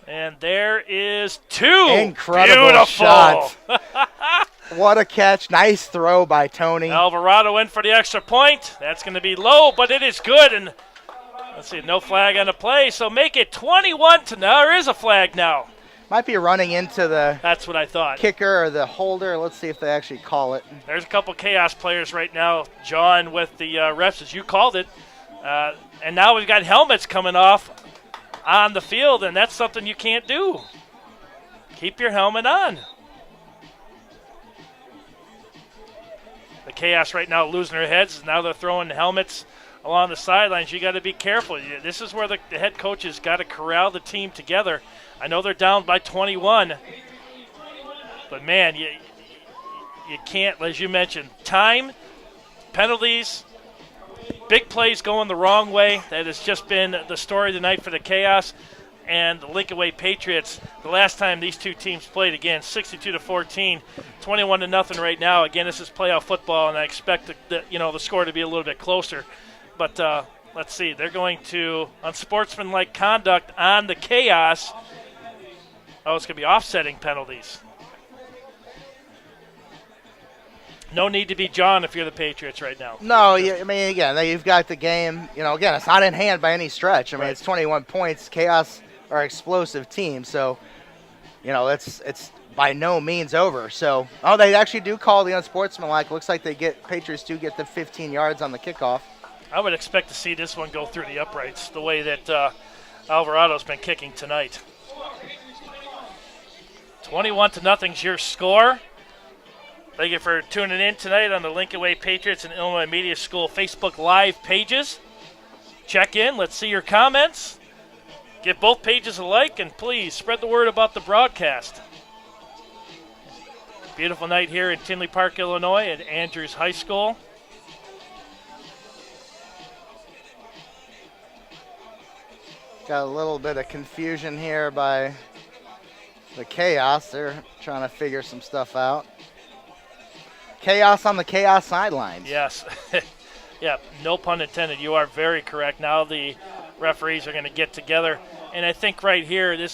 and there is 2. Incredible Beautiful shot. What a catch. Nice throw by Tony. Alvarado in for the extra point. That's going to be low, but it is good. And let's see, no flag on the play, so make it 21-0. There is a flag now. Might be running into the That's what I thought. Kicker or the holder. Let's see if they actually call it. There's a couple Chaos players right now. John with the refs, as you called it. And now we've got helmets coming off on the field, and that's something you can't do. Keep your helmet on. The Chaos right now losing their heads. Now they're throwing helmets along the sidelines. You got to be careful. This is where the head coaches got to corral the team together. I know they're down by 21, but man, you can't, as you mentioned, time, penalties, big plays going the wrong way. That has just been the story of the night for the Chaos and the Lincoln Way Patriots. The last time these two teams played, again, 62-14, 21-0 right now. Again, this is playoff football, and I expect the score to be a little bit closer. But let's see. They're going to, unsportsmanlike conduct on the Chaos. Oh, it's going to be offsetting penalties. No need to be John if you're the Patriots right now. No, I mean, again, you've got the game. Again, it's not in hand by any stretch. I mean, It's 21 points. Chaos are an explosive team, so, it's by no means over. So, they actually do call the unsportsmanlike. Looks like Patriots do get the 15 yards on the kickoff. I would expect to see this one go through the uprights the way that Alvarado's been kicking tonight. 21-0 is your score. Thank you for tuning in tonight on the Lincoln Way Patriots and Illinois Media School Facebook Live pages. Check in. Let's see your comments. Give both pages a like, and please spread the word about the broadcast. Beautiful night here in Tinley Park, Illinois at Andrews High School. Got a little bit of confusion here by the Chaos. They're trying to figure some stuff out. Chaos on the Chaos sidelines. Yes. Yeah, no pun intended. You are very correct. Now the referees are going to get together. And I think right here, you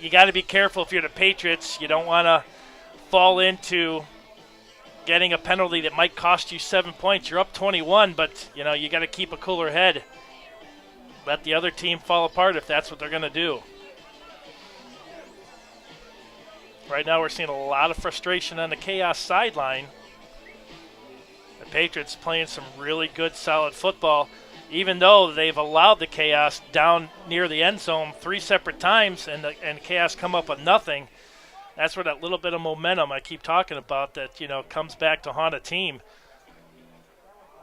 got to be careful if you're the Patriots. You don't want to fall into getting a penalty that might cost you 7 points. You're up 21, but, you got to keep a cooler head. Let the other team fall apart if that's what they're going to do. Right now we're seeing a lot of frustration on the Chaos sideline. The Patriots playing some really good, solid football, even though they've allowed the Chaos down near the end zone 3 separate times and Chaos come up with nothing. That's where that little bit of momentum I keep talking about that, comes back to haunt a team.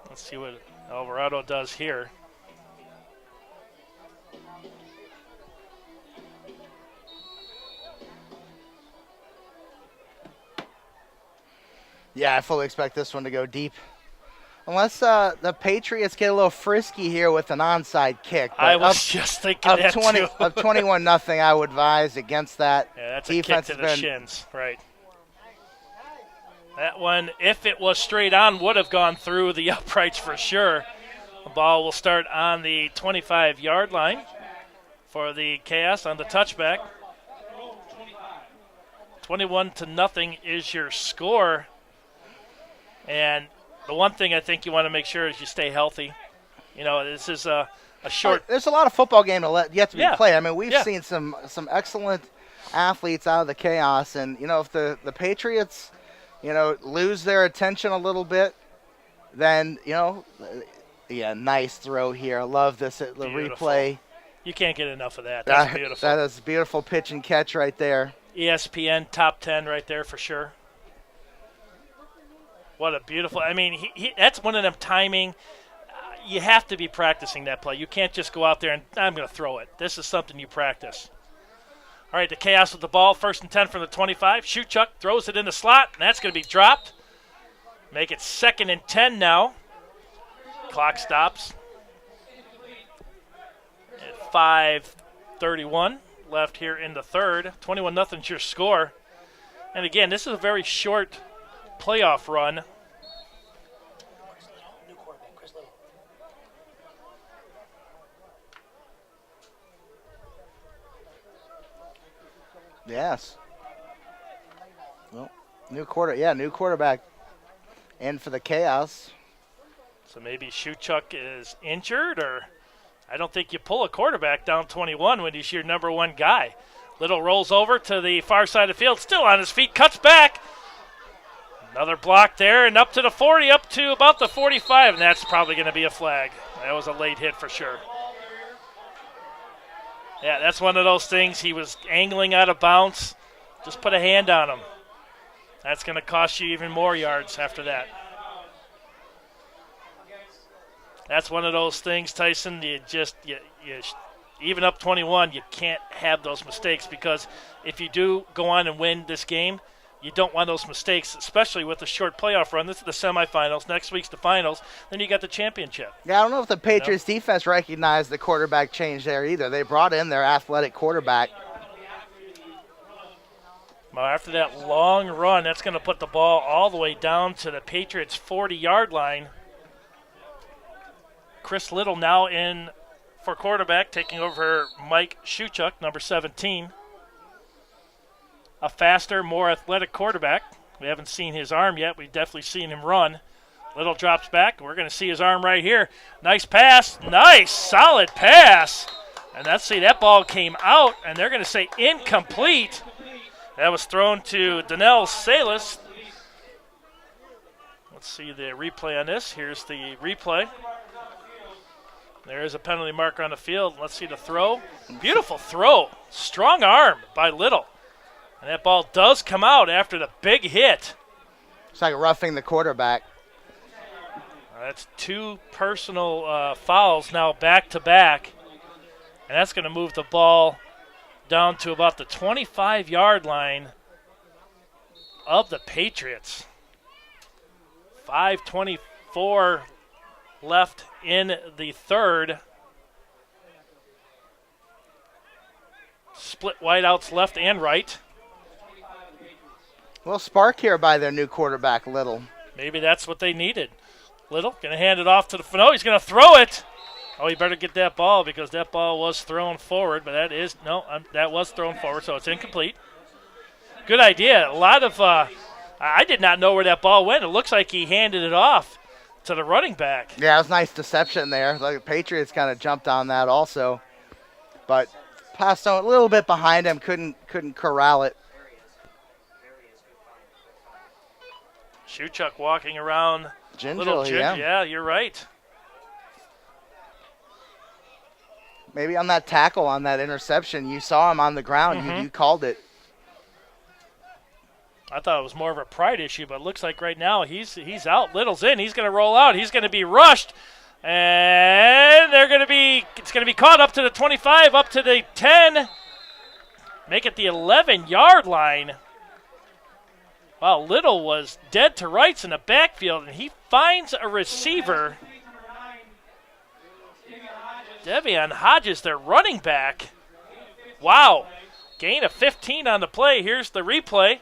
Let's see what Alvarado does here. Yeah, I fully expect this one to go deep. Unless the Patriots get a little frisky here with an onside kick. But I was just thinking that too. Of 21-0, I would advise against that. Yeah, that's Defense a kick to the shins, right. That one, if it was straight on, would have gone through the uprights for sure. The ball will start on the 25-yard line for the Chaos on the touchback. 21-0 is your score. And the one thing I think you want to make sure is you stay healthy. You know, this is a short. There's a lot of football game yet to be Yeah. played. I mean, we've Yeah. seen some excellent athletes out of the chaos, and you know, if the Patriots, you know, lose their attention a little bit, then you know, yeah, nice throw here. I love this the replay. You can't get enough of that. That's beautiful. That is beautiful pitch and catch right there. ESPN top 10 right there for sure. What a beautiful. I mean, that's one of them timing. You have to be practicing that play. You can't just go out there and I'm going to throw it. This is something you practice. All right, the chaos with the ball. 1st and 10 from the 25. Shootchuck throws it in the slot, and that's going to be dropped. Make it 2nd and 10 now. Clock stops. At 5:31 left here in the third. 21-0 is your score. And again, this is a very short playoff run. Yes. Well, new quarterback. And for the chaos. So maybe Shootchuck is injured, or I don't think you pull a quarterback down 21 when he's your number one guy. Little rolls over to the far side of the field, still on his feet, cuts back. Another block there, and up to the 40, up to about the 45, and that's probably going to be a flag. That was a late hit for sure. Yeah, that's one of those things. He was angling out of bounds. Just put a hand on him. That's going to cost you even more yards after that. That's one of those things, Tyson. You even up 21, you can't have those mistakes, because if you do go on and win this game, you don't want those mistakes, especially with the short playoff run. This is the semifinals. Next week's the finals. Then you got the championship. Yeah, I don't know if the Patriots defense recognized the quarterback change there either. They brought in their athletic quarterback. Well, after that long run, that's going to put the ball all the way down to the Patriots' 40-yard line. Chris Little now in for quarterback, taking over Mike Shootchuck, number 17. A faster, more athletic quarterback. We haven't seen his arm yet. We've definitely seen him run. Little drops back. We're going to see his arm right here. Nice pass. Nice, solid pass. And let's see, that ball came out, and they're going to say incomplete. That was thrown to Donnell Salas. Let's see the replay on this. Here's the replay. There is a penalty marker on the field. Let's see the throw. Beautiful throw. Strong arm by Little. And that ball does come out after the big hit. It's like roughing the quarterback. That's two personal fouls now back-to-back. And that's going to move the ball down to about the 25-yard line of the Patriots. 5:24 left in the third. Split wideouts left and right. Well, spark here by their new quarterback, Little. Maybe that's what they needed. Little going to hand it off to the – no, he's going to throw it. Oh, he better get that ball, because that ball was thrown forward, but that was thrown forward, so it's incomplete. Good idea. A lot of I did not know where that ball went. It looks like he handed it off to the running back. Yeah, it was nice deception there. Like the Patriots kind of jumped on that also, but passed on a little bit behind him, couldn't corral it. Shootchuck walking around. Gingerly, yeah, you're right. Maybe on that tackle, on that interception, you saw him on the ground. You called it. I thought it was more of a pride issue, but it looks like right now he's out. Little's in. He's going to roll out. He's going to be rushed. And it's going to be caught up to the 25, up to the 10. Make it the 11-yard line. Wow, Little was dead to rights in the backfield, and he finds a receiver. Devion Hodges, their running back. Wow. Gain of 15 on the play. Here's the replay.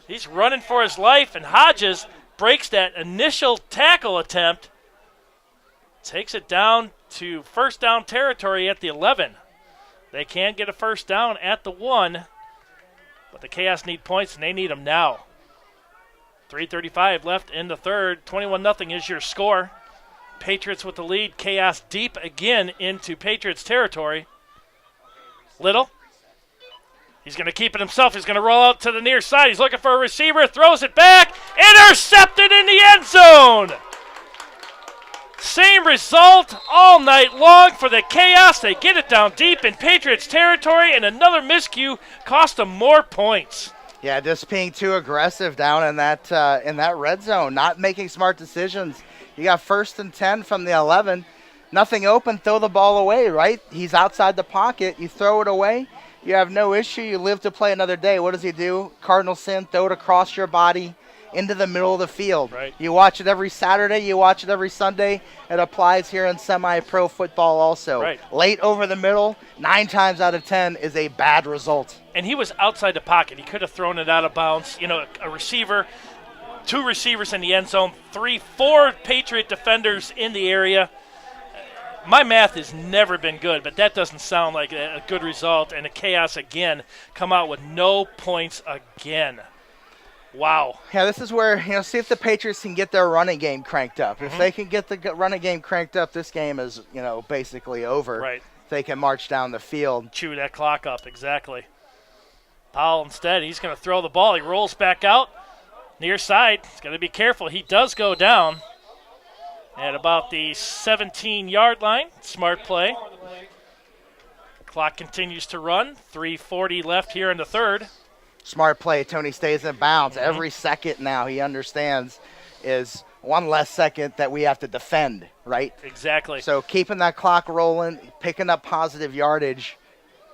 He's running for his life, and Hodges breaks that initial tackle attempt. Takes it down to first down territory at the 11. They can get a first down at the 1. But the Chaos need points, and they need them now. 3:35 left in the third. 21-0 is your score. Patriots with the lead. Chaos deep again into Patriots territory. Little. He's going to keep it himself. He's going to roll out to the near side. He's looking for a receiver. Throws it back. Intercepted in the end zone. Same result all night long for the Chaos. They get it down deep in Patriots territory, and another miscue cost them more points. Yeah, just being too aggressive down in that red zone, not making smart decisions. You got 1st and 10 from the 11. Nothing open, throw the ball away, right? He's outside the pocket. You throw it away. You have no issue. You live to play another day. What does he do? Cardinal sin, throw it across your body into the middle of the field. Right. You watch it every Saturday. You watch it every Sunday. It applies here in semi-pro football also. Right. Late over the middle, 9 times out of 10 is a bad result. And he was outside the pocket. He could have thrown it out of bounds. You know, a receiver, 2 receivers in the end zone, 4 Patriot defenders in the area. My math has never been good, but that doesn't sound like a good result. And the Chaos again come out with no points again. Wow. Yeah, this is where, see if the Patriots can get their running game cranked up. If they can get the running game cranked up, this game is, basically over. Right. They can march down the field. Chew that clock up, exactly. Powell instead, he's going to throw the ball. He rolls back out. Near side, he's got to be careful. He does go down at about the 17-yard line. Smart play. Clock continues to run. 3:40 left here in the third. Smart play. Tony stays in bounds. Every second now, he understands, is one less second that we have to defend, right? Exactly. So keeping that clock rolling, picking up positive yardage,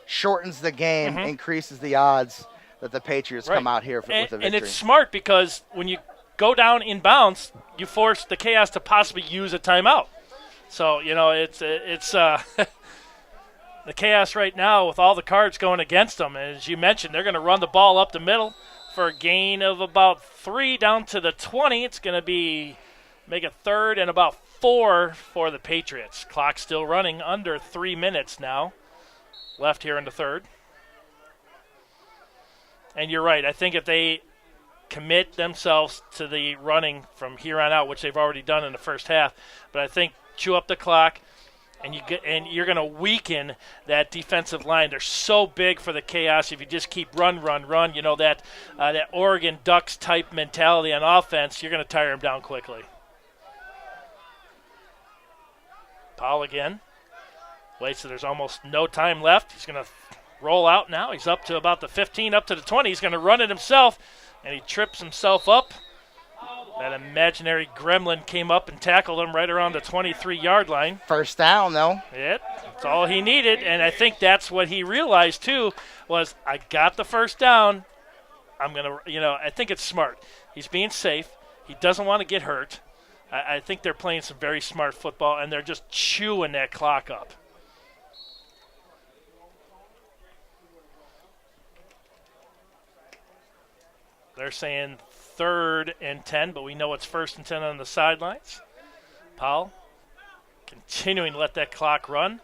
shortens the game, increases the odds that the Patriots come out here with a victory. And it's smart because when you go down in bounds, you force the Chaos to possibly use a timeout. So, it's the Chaos right now with all the cards going against them. And as you mentioned, they're going to run the ball up the middle for a gain of about 3 down to the 20. It's going to make a third and about 4 for the Patriots. Clock still running under 3 minutes now left here in the third. And you're right. I think if they commit themselves to the running from here on out, which they've already done in the first half, but I think chew up the clock, and you're going to weaken that defensive line. They're so big for the Chaos. If you just keep run, that Oregon Ducks type mentality on offense, you're going to tire them down quickly. Powell again. Wait, so there's almost no time left. He's going to roll out now. He's up to about the 15, up to the 20. He's going to run it himself, and he trips himself up. That imaginary gremlin came up and tackled him right around the 23-yard line. First down, though. Yep, that's all he needed, and I think that's what he realized, too, was I got the first down. I'm going to, I think it's smart. He's being safe. He doesn't want to get hurt. I think they're playing some very smart football, and they're just chewing that clock up. They're saying 3rd and 10, but we know it's 1st and 10 on the sidelines. Powell continuing to let that clock run.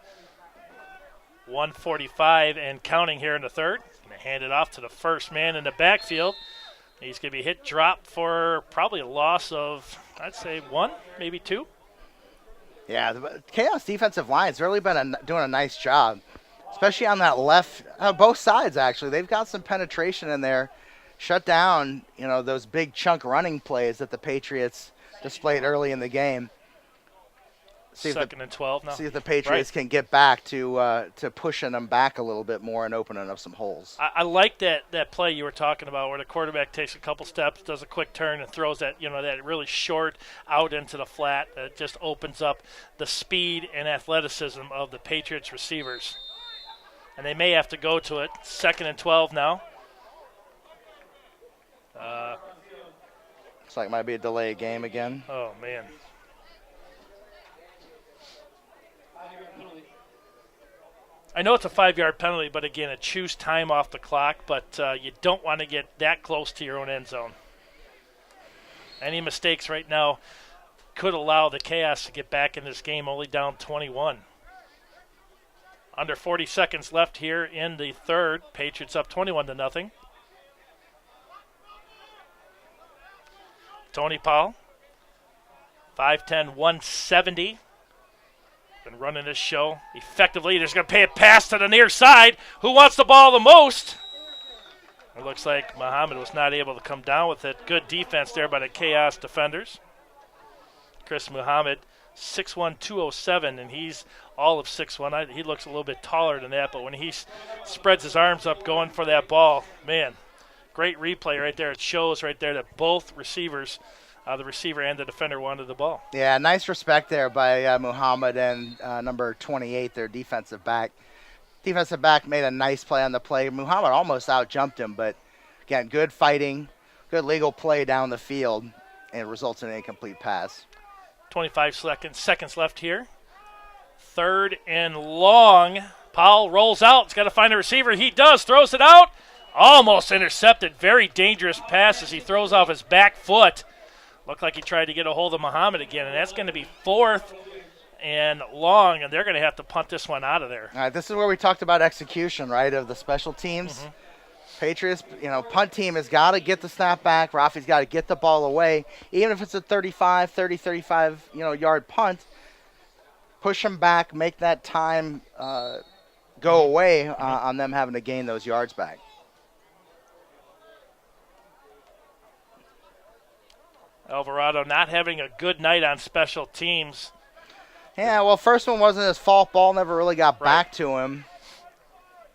1:45 and counting here in the third. Going to hand it off to the first man in the backfield. He's going to be hit drop for probably a loss of, I'd say, 1, maybe 2. Yeah, the Chaos defensive line's really been doing a nice job, especially on that left, both sides actually. They've got some penetration in there. Shut down, those big chunk running plays that the Patriots displayed early in the game. Second and 12 now. See if the Patriots can get back to pushing them back a little bit more and opening up some holes. I like that play you were talking about where the quarterback takes a couple steps, does a quick turn, and throws that that really short out into the flat. That just opens up the speed and athleticism of the Patriots receivers. And they may have to go to it. 2nd and 12 now. Looks like it might be a delay of game again. Oh, man. I know it's a 5-yard penalty, but again, it chews time off the clock, but you don't want to get that close to your own end zone. Any mistakes right now could allow the Chaos to get back in this game, only down 21. Under 40 seconds left here in the third. Patriots up 21-0. Tony Powell, 5'10", 170. Been running this show effectively. There's going to pay a pass to the near side. Who wants the ball the most? It looks like Muhammad was not able to come down with it. Good defense there by the Chaos defenders. Chris Muhammad, 6'1", 207, and he's all of 6'1". He looks a little bit taller than that, but when he spreads his arms up going for that ball, man, great replay right there. It shows right there that both receivers, the receiver and the defender, wanted the ball. Yeah, nice respect there by Muhammad and number 28, their defensive back. Defensive back made a nice play on the play. Muhammad almost out-jumped him, but, again, good fighting, good legal play down the field, and it results in an incomplete pass. 25 seconds left here. 3rd and long. Powell rolls out. He's got to find a receiver. He does. Throws it out. Almost intercepted. Very dangerous pass as he throws off his back foot. Looked like he tried to get a hold of Muhammad again, and that's going to be 4th and long, and they're going to have to punt this one out of there. All right, this is where we talked about execution, right, of the special teams. Mm-hmm. Patriots, punt team has got to get the snap back. Rafi's got to get the ball away. Even if it's a 35, yard punt, push them back, make that time go away on them having to gain those yards back. Alvarado not having a good night on special teams. Yeah, well, first one wasn't his fault. Ball never really got back to him.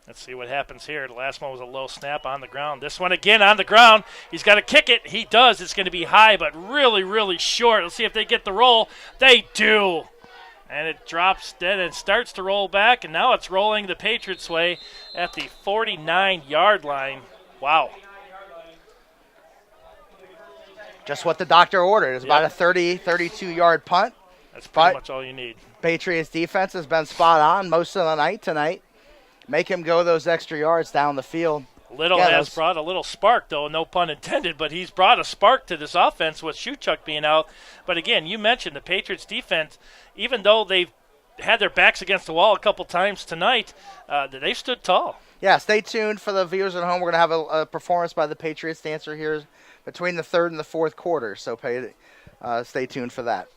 Let's see what happens here. The last one was a low snap on the ground. This one again on the ground. He's got to kick it. He does. It's going to be high, but really, really short. Let's see if they get the roll. They do. And it drops dead and starts to roll back, and now it's rolling the Patriots' way at the 49-yard line. Wow. Just what the doctor ordered. It's about a 32-yard punt. That's pretty much all you need. Patriots defense has been spot on most of the night tonight. Make him go those extra yards down the field. Little has brought a little spark, though, no pun intended, but he's brought a spark to this offense with Shuchuk being out. But, again, you mentioned the Patriots defense, even though they've had their backs against the wall a couple times tonight, they stood tall. Yeah, stay tuned for the viewers at home. We're going to have a performance by the Patriots dancer here between the 3rd and the 4th quarter, so stay tuned for that.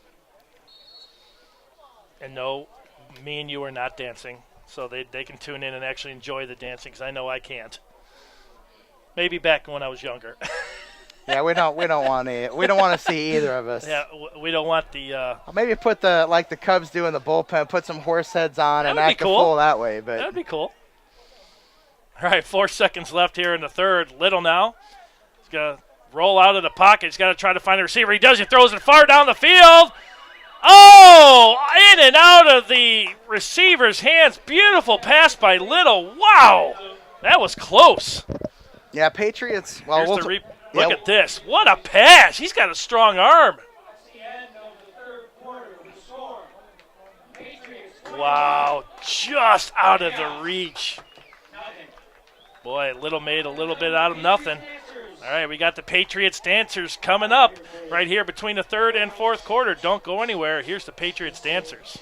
And no, me and you are not dancing, so they can tune in and actually enjoy the dancing, because I know I can't. Maybe back when I was younger. Yeah, we don't want to see either of us. Yeah, we don't want the. Maybe put the Cubs do in the bullpen, put some horse heads on and act a fool that way. But that'd be cool. All right, 4 seconds left here in the 3rd. Little now. He's gonna roll out of the pocket. He's got to try to find a receiver. He does. He throws it far down the field. Oh, in and out of the receiver's hands. Beautiful pass by Little. Wow, that was close. Yeah, Patriots. Well, look at this. What a pass. He's got a strong arm. Wow, just out of the reach. Boy, Little made a little bit out of nothing. All right, we got the Patriots dancers coming up right here between the 3rd and 4th quarter. Don't go anywhere. Here's the Patriots dancers.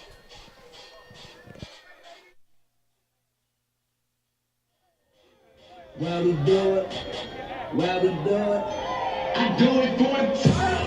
Well, we do it. Well, we do it. I do it for a time.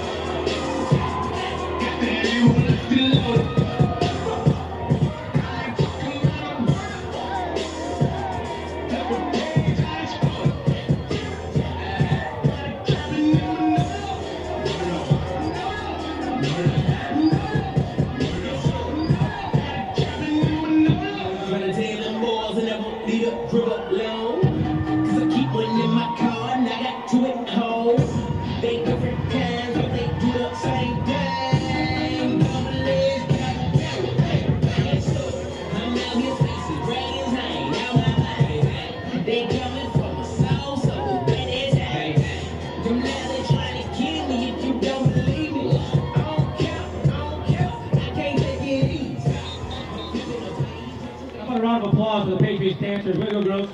For the Patriots dancers. Way to go, girls.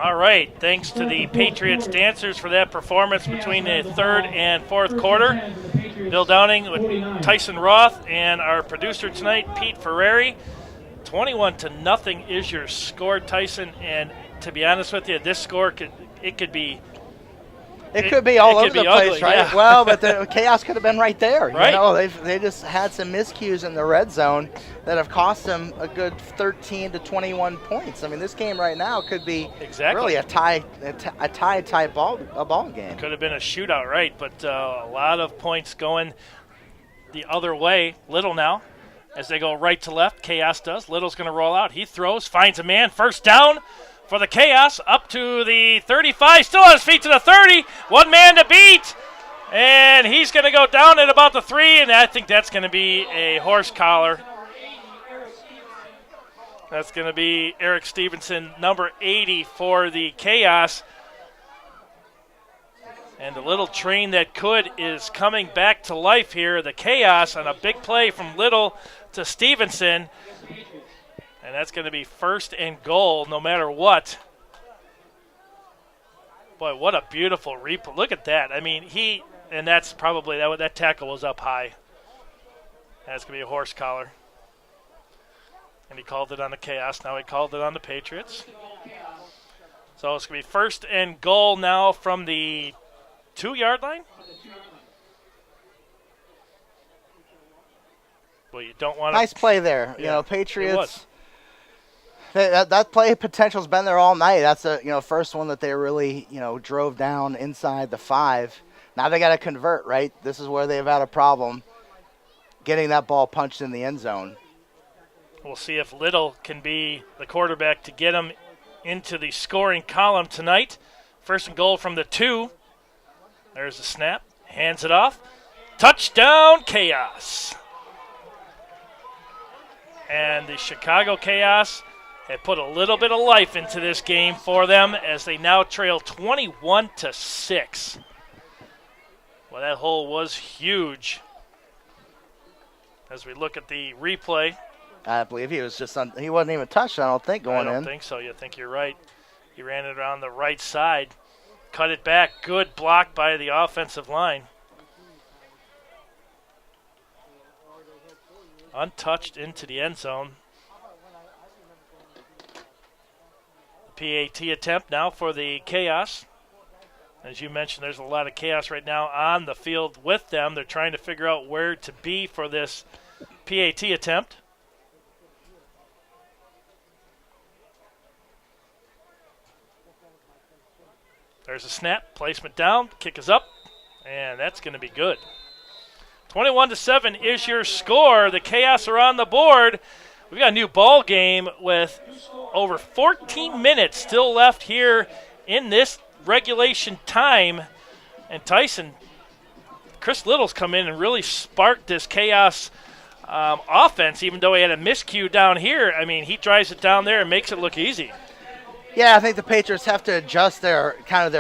All right, thanks to the Patriots dancers for that performance between the 3rd and 4th quarter. Bill Downing with Tyson Roth and our producer tonight, Pete Ferrari. 21-0 is your score, Tyson. And to be honest with you, this score could be It could be all over the place, ugly, right? yeah. Well, but the chaos could have been right there. Right. You know, they just had some miscues in the red zone that have cost them a good 13 to 21 points. I mean, this game right now could be really a tie ball game. Could have been a shootout, right? But a lot of points going the other way. Little now, as they go right to left. Chaos does. Little's going to roll out. He throws, finds a man. First down for the Chaos, up to the 35, still on his feet to the 30. One man to beat, and he's going to go down at about the 3, and I think that's going to be a horse collar. That's going to be Eric Stevenson, number 80 for the Chaos. And the little train that could is coming back to life here. The Chaos on a big play from Little to Stevenson. And that's going to be first and goal no matter what. Boy, what a beautiful replay. Look at that. I mean, and that's probably, that tackle was up high. That's going to be a horse collar. And he called it on the Chaos. Now he called it on the Patriots. So it's going to be first and goal now from the 2-yard line. Well, you don't want to. Nice play there. Yeah, you know, Patriots. That play potential's been there all night. That's the first one that they really drove down inside the 5. Now they got to convert, right? This is where they've had a problem getting that ball punched in the end zone. We'll see if Little can be the quarterback to get him into the scoring column tonight. First and goal from the 2. There's the snap. Hands it off. Touchdown, Chaos. And the Chicago Chaos have put a little bit of life into this game for them as they now trail 21-6. Well, that hole was huge. As we look at the replay. I believe he was he wasn't even touched, I don't think, going in. I don't think so. You think you're right. He ran it around the right side. Cut it back. Good block by the offensive line. Untouched into the end zone. PAT attempt now for the Chaos. As you mentioned, there's a lot of chaos right now on the field with them. They're trying to figure out where to be for this PAT attempt. There's a snap, placement down, kick is up, and that's going to be good. 21-7 is your score. The Chaos are on the board. We've got a new ball game with over 14 minutes still left here in this regulation time. And Tyson, Chris Little's come in and really sparked this Chaos offense, even though he had a miscue down here. I mean, he drives it down there and makes it look easy. Yeah, I think the Patriots have to adjust their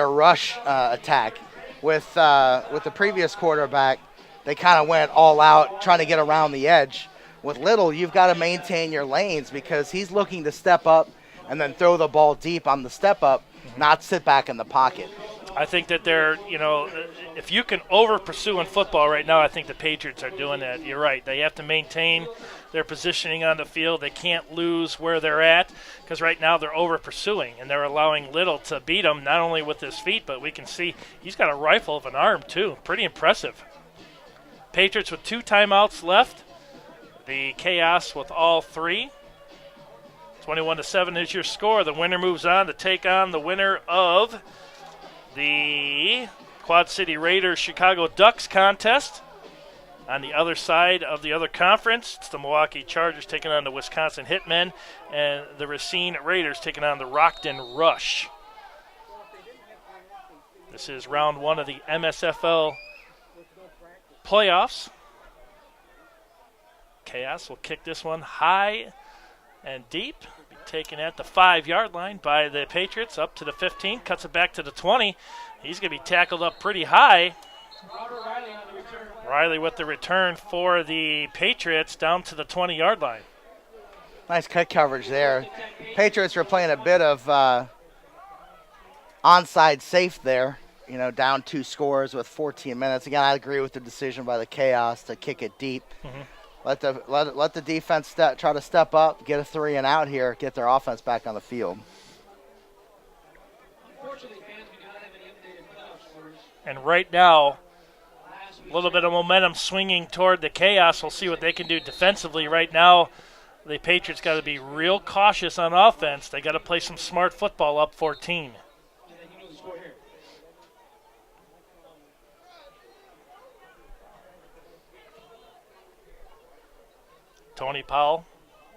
rush attack. With the previous quarterback, they kind of went all out trying to get around the edge. With Little, you've got to maintain your lanes because he's looking to step up and then throw the ball deep on the step up, not sit back in the pocket. I think that they're, if you can over-pursue in football right now, I think the Patriots are doing that. You're right. They have to maintain their positioning on the field. They can't lose where they're at because right now they're over-pursuing, and they're allowing Little to beat them not only with his feet, but we can see he's got a rifle of an arm too. Pretty impressive. Patriots with 2 timeouts left. The Chaos with all 3. 21-7 is your score. The winner moves on to take on the winner of the Quad City Raiders Chicago Ducks contest. On the other side of the other conference, it's the Milwaukee Chargers taking on the Wisconsin Hitmen and the Racine Raiders taking on the Rockton Rush. This is round 1 of the MSFL playoffs. Chaos will kick this one high and deep. Be taken at the 5-yard line by the Patriots up to the 15. Cuts it back to the 20. He's going to be tackled up pretty high. Riley with the return for the Patriots down to the 20-yard line. Nice cut coverage there. Patriots were playing a bit of onside safe there. Down 2 scores with 14 minutes. Again, I agree with the decision by the Chaos to kick it deep. Mm-hmm. Let the defense try to step up, get a 3 and out here, get their offense back on the field. And right now, a little bit of momentum swinging toward the Chaos. We'll see what they can do defensively. Right now, the Patriots got to be real cautious on offense. They got to play some smart football up 14. Tony Powell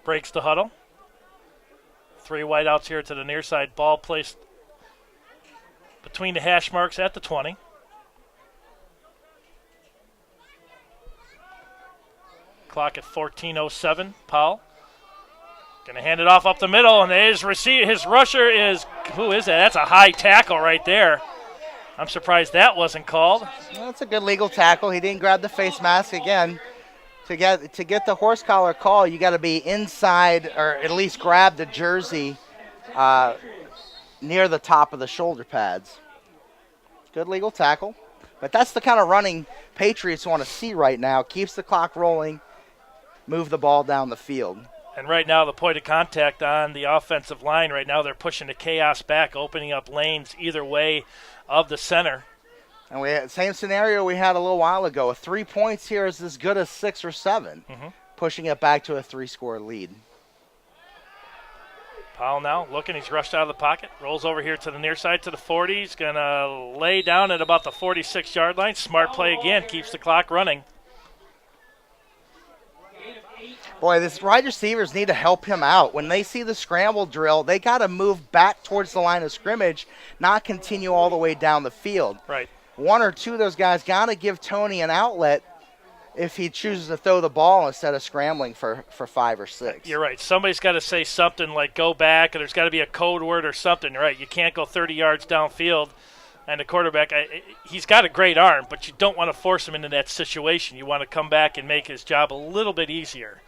breaks the huddle. 3 wideouts here to the near side. Ball placed between the hash marks at the 20. Clock at 14:07. Powell going to hand it off up the middle, and his rusher is, who is that? That's a high tackle right there. I'm surprised that wasn't called. Well, that's a good legal tackle. He didn't grab the face mask again. To get the horse collar call, you got to be inside or at least grab the jersey near the top of the shoulder pads. Good legal tackle. But that's the kind of running Patriots want to see right now. Keeps the clock rolling, move the ball down the field. And right now, the point of contact on the offensive line, right now they're pushing the Chaos back, opening up lanes either way of the center. And we had same scenario we had a little while ago. 3 points here is as good as 6 or 7, pushing it back to a 3-score lead. Powell now looking. He's rushed out of the pocket. Rolls over here to the near side to the 40. He's going to lay down at about the 46-yard line. Smart play again. Keeps the clock running. Boy, these wide receivers need to help him out. When they see the scramble drill, they got to move back towards the line of scrimmage, not continue all the way down the field. Right. 1 or 2 of those guys got to give Tony an outlet if he chooses to throw the ball instead of scrambling for 5 or 6. You're right. Somebody's got to say something like go back, or there's got to be a code word or something. You're right. You can't go 30 yards downfield. And the quarterback, he's got a great arm, but you don't want to force him into that situation. You want to come back and make his job a little bit easier.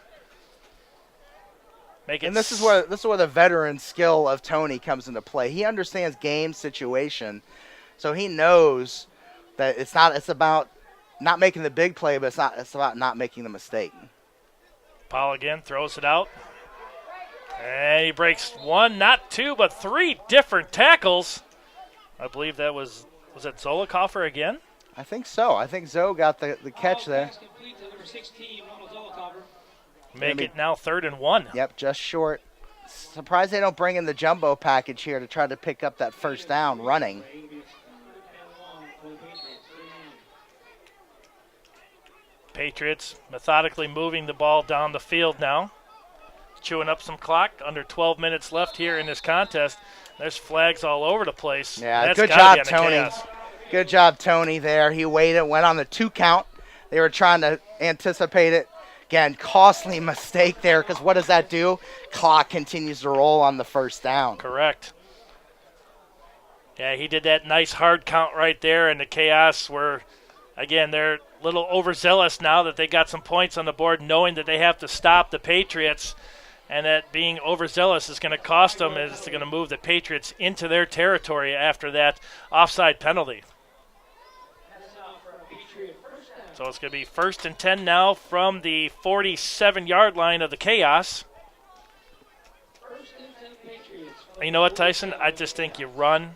And this is where the veteran skill of Tony comes into play. He understands game situation, so he knows that it's about not making the big play, but it's about not making the mistake. Powell again throws it out. And he breaks 1, not 2, but 3 different tackles. I believe that was it Zolikofer again? I think so. I think Zoe got the catch there. Make it now 3rd and 1. Yep, just short. Surprised they don't bring in the jumbo package here to try to pick up that first down running. Patriots methodically moving the ball down the field now. Chewing up some clock. Under 12 minutes left here in this contest. There's flags all over the place. Yeah, good job, Tony. Good job, Tony, there. He waited, went on the 2 count. They were trying to anticipate it. Again, costly mistake there, because what does that do? Clock continues to roll on the first down. Correct. Yeah, he did that nice hard count right there, and the Chaos were, again, they're a little overzealous now that they got some points on the board, knowing that they have to stop the Patriots, and that being overzealous is going to cost them, is going to move the Patriots into their territory after that offside penalty. So it's going to be 1st and 10 now from the 47-yard line of the Chaos. And you know what, Tyson? I just think you run,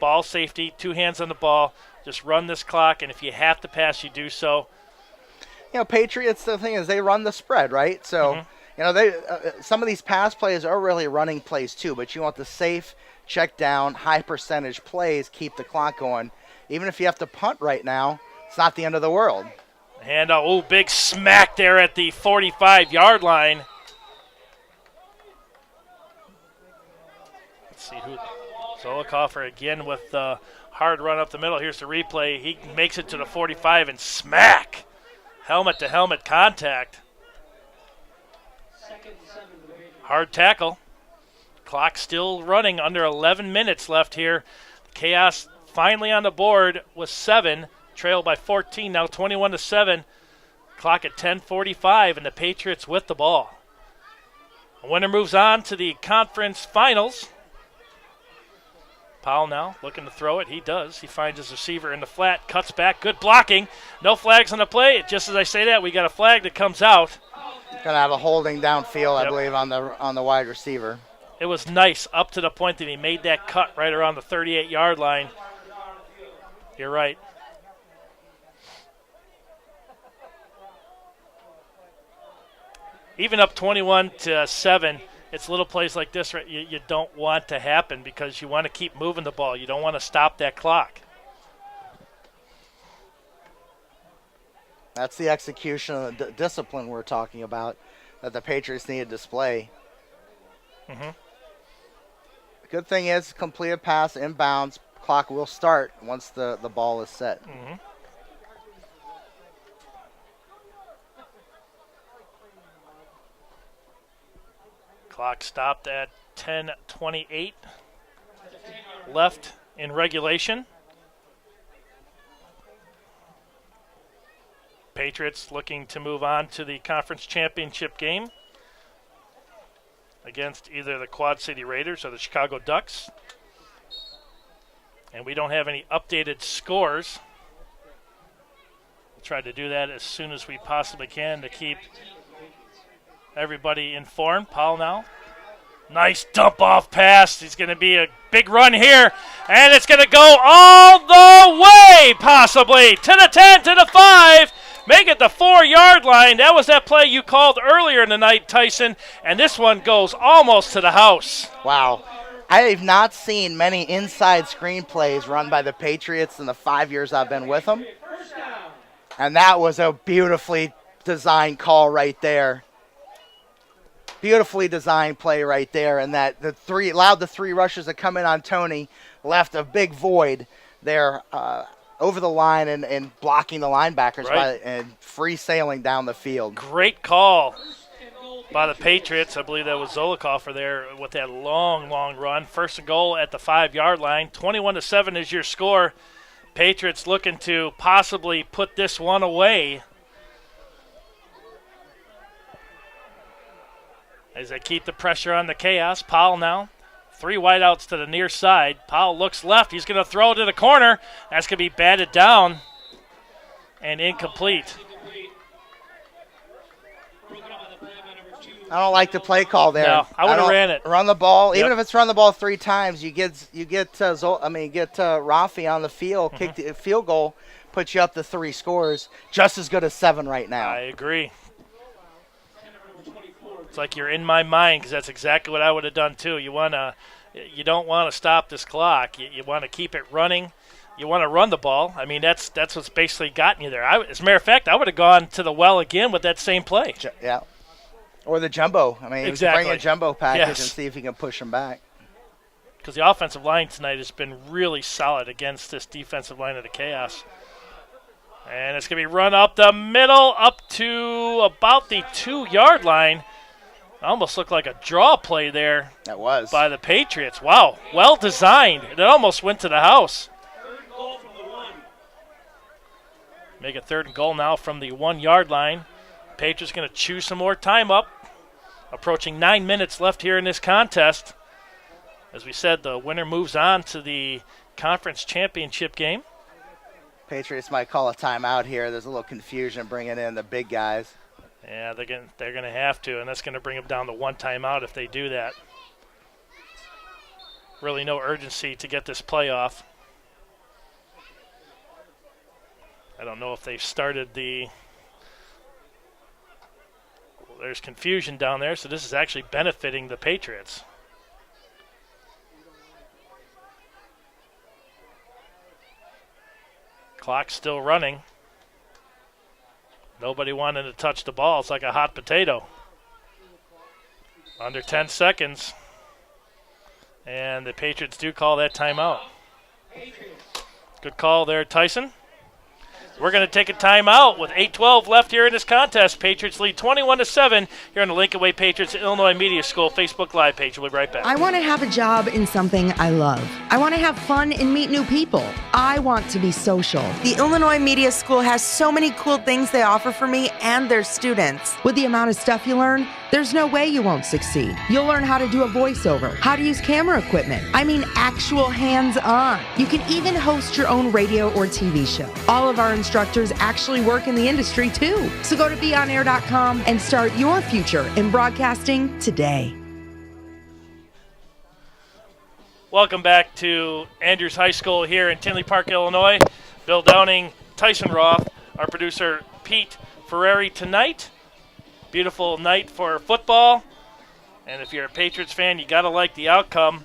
ball safety, 2 hands on the ball, just run this clock, and if you have to pass, you do so. You know, Patriots, the thing is they run the spread, right? So, you know, they some of these pass plays are really running plays too, but you want the safe, check down, high percentage plays, keep the clock going. Even if you have to punt right now, it's not the end of the world. And big smack there at the 45-yard line. Let's see who. Zolikofer again with the hard run up the middle. Here's the replay. He makes it to the 45 and smack. Helmet-to-helmet contact. Hard tackle. Clock still running. Under 11 minutes left here. Chaos finally on the board with 7. Trailed by 14, now 21-7. Clock at 10:45, and the Patriots with the ball. The winner moves on to the conference finals. Powell now looking to throw it. He does. He finds his receiver in the flat, cuts back. Good blocking. No flags on the play. Just as I say that, we got a flag that comes out. Going to have a holding downfield, I believe, on the wide receiver. It was nice up to the point that he made that cut right around the 38-yard line. You're right. Even up 21-7, it's little plays like this right, you don't want to happen because you want to keep moving the ball. You don't want to stop that clock. That's the execution of the discipline we're talking about that the Patriots need to display. Mm-hmm. The good thing is, complete a pass, inbounds, clock will start once the ball is set. Mm-hmm. Clock stopped at 10:28 left in regulation. Patriots looking to move on to the conference championship game against either the Quad City Raiders or the Chicago Ducks. And we don't have any updated scores. We'll try to do that as soon as we possibly can to keep everybody informed. Powell now. Nice dump-off pass. He's going to be a big run here. And it's going to go all the way, possibly, to the 10, to the 5. Make it the 4-yard line. That was that play you called earlier in the night, Tyson. And this one goes almost to the house. Wow. I have not seen many inside screen plays run by the Patriots in the 5 years I've been with them. And that was a beautifully designed call right there. Beautifully designed play right there, and that allowed the three rushers to come in on Tony, left a big void there over the line and blocking the linebackers and free sailing down the field. Great call by the Patriots. I believe that was Zolikofer there with that long run. First and goal at the 5-yard line. 21-7 is your score. Patriots looking to possibly put this one away as they keep the pressure on the chaos. Powell now. 3 wideouts to the near side. Powell looks left. He's going to throw to the corner. That's going to be batted down and incomplete. I don't like the play call there. No, I would have ran it. Run the ball. Even if it's run the ball 3 times, you get Rafi on the field, kick the field goal, put you up to 3 scores. Just as good as 7 right now. I agree. It's like you're in my mind because that's exactly what I would have done too. You don't want to stop this clock. You want to keep it running. You want to run the ball. I mean, that's what's basically gotten you there. As a matter of fact, I would have gone to the well again with that same play. Yeah. Or the jumbo. I mean, exactly. Bring a jumbo package and see if you can push them back. Because the offensive line tonight has been really solid against this defensive line of the Chaos. And it's going to be run up the middle, up to about the 2-yard line. Almost looked like a draw play there. That was. By the Patriots. Wow, well designed. It almost went to the house. Make a 3rd and goal now from the 1-yard line. Patriots going to chew some more time up. Approaching 9 minutes left here in this contest. As we said, the winner moves on to the conference championship game. Patriots might call a timeout here. There's a little confusion bringing in the big guys. Yeah, they're going to have to, and that's going to bring them down to 1 timeout if they do that. Really no urgency to get this playoff. I don't know if they've started the... Well, there's confusion down there, so this is actually benefiting the Patriots. Clock's still running. Nobody wanted to touch the ball. It's like a hot potato. Under 10 seconds. And the Patriots do call that timeout. Good call there, Tyson. We're going to take a timeout with 8:12 left here in this contest. Patriots lead 21-7 here on the Lincoln Way Patriots Illinois Media School Facebook Live page. We'll be right back. I want to have a job in something I love. I want to have fun and meet new people. I want to be social. The Illinois Media School has so many cool things they offer for me and their students. With the amount of stuff you learn, there's no way you won't succeed. You'll learn how to do a voiceover, how to use camera equipment. I mean, actual hands-on. You can even host your own radio or TV show. All of our instructors actually work in the industry too. So go to beonair.com and start your future in broadcasting today. Welcome back to Andrews High School here in Tinley Park, Illinois. Bill Downing, Tyson Roth, our producer Pete Ferrari tonight. Beautiful night for football. And if you're a Patriots fan, you got to like the outcome.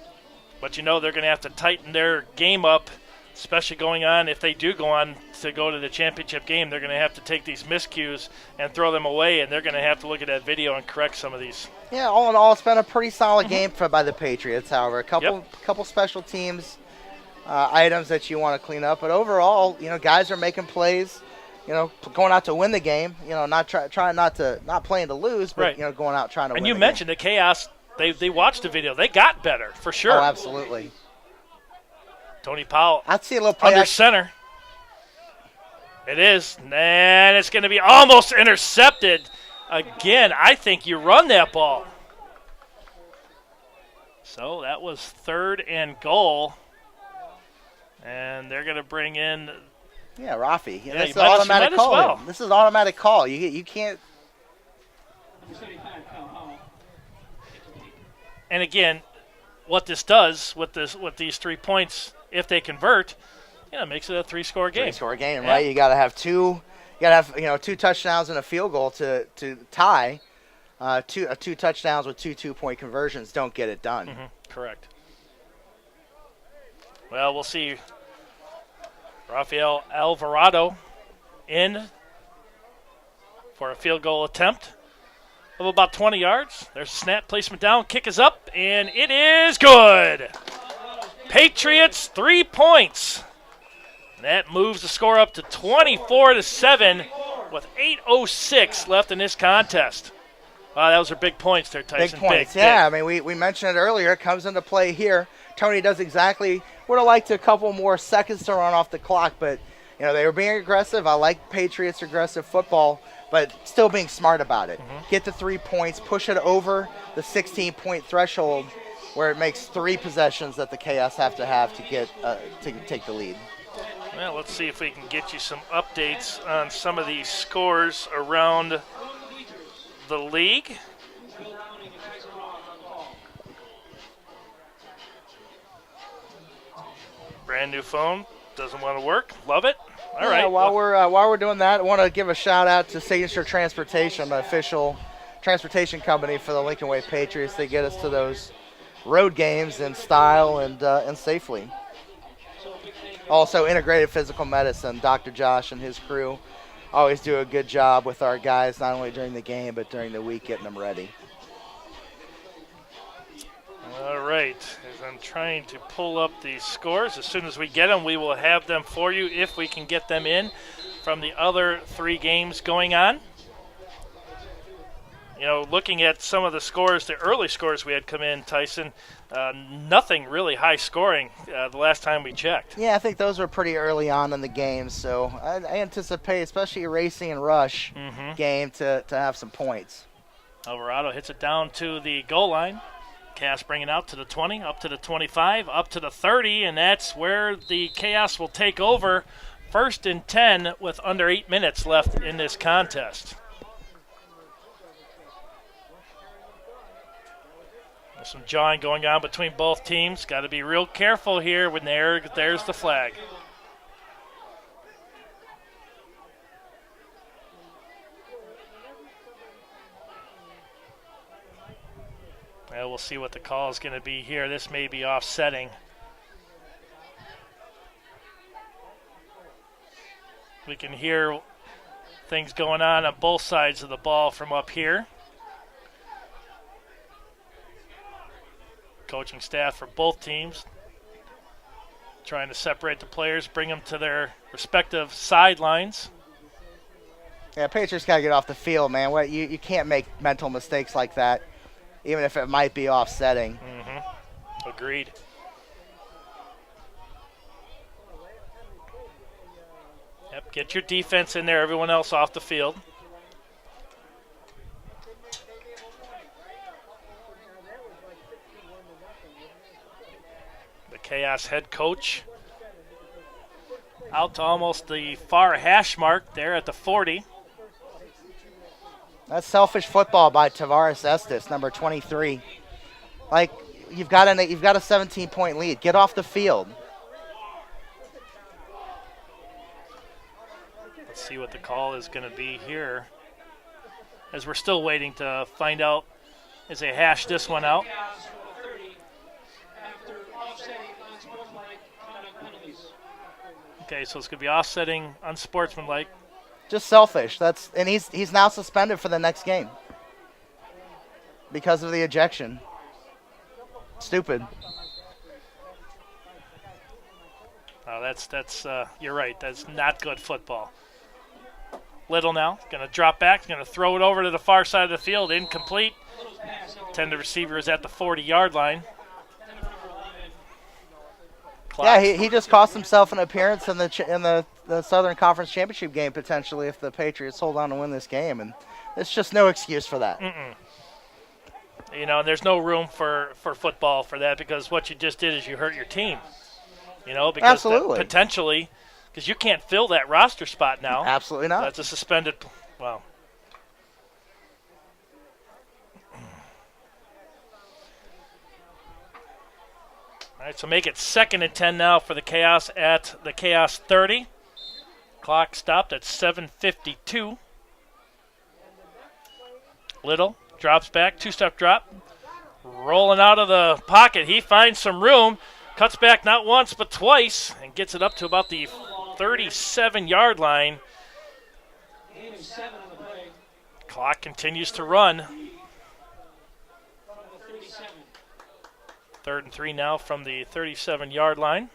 But you know they're going to have to tighten their game up, especially going on. If they do go on to go to the championship game, they're going to have to take these miscues and throw them away, and they're going to have to look at that video and correct some of these. Yeah, all in all, it's been a pretty solid game by the Patriots. However, a couple special teams items that you want to clean up, but overall, guys are making plays. Going out to win the game. Not trying not playing to lose, but right. Going out trying to win. And you the mentioned game. the chaos. They watched the video. They got better for sure. Oh, absolutely. Tony Powell. I'd see a little play under center. It is, and it's going to be almost intercepted again. I think you run that ball. So that was 3rd and goal. And they're going to bring in. Yeah, Rafi. Yeah, that's the automatic call. Well. This is automatic call. You can't. And again, what this does with these 3 points, if they convert, it makes it a 3-score game. 3-score game, right? You got to have 2. You got to have 2 touchdowns and a field goal to tie. 2 touchdowns with 2 2-point conversions don't get it done. Mm-hmm. Correct. Well, we'll see. Rafael Alvarado in for a field goal attempt of about 20 yards. There's a snap, placement down, kick is up, and it is good. Patriots 3 points. That moves the score up to 24-7 with 8:06 left in this contest. Wow, those are big points there, Tyson. Big points, yeah. Big. I mean, we mentioned it earlier. It comes into play here. Tony does exactly. Would have liked a couple more seconds to run off the clock, but they were being aggressive. I like Patriots aggressive football, but still being smart about it. Mm-hmm. Get the 3 points, push it over the 16-point threshold, where it makes 3 possessions that the Chaos have to get to take the lead. Well, let's see if we can get you some updates on some of these scores around the league. Brand new phone, doesn't want to work. Love it. All right. While we're doing that, I want to give a shout out to Signature Transportation, the official transportation company for the Lincoln Way Patriots. They get us to those road games in style and safely. Also, Integrated Physical Medicine, Dr. Josh and his crew always do a good job with our guys, not only during the game but during the week, getting them ready. All right, as I'm trying to pull up these scores, as soon as we get them, we will have them for you if we can get them in from the other 3 games going on. Looking at some of the scores, the early scores we had come in, Tyson, nothing really high scoring the last time we checked. Yeah, I think those were pretty early on in the game, so I anticipate, especially a racing and rush game, to have some points. Alvarado hits it down to the goal line. Chaos bringing out to the 20, up to the 25, up to the 30, and that's where the Chaos will take over. 1st and 10 with under 8 minutes left in this contest. There's some jawing going on between both teams. Got to be real careful here when there's the flag. Well, we'll see what the call is going to be here. This may be offsetting. We can hear things going on both sides of the ball from up here. Coaching staff for both teams trying to separate the players, bring them to their respective sidelines. Yeah, Patriots got to get off the field, man. You can't make mental mistakes like that, even if it might be offsetting. Mm-hmm. Agreed. Yep, get your defense in there, everyone else off the field. The Chaos head coach out to almost the far hash mark there at the 40. That's selfish football by Tavares Estes, number 23. Like, you've got a 17-point lead. Get off the field. see what the call is going to be here, as we're still waiting to find out as they hash this one out. Okay, so it's going to be offsetting, unsportsmanlike. Just selfish. And he's now suspended for the next game because of the ejection. Stupid. Oh, that's you're right. That's not good football. Little now, going to drop back, going to throw it over to the far side of the field, incomplete. The receiver is at the 40-yard line. Yeah, he just cost himself an appearance in the Southern Conference Championship game potentially if the Patriots hold on to win this game, and there's just no excuse for that. You know, and there's no room for football for that, because what you just did is you hurt your team. You know, because absolutely, potentially, because you can't fill that roster spot now. Absolutely not. That's a suspended. Wow. All right, so make it 2nd and 10 now for the Chaos at the Chaos 30. Clock stopped at 7:52. Little drops back, two-step drop. Rolling out of the pocket, he finds some room, cuts back not once but twice, and gets it up to about the 37-yard line. Clock continues to run. 3rd and 3 now from the 37-yard line.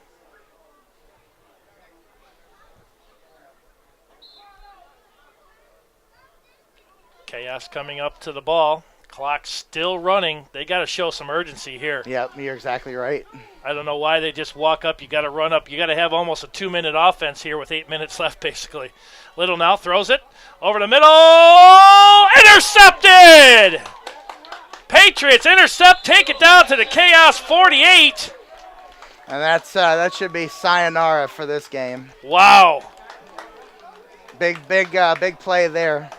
Chaos coming up to the ball. Clock still running. They got to show some urgency here. Yep, you're exactly right. I don't know why they just walk up. You got to run up. You got to have almost a 2-minute offense here with 8 minutes left, basically. Little now throws it over the middle. Intercepted! Patriots intercept, take it down to the Chaos 48. And that should be sayonara for this game. Wow. Big play there.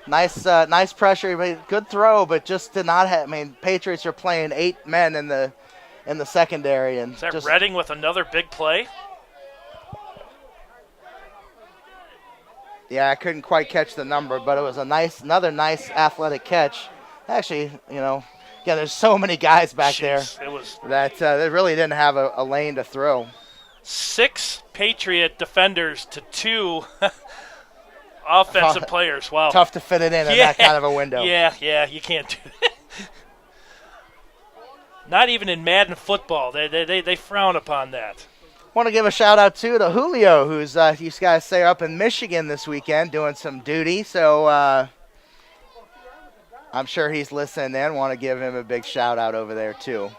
Nice pressure. Good throw, but just did not have. I mean, Patriots are playing 8 men in the secondary, and is that Redding with another big play? Yeah, I couldn't quite catch the number, but it was another nice athletic catch. Actually, you know, yeah, there's so many guys back there that they really didn't have a lane to throw. 6 Patriot defenders to 2 offensive players. Wow. Tough to fit it in that kind of a window. Yeah, you can't do that. Not even in Madden football. They frown upon that. Want to give a shout out too to Julio, who's you guys say up in Michigan this weekend doing some duty. So I'm sure he's listening in. Want to give him a big shout out over there too.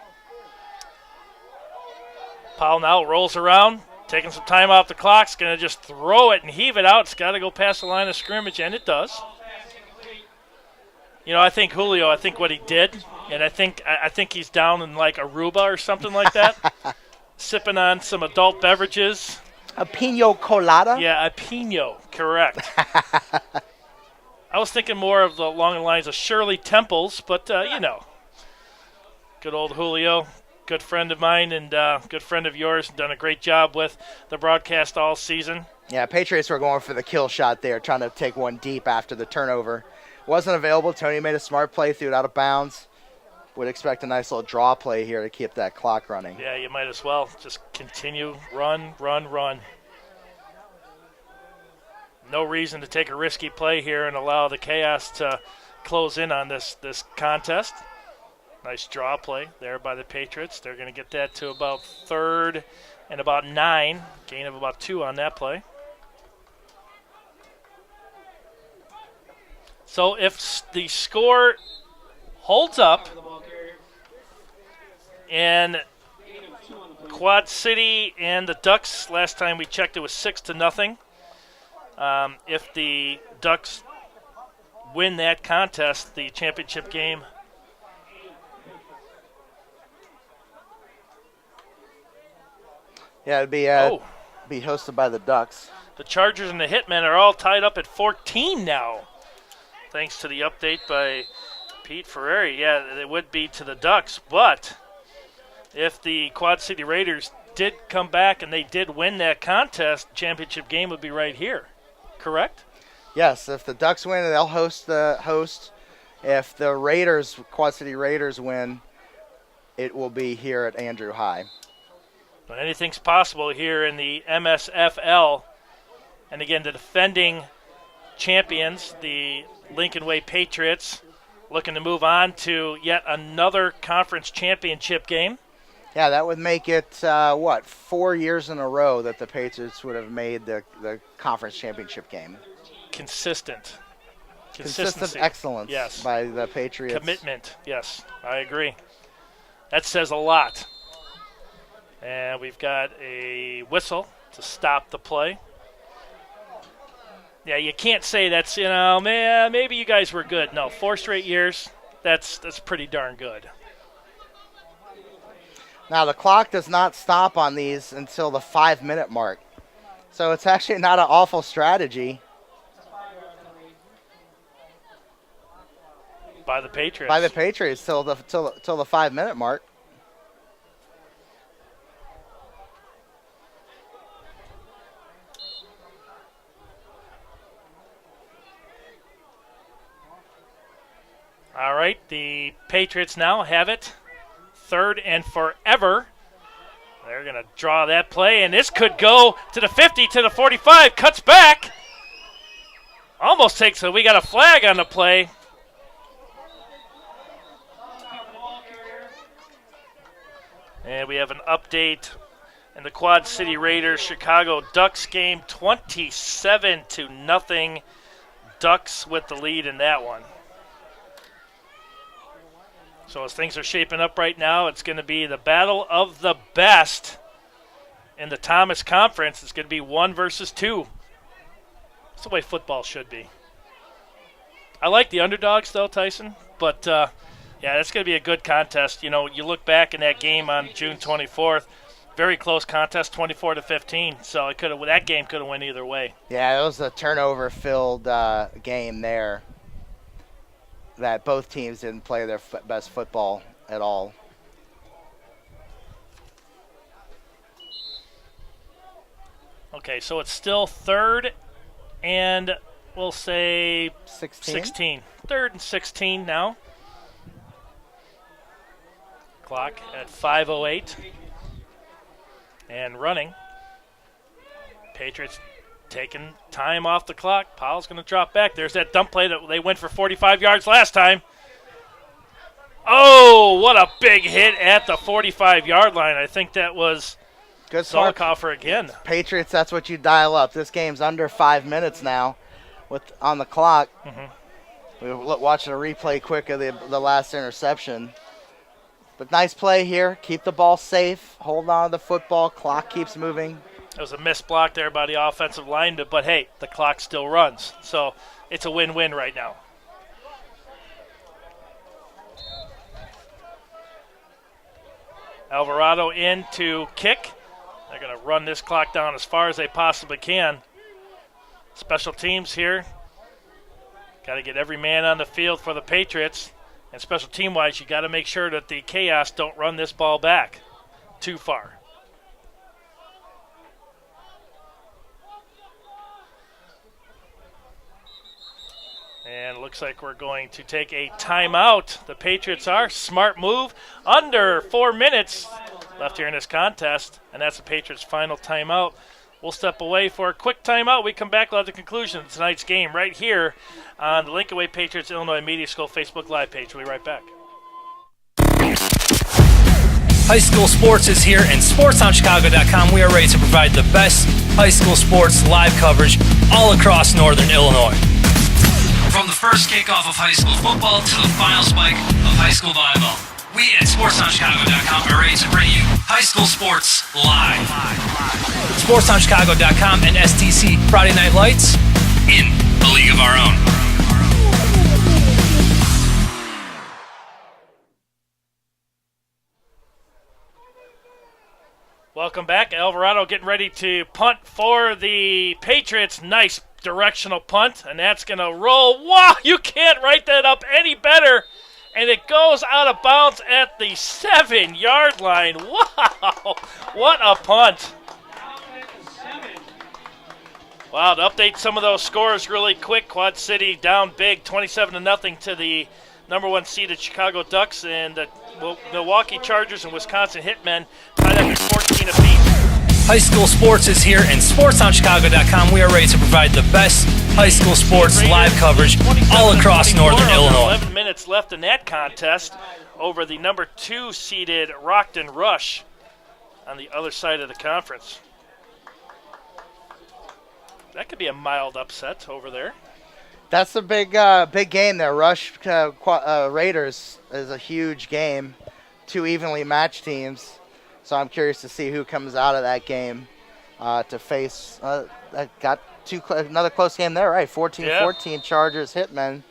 Powell now rolls around, taking some time off the clock. It's going to just throw it and heave it out. It's got to go past the line of scrimmage, and it does. You know, I think Julio, what he did, and I think he's down in like Aruba or something like that, sipping on some adult beverages. A pino colada? Yeah, a pino, correct. I was thinking more of along the lines of Shirley Temples, but, you know, good old Julio, good friend of mine and good friend of yours, done a great job with the broadcast all season. Yeah, Patriots were going for the kill shot there, trying to take one deep after the turnover. Wasn't available. Tony made a smart play, threw it out of bounds. Would expect a nice little draw play here to keep that clock running. Yeah, you might as well just continue, run. No reason to take a risky play here and allow the Chaos to close in on this contest. Nice draw play there by the Patriots. They're going to get that to about 3rd and about 9. Gain of about 2 on that play. So if the score holds up and Quad City and the Ducks, last time we checked it was 6-0. If the Ducks win that contest, the championship game, yeah, it'd be hosted by the Ducks. The Chargers and the Hitmen are all tied up at 14 now, thanks to the update by Pete Ferrari. Yeah, it would be to the Ducks, but if the Quad City Raiders did come back and they did win that contest, championship game would be right here. correct? Yes, if the Ducks win, they'll host the host. If the Raiders, Quad City Raiders, win, it will be here at Andrew High. But anything's possible here in the MSFL. And again, the defending champions, the Lincoln Way Patriots, looking to move on to yet another conference championship game. Yeah, that would make it, 4 years in a row that the Patriots would have made the conference championship game. Consistent excellence, yes, by the Patriots. Commitment, yes, I agree. That says a lot. And we've got a whistle to stop the play. Yeah, you can't say that's, man, maybe you guys were good. No, 4 straight years, that's pretty darn good. Now, the clock does not stop on these until the 5-minute mark. So it's actually not an awful strategy. By the Patriots. By the Patriots till the 5-minute mark. All right, the Patriots now have it. 3rd and forever. They're going to draw that play, and this could go to the 50, to the 45, cuts back. Almost takes it. We got a flag on the play. And we have an update in the Quad City Raiders Chicago Ducks game, 27-0. Ducks with the lead in that one. So as things are shaping up right now, it's going to be the battle of the best in the Thomas Conference. It's going to be 1 versus 2. That's the way football should be. I like the underdogs, though, Tyson. But, yeah, that's going to be a good contest. You know, you look back in that game on June 24th, very close contest, 24-15. So that game could have went either way. Yeah, it was a turnover-filled game there. That both teams didn't play their best football at all. Okay, so it's still 3rd and we'll say 16. 3rd and 16 now. Clock at 5:08 and running. Patriots taking time off the clock. Powell's going to drop back. There's that dump play that they went for 45 yards last time. Oh, what a big hit at the 45-yard line. I think that was good Zolkoffer again. Patriots, that's what you dial up. This game's under 5 minutes now on the clock. Mm-hmm. We're watching a replay quick of the last interception. But nice play here. Keep the ball safe. Hold on to the football. Clock keeps moving. There was a missed block there by the offensive line, but hey, the clock still runs. So it's a win-win right now. Alvarado in to kick. They're going to run this clock down as far as they possibly can. Special teams here. Got to get every man on the field for the Patriots. And special team-wise, you got to make sure that the Chaos don't run this ball back too far. And it looks like we're going to take a timeout. The Patriots are. Smart move. Under 4 minutes left here in this contest, and that's the Patriots' final timeout. We'll step away for a quick timeout. We come back, we'll have the conclusion of tonight's game right here on the Lincoln Way Patriots Illinois Media School Facebook Live page. We'll be right back. High school sports is here, and SportsTownChicago.com, we are ready to provide the best high school sports live coverage all across Northern Illinois. From the first kickoff of high school football to the final spike of high school volleyball, we at SportsTownChicago.com are ready to bring you high school sports live. SportsTownChicago.com and STC Friday Night Lights in a league of our own. Welcome back. Alvarado getting ready to punt for the Patriots. Nice directional punt, and that's going to roll. Wow, you can't write that up any better. And it goes out of bounds at the 7-yard line. Wow, what a punt. Wow, to update some of those scores really quick, Quad City down big, 27-0 to the number 1 seeded Chicago Ducks, and the Milwaukee Chargers and Wisconsin Hitmen tied up at 14 apiece. High school sports is here, and SportsOnChicago.com, we are ready to provide the best high school sports live coverage all across Northern Illinois. 11 minutes left in that contest over the number 2 seeded Rockton Rush on the other side of the conference. That could be a mild upset over there. That's a big game there. Rush Raiders is a huge game. 2 evenly matched teams. So I'm curious to see who comes out of that game to face. Got another close game there, right? 14-14 Chargers Hitmen.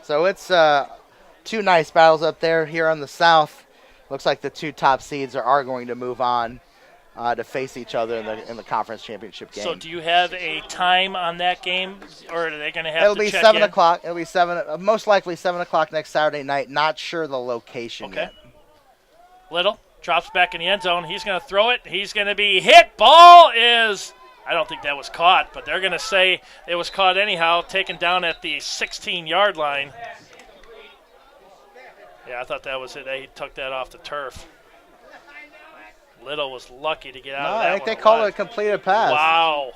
So it's 2 nice battles up there. Here on the south, looks like the 2 top seeds are going to move on to face each other in the conference championship game. So do you have a time on that game, or are they going to have It'll to be check 7 in? o'clock. It'll be most likely 7 o'clock next Saturday night. Not sure the location yet. Little drops back in the end zone. He's going to throw it. He's going to be hit. Ball is, I don't think that was caught, but they're going to say it was caught anyhow, taken down at the 16-yard line. Yeah, I thought that was it. They took that off the turf. Little was lucky to get out of that. I think they called it a completed pass. Wow.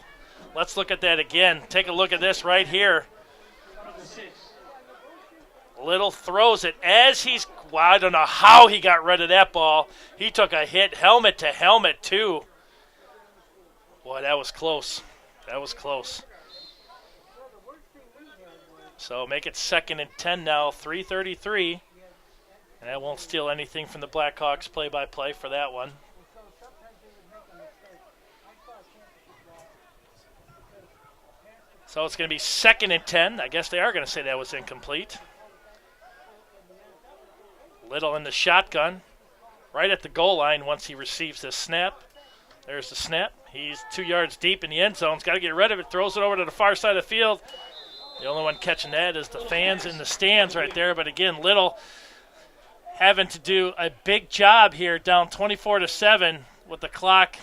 Let's look at that again. Take a look at this right here. Little throws it as he's, wow, I don't know how he got rid of that ball. He took a hit helmet to helmet, too. Boy, that was close. That was close. So make it 2nd and 10 now, 3:33. And that won't steal anything from the Blackhawks play-by-play for that one. So it's going to be 2nd and 10. I guess they are going to say that was incomplete. Little in the shotgun, right at the goal line once he receives this snap. There's the snap. He's 2 yards deep in the end zone. He's got to get rid of it. Throws it over to the far side of the field. The only one catching that is the fans in the stands right there. But again, Little having to do a big job here, down 24-7 with the clock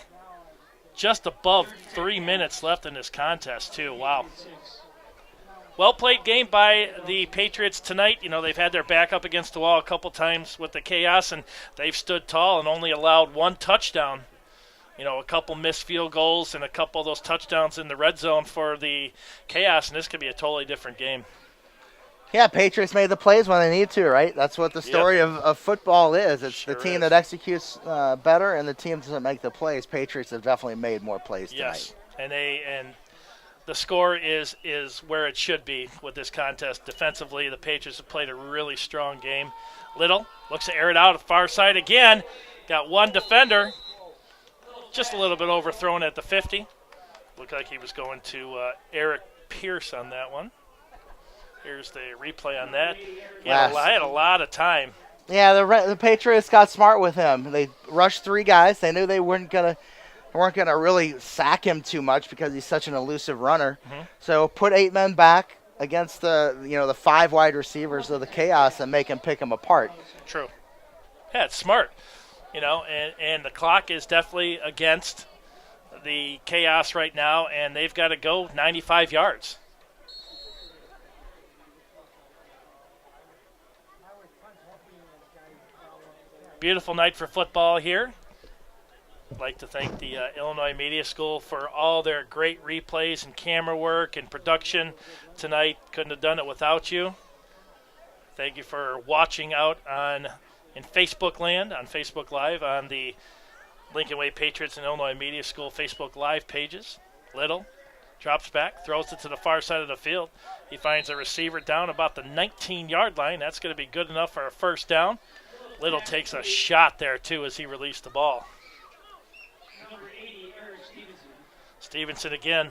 just above 3 minutes left in this contest, too. Wow. Well-played game by the Patriots tonight. You know, they've had their back up against the wall a couple times with the chaos, and they've stood tall and only allowed 1 touchdown. You know, a couple missed field goals and a couple of those touchdowns in the red zone for the chaos, and this could be a totally different game. Yeah, Patriots made the plays when they need to, right? That's what the story of football is. It's the team that executes better and the team doesn't make the plays. Patriots have definitely made more plays tonight. Yes, and the score is where it should be with this contest. Defensively, the Patriots have played a really strong game. Little looks to air it out at the far side again. Got 1 defender. Just a little bit overthrown at the 50. Looked like he was going to Eric Pierce on that one. Here's the replay on that. He had a lot of time. Yeah, the Patriots got smart with him. They rushed 3 guys. They knew they weren't gonna really sack him too much because he's such an elusive runner. So put 8 men back against the 5 wide receivers of the chaos and make him pick them apart. True. Yeah, it's smart. You know, and the clock is definitely against the chaos right now, and they've got to go 95 yards. Beautiful night for football here. I'd like to thank the Illinois Media School for all their great replays and camera work and production tonight. Couldn't have done it without you. Thank you for watching out in Facebook land, on Facebook Live, on the Lincoln Way Patriots and Illinois Media School Facebook Live pages. Little drops back, throws it to the far side of the field. He finds a receiver down about the 19-yard line. That's going to be good enough for a first down. Little takes a shot there, too, as he released the ball. Stevenson again.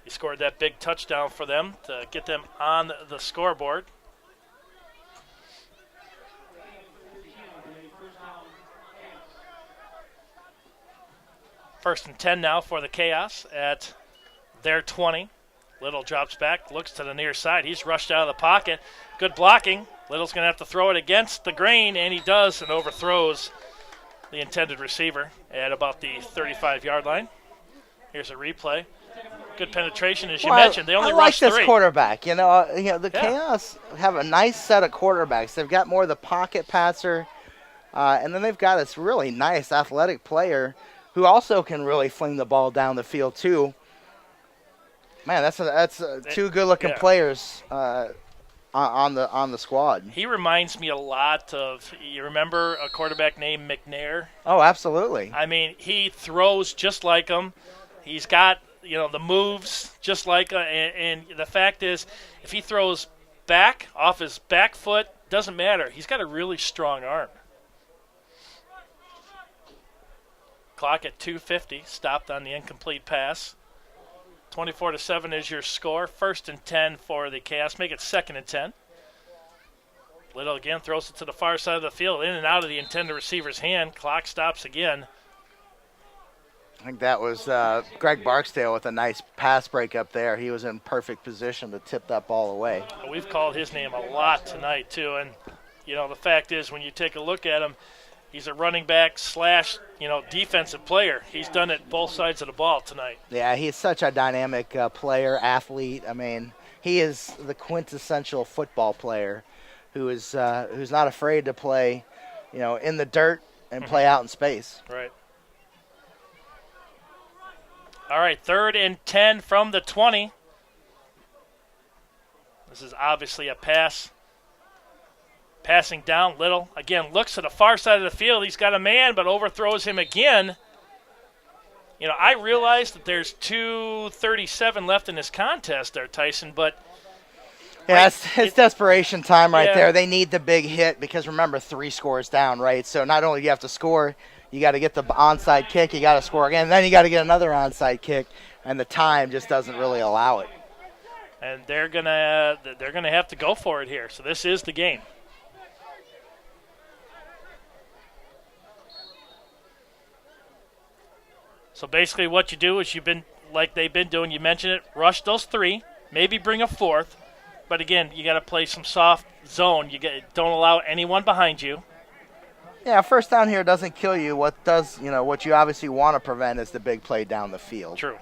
He scored that big touchdown for them to get them on the scoreboard. First and 10 now for the Chaos at their 20. Little drops back, looks to the near side. He's rushed out of the pocket. Good blocking. Little's going to have to throw it against the grain, and he does, and overthrows the intended receiver at about the 35-yard line. Here's a replay. Good penetration, as you Well, mentioned. They only I like rushed this 3. quarterback. The Chaos have a nice set of quarterbacks. They've got more of the pocket passer, and then they've got this really nice athletic player who also can really fling the ball down the field too. Man, that's two good-looking players on the squad. He reminds me a lot of, you remember a quarterback named McNair? Oh, absolutely. I mean, he throws just like him. He's got, the moves just like him. And the fact is, if he throws back, off his back foot, doesn't matter. He's got a really strong arm. Clock at 2:50, stopped on the incomplete pass. 24-7 is your score. 1st and 10 for the Chaos. Make it 2nd and 10. Little again throws it to the far side of the field, in and out of the intended receiver's hand. Clock stops again. I think that was Greg Barksdale with a nice pass break up there. He was in perfect position to tip that ball away. We've called his name a lot tonight, too. And, the fact is, when you take a look at him, he's a running back / defensive player. He's done it both sides of the ball tonight. Yeah, he's such a dynamic player, athlete. I mean, he is the quintessential football player who's not afraid to play, in the dirt and play out in space. Right. All right, 3rd and 10 from the 20. This is obviously a pass. Passing down, Little, again, looks to the far side of the field. He's got a man, but overthrows him again. I realize that there's 2:37 left in this contest there, Tyson, but... Yeah, it's desperation time right there. They need the big hit because, remember, 3 scores down, right? So not only do you have to score, you got to get the onside kick, you got to score again, and then you got to get another onside kick, and the time just doesn't really allow it. And they're gonna have to go for it here. So this is the game. So basically what you do is they've been doing, you mentioned it, rush those 3, maybe bring a 4th. But again, you got to play some soft zone. Don't allow anyone behind you. Yeah, first down here doesn't kill you. What does, what you obviously want to prevent is the big play down the field. True.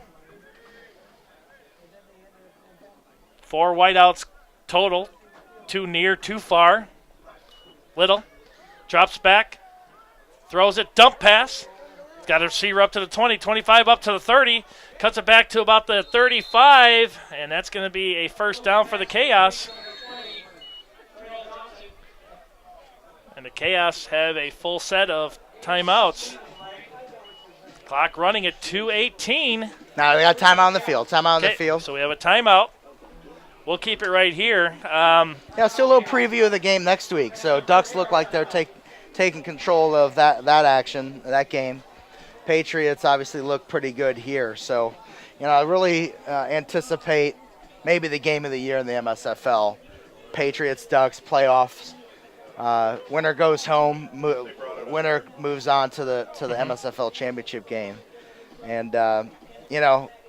4 wideouts total. 2 near, 2 far. Little drops back, throws it, dump pass. Got a receiver up to the 20, 25 up to the 30. Cuts it back to about the 35, and that's going to be a 1st down for the Chaos. And the Chaos have a full set of timeouts. Clock running at 2:18. Now we got timeout on the field. Timeout on the field. So we have a timeout. We'll keep it right here. Still a little preview of the game next week. So Ducks look like they're taking control of that action, that game. Patriots obviously look pretty good here. So, I really anticipate maybe the game of the year in the MSFL. Patriots, Ducks, playoffs. Winner goes home. Winner moves on to the MSFL championship game. And,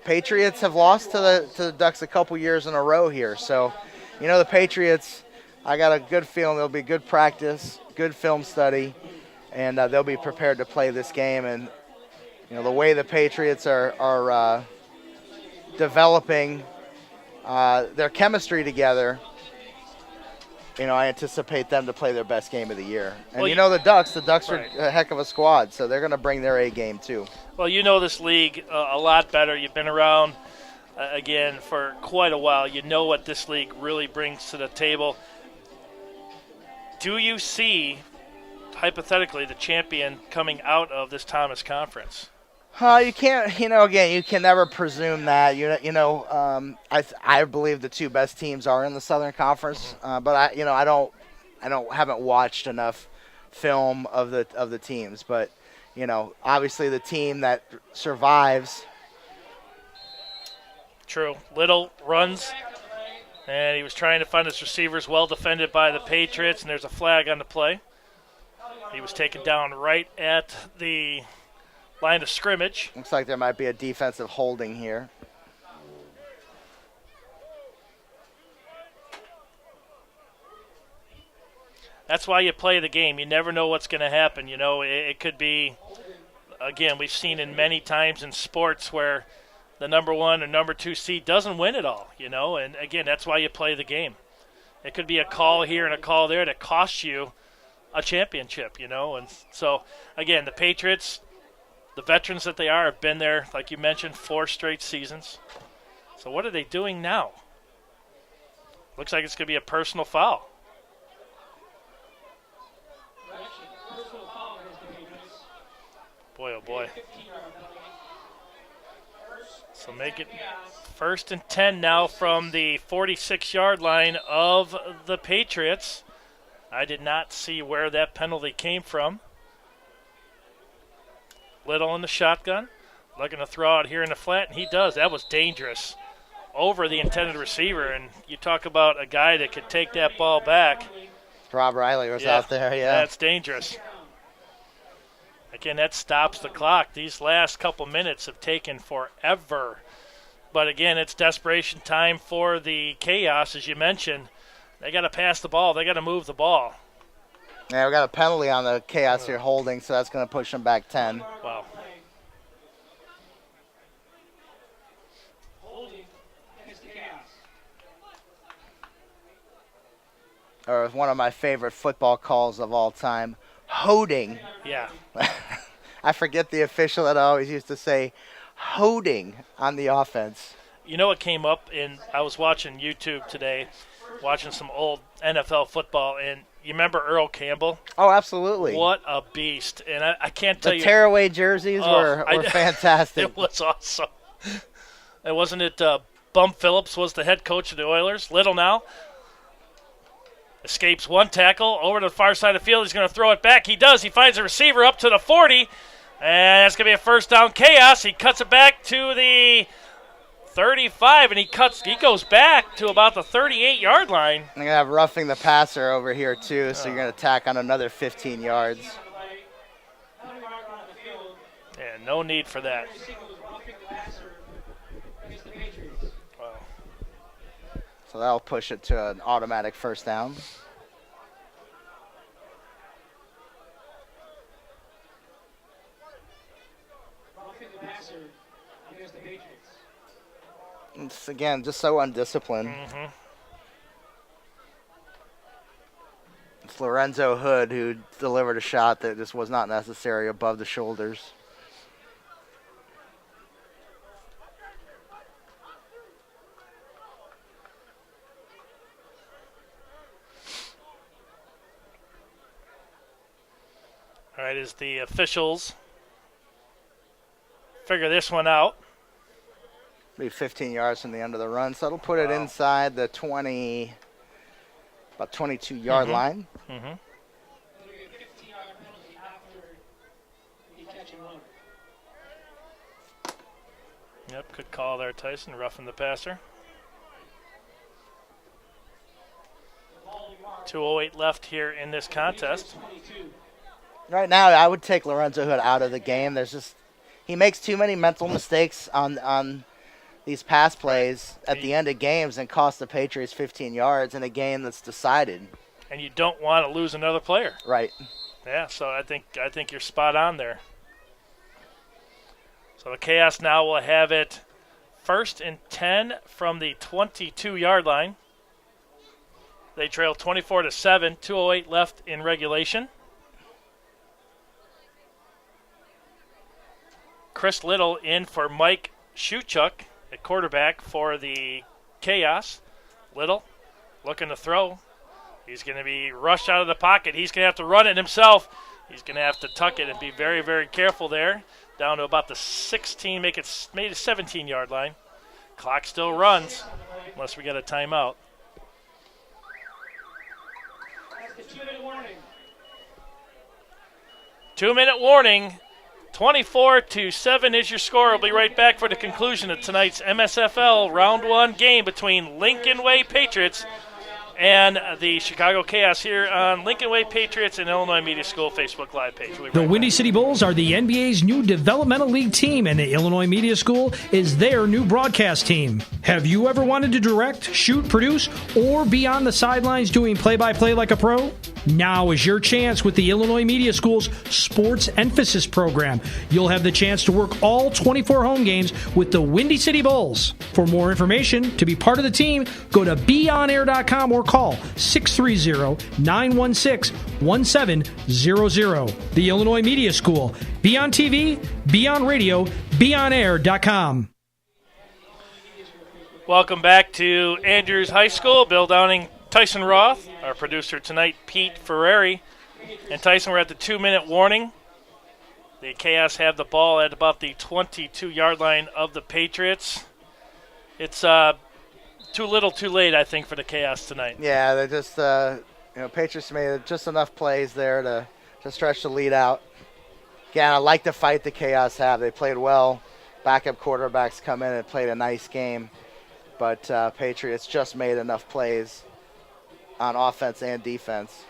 Patriots have lost to the Ducks a couple years in a row here. So, the Patriots, I got a good feeling there'll be good practice, good film study, and they'll be prepared to play this game. And, the way the Patriots are developing their chemistry together, I anticipate them to play their best game of the year. And the Ducks are a heck of a squad, so they're going to bring their A game too. Well, this league a lot better. You've been around, again, for quite a while. You know what this league really brings to the table. Do you see, hypothetically, the champion coming out of this Thomas Conference? You can't, you can never presume that. I believe the 2 best teams are in the Southern Conference, but I haven't watched enough film of the teams. But obviously the team that survives. True. Little runs, and he was trying to find his receivers, well defended by the Patriots, and there's a flag on the play. He was taken down right at the line of scrimmage. Looks like there might be a defensive holding here. That's why you play the game. You never know what's going to happen. It could be, again, we've seen in many times in sports where the number 1 or number 2 seed doesn't win it all, and again, that's why you play the game. It could be a call here and a call there that costs you a championship, and so, again, the Patriots, the veterans that they are, have been there, like you mentioned, 4 straight seasons. So what are they doing now? Looks like it's going to be a personal foul. Boy, oh boy. So make it 1st and 10 now from the 46-yard line of the Patriots. I did not see where that penalty came from. Little in the shotgun. Looking to throw out here in the flat, and he does. That was dangerous. Over the intended receiver, and you talk about a guy that could take that ball back. Rob Riley was out there, yeah. That's dangerous. Again, that stops the clock. These last couple minutes have taken forever. But again, it's desperation time for the Chaos, as you mentioned. They got to pass the ball. They got to move the ball. Yeah, we got a penalty on the Chaos here holding, so that's going to push them back 10. Wow. Or one of my favorite football calls of all time, holding. Yeah. I forget the official that always used to say holding on the offense. You know what came up I was watching YouTube today, watching some old NFL football, and you remember Earl Campbell? Oh, absolutely. What a beast. And I can't tell you. The tearaway jerseys were fantastic. It was awesome. And wasn't it Bum Phillips was the head coach of the Oilers? Little now. Escapes one tackle over to the far side of the field. He's going to throw it back. He does. He finds a receiver up to the 40. And that's going to be a first down. Chaos. He cuts it back to the 35, and he goes back to about the 38-yard line. You're going to have roughing the passer over here, too, so you're going to tack on another 15 yards. Yeah, no need for that. So that'll push it to an automatic first down. It's, again, just so undisciplined. Mm-hmm. It's Lorenzo Hood who delivered a shot that just was not necessary above the shoulders. All right, as the officials figure this one out. Be 15 yards from the end of the run, so that'll put it inside the 22-yard line. Mm-hmm. Yep, good call there, Tyson, roughing the passer. 2:08 left here in this contest. Right now, I would take Lorenzo Hood out of the game. He makes too many mental mistakes on these pass plays at the end of games and cost the Patriots 15 yards in a game that's decided. And you don't want to lose another player. Right. Yeah, so I think you're spot on there. So the Chaos now will have it 1st and 10 from the 22-yard line. They trail 24-7, 2:08 left in regulation. Chris Little in for Mike Shuchuk at quarterback for the Chaos. Little looking to throw. He's going to be rushed out of the pocket. He's going to have to run it himself. He's going to have to tuck it and be very, very careful there. Down to about the 16, made it 17-yard line. Clock still runs unless we get a timeout. 2-minute warning. 24-7 is your score. We'll be right back for the conclusion of tonight's MSFL Round 1 game between Lincoln Way Patriots and the Chicago Chaos here on Lincoln Way Patriots and Illinois Media School Facebook Live page. The Windy City Bulls are the NBA's new developmental league team, and the Illinois Media School is their new broadcast team. Have you ever wanted to direct, shoot, produce, or be on the sidelines doing play-by-play like a pro? Now is your chance with the Illinois Media School's Sports Emphasis program. You'll have the chance to work all 24 home games with the Windy City Bulls. For more information, to be part of the team, go to beonair.com or call 630-916-1700. The Illinois Media School. Be on TV, be on radio, beonair.com. Welcome back to Andrews High School. Bill Downing, Tyson Roth, our producer tonight, Pete Ferreri. And Tyson, we're at the 2-minute warning. The Chaos have the ball at about the 22-yard line of the Patriots. It's too little too late, I think, for the Chaos tonight. Yeah, they're just, Patriots made just enough plays there to stretch the lead out. Again, I like the fight the Chaos have. They played well. Backup quarterbacks come in and played a nice game. But Patriots just made enough plays on offense and defense.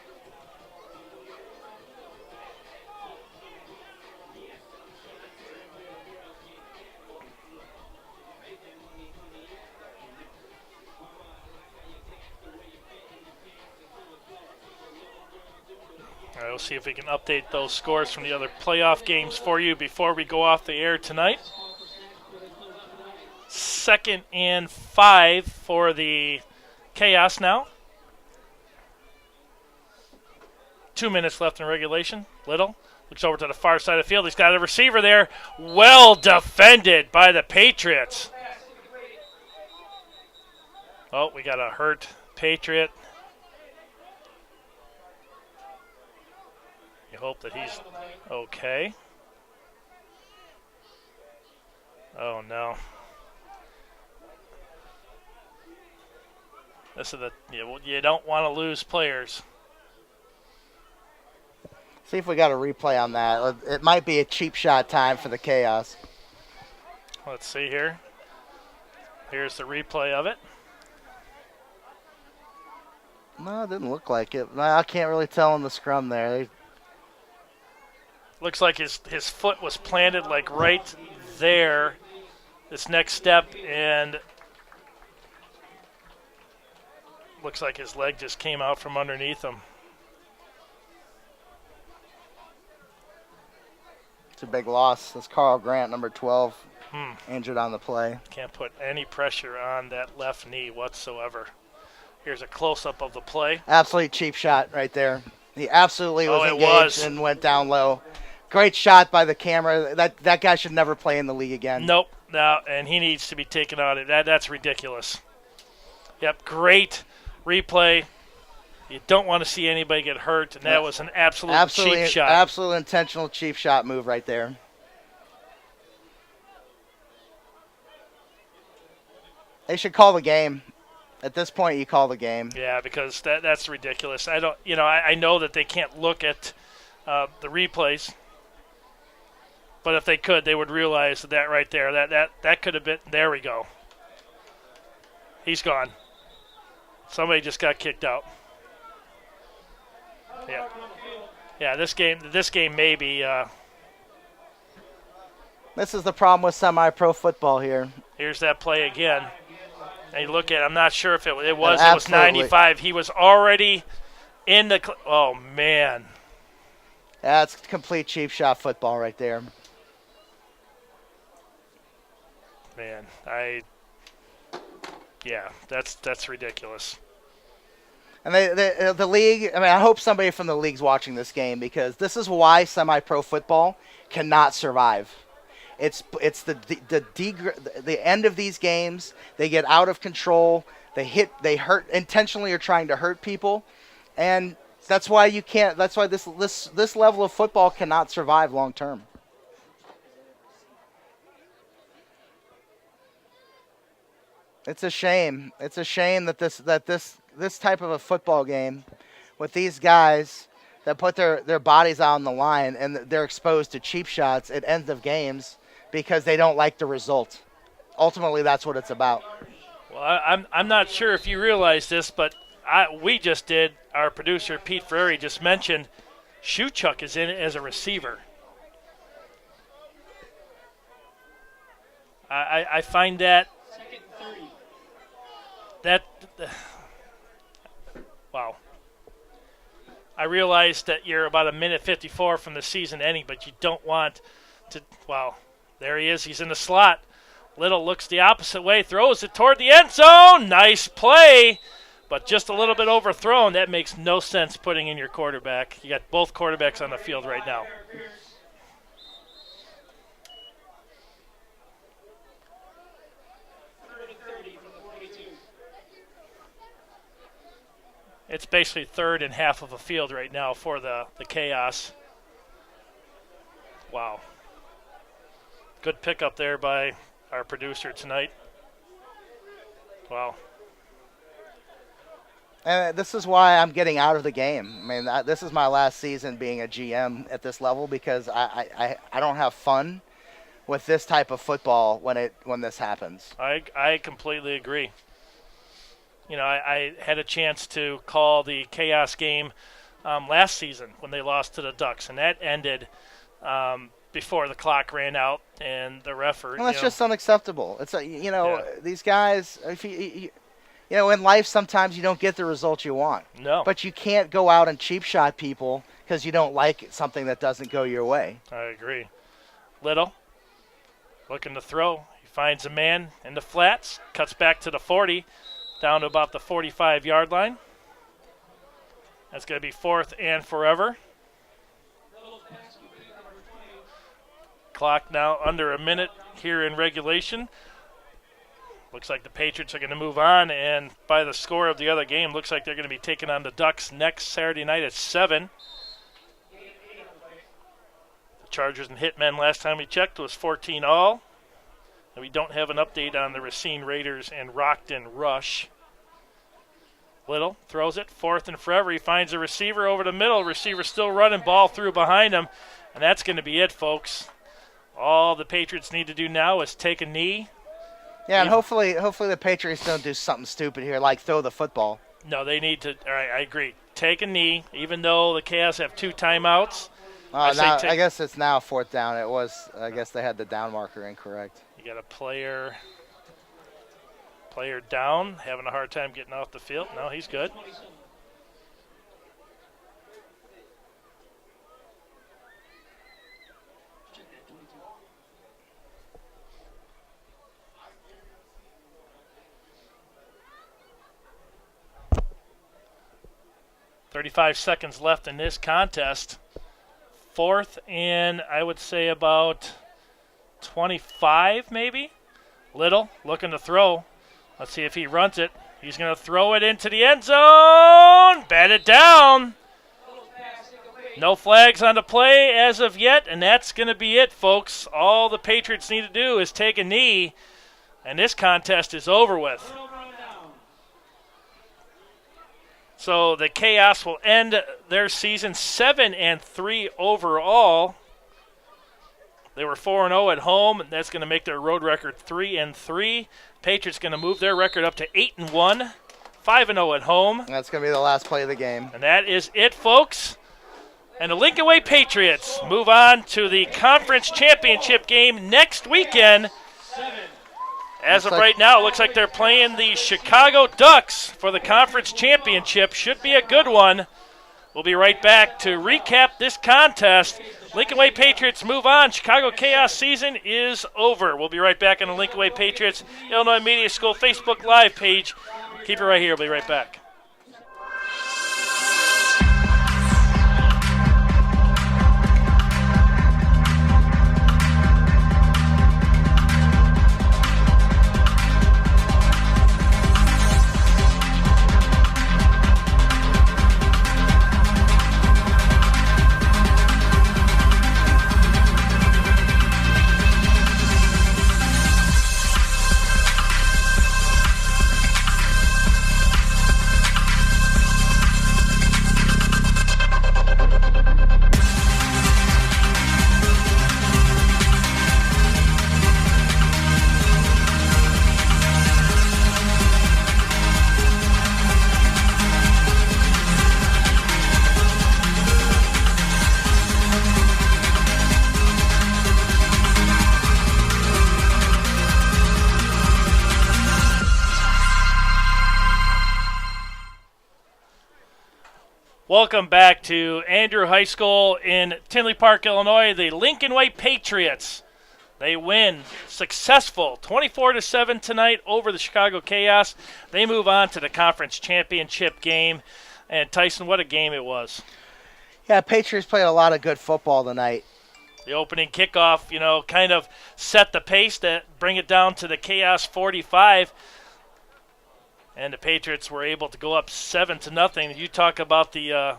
All right, we'll see if we can update those scores from the other playoff games for you before we go off the air tonight. 2nd and 5 for the Chaos now. 2 minutes left in regulation. Little looks over to the far side of the field. He's got a receiver there. Well defended by the Patriots. Oh, we got a hurt Patriot. You hope that he's okay. Oh, no. This is you don't want to lose players. See if we got a replay on that. It might be a cheap shot time for the Chaos. Let's see here. Here's the replay of it. No, it didn't look like it. I can't really tell in the scrum there. Looks like his foot was planted like right there, this next step, and looks like his leg just came out from underneath him. It's a big loss. That's Carl Grant, number 12, injured on the play. Can't put any pressure on that left knee whatsoever. Here's a close-up of the play. Absolutely cheap shot right there. He absolutely was engaged and went down low. Great shot by the camera. That guy should never play in the league again. Nope. No, and he needs to be taken out. That's ridiculous. Yep, great replay. You don't want to see anybody get hurt, and that was an absolute cheap shot. Absolute intentional cheap shot move right there. They should call the game. At this point, you call the game. Yeah, because that's ridiculous. I know that they can't look at the replays, but if they could, they would realize that right there, that could have been. There we go. He's gone. Somebody just got kicked out. Yeah. This game maybe. This is the problem with semi-pro football here. Here's that play again. And you look at it, I'm not sure if it was 95. He was already in the oh man. That's complete cheap shot football right there. Man, that's ridiculous. And the league, I hope somebody from the league's watching this game, because this is why semi-pro football cannot survive. It's the end of these games. They get out of control. They hurt intentionally, or trying to hurt people, and that's why you can't. That's why this level of football cannot survive long term. It's a shame. It's a shame that this type of a football game, with these guys that put their bodies out on the line and they're exposed to cheap shots at end of games because they don't like the result. Ultimately, that's what it's about. Well, I'm not sure if you realize this, but we just did. Our producer, Pete Ferreri, just mentioned Shoechuk is in as a receiver. I find that wow. I realize that you're about a minute 54 from the season ending, but you don't want to, well, there he is. He's in the slot. Little looks the opposite way, throws it toward the end zone. Nice play, but just a little bit overthrown. That makes no sense putting in your quarterback. You got both quarterbacks on the field right now. It's basically third and half of a field right now for the Chaos. Wow. Good pickup there by our producer tonight. Wow. And this is why I'm getting out of the game. I mean, this is my last season being a GM at this level because I don't have fun with this type of football when this happens. I completely agree. You know, I had a chance to call the Chaos game last season when they lost to the Ducks, and that ended before the clock ran out and the referee. Well, that's just unacceptable. It's these guys. If you in life sometimes you don't get the results you want. No. But you can't go out and cheap shot people because you don't like something that doesn't go your way. I agree. Little looking to throw. He finds a man in the flats, cuts back to the 40. Down to about the 45-yard line. That's going to be 4th and forever. Clock now under a minute here in regulation. Looks like the Patriots are going to move on, and by the score of the other game, looks like they're going to be taking on the Ducks next Saturday night at 7. The Chargers and Hitmen last time we checked was 14-all. And we don't have an update on the Racine Raiders and Rockton Rush. Little throws it, 4th and forever. He finds a receiver over the middle. Receiver still running, ball through behind him. And that's going to be it, folks. All the Patriots need to do now is take a knee. Yeah, and hopefully the Patriots don't do something stupid here, like throw the football. No, they need to. All right, I agree. Take a knee, even though the Chaos have 2 timeouts. I guess it's now 4th down. It was. I guess they had the down marker incorrect. You got a player down, having a hard time getting off the field. No, he's good. .35 seconds left in this contest. 4th and I would say about 25 maybe. Little looking to throw. Let's see if he runs it. He's going to throw it into the end zone. Batted down. No flags on the play as of yet, and that's going to be it, folks. All the Patriots need to do is take a knee, and this contest is over with. So the Chaos will end their season 7-3 overall. They were 4-0 at home, and that's going to make their road record 3-3. Patriots going to move their record up to 8-1, 5-0 at home. That's going to be the last play of the game. And that is it, folks. And the Lincoln Way Patriots move on to the conference championship game next weekend. As of right now, it looks like they're playing the Chicago Ducks for the conference championship. Should be a good one. We'll be right back to recap this contest. Lincoln Way Patriots move on. Chicago Chaos season is over. We'll be right back on the Lincoln Way Patriots Illinois Media School Facebook Live page. Keep it right here. We'll be right back. Welcome back to Andrew High School in Tinley Park, Illinois. The Lincoln Way Patriots, they win successful 24-7 tonight over the Chicago Chaos. They move on to the conference championship game. And Tyson, what a game it was. Yeah, Patriots played a lot of good football tonight. The opening kickoff, kind of set the pace to bring it down to the Chaos 45. And the Patriots were able to go up 7-0. You talk about the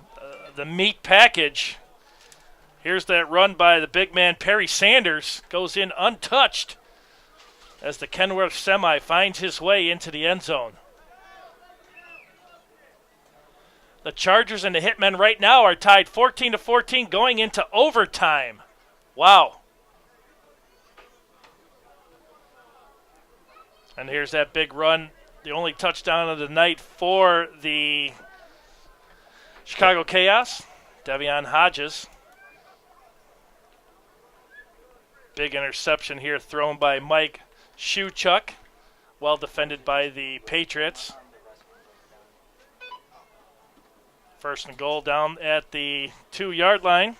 meat package. Here's that run by the big man Perry Sanders. Goes in untouched as the Kenworth semi finds his way into the end zone. The Chargers and the Hitmen right now are tied 14-14 going into overtime. Wow. And here's that big run. The only touchdown of the night for the Chicago Chaos, Devion Hodges. Big interception here thrown by Mike Shuchuk. Well defended by the Patriots. First and goal down at the 2-yard line.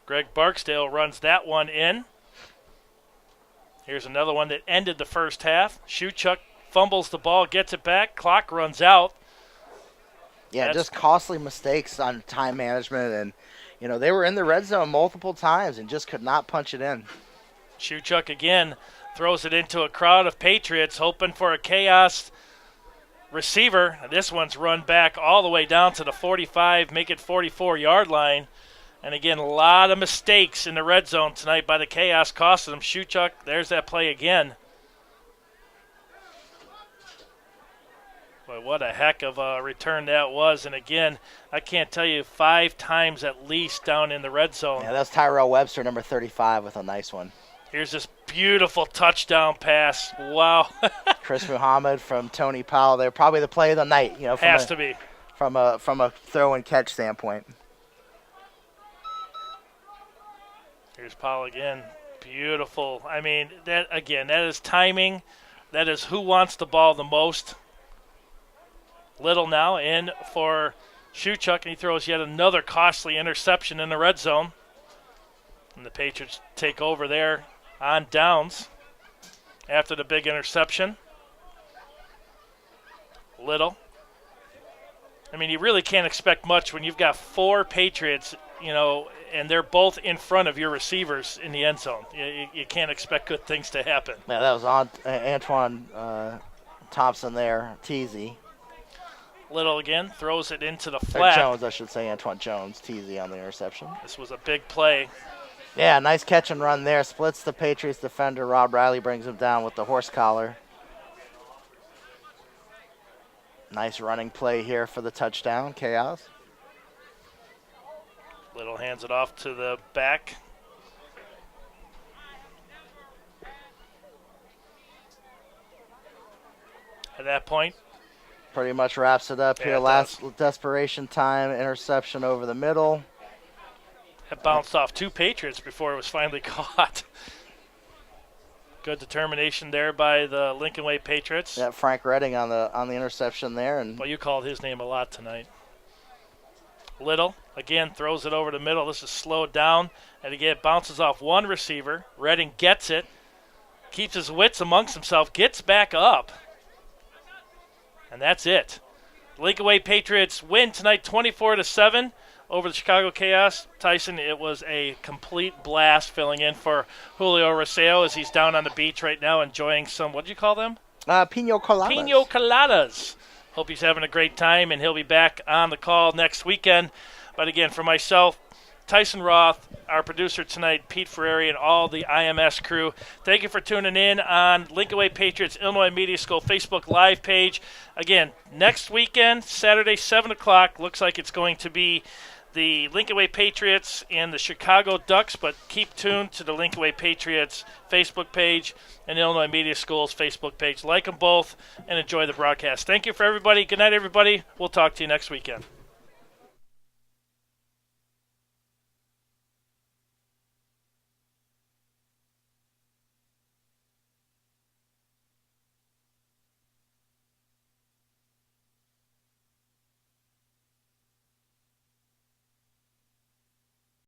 Greg Barksdale runs that one in. Here's another one that ended the first half. Shuchuk fumbles the ball, gets it back. Clock runs out. Yeah, just costly mistakes on time management. And, they were in the red zone multiple times and just could not punch it in. Shuchuk again throws it into a crowd of Patriots hoping for a Chaos receiver. This one's run back all the way down to the 45, make it 44-yard line. And again, a lot of mistakes in the red zone tonight by the Chaos, costing them. Shuchuk, there's that play again. Boy, what a heck of a return that was. And again, I can't tell you, 5 times at least down in the red zone. Yeah, that's Tyrell Webster, number 35, with a nice one. Here's this beautiful touchdown pass. Wow. Chris Muhammad from Tony Powell there. Probably the play of the night. Has to be. From a throw and catch standpoint. Here's Powell again. Beautiful. I mean, that is timing. That is who wants the ball the most. Little now in for Shuchuk, and he throws yet another costly interception in the red zone. And the Patriots take over there on downs after the big interception. Little. I mean, you really can't expect much when you've got 4 Patriots, and they're both in front of your receivers in the end zone. You can't expect good things to happen. Yeah, that was Antoine Thompson there, Teasy. Little again, throws it into the flat. Jones, I should say, Antoine Jones, Teasy on the interception. This was a big play. Yeah, nice catch and run there. Splits the Patriots defender. Rob Riley brings him down with the horse collar. Nice running play here for the touchdown, Chaos. Little hands it off to the back. At that point, pretty much wraps it up here. Last desperation time, interception over the middle. It bounced off 2 Patriots before it was finally caught. Good determination there by the Lincoln Way Patriots. Yeah, Frank Redding on the interception there. And well, you called his name a lot tonight. Little, again, throws it over the middle. This is slowed down. And again, it bounces off one receiver. Redding gets it, keeps his wits amongst himself, gets back up. And that's it. The Lincoln Way Patriots win tonight 24-7 over the Chicago Chaos. Tyson, it was a complete blast filling in for Julio Roseo as he's down on the beach right now enjoying some, what did you call them? Pino coladas. Pino coladas. Hope he's having a great time, and he'll be back on the call next weekend. But again, for myself, Tyson Roth, our producer tonight, Pete Ferreri, and all the IMS crew, thank you for tuning in on Lincoln Way Patriots Illinois Media School Facebook Live page. Again, next weekend, Saturday, 7 o'clock, looks like it's going to be the Lincoln Way Patriots and the Chicago Ducks, but keep tuned to the Lincoln Way Patriots Facebook page and Illinois Media School's Facebook page. Like them both and enjoy the broadcast. Thank you for everybody. Good night, everybody. We'll talk to you next weekend.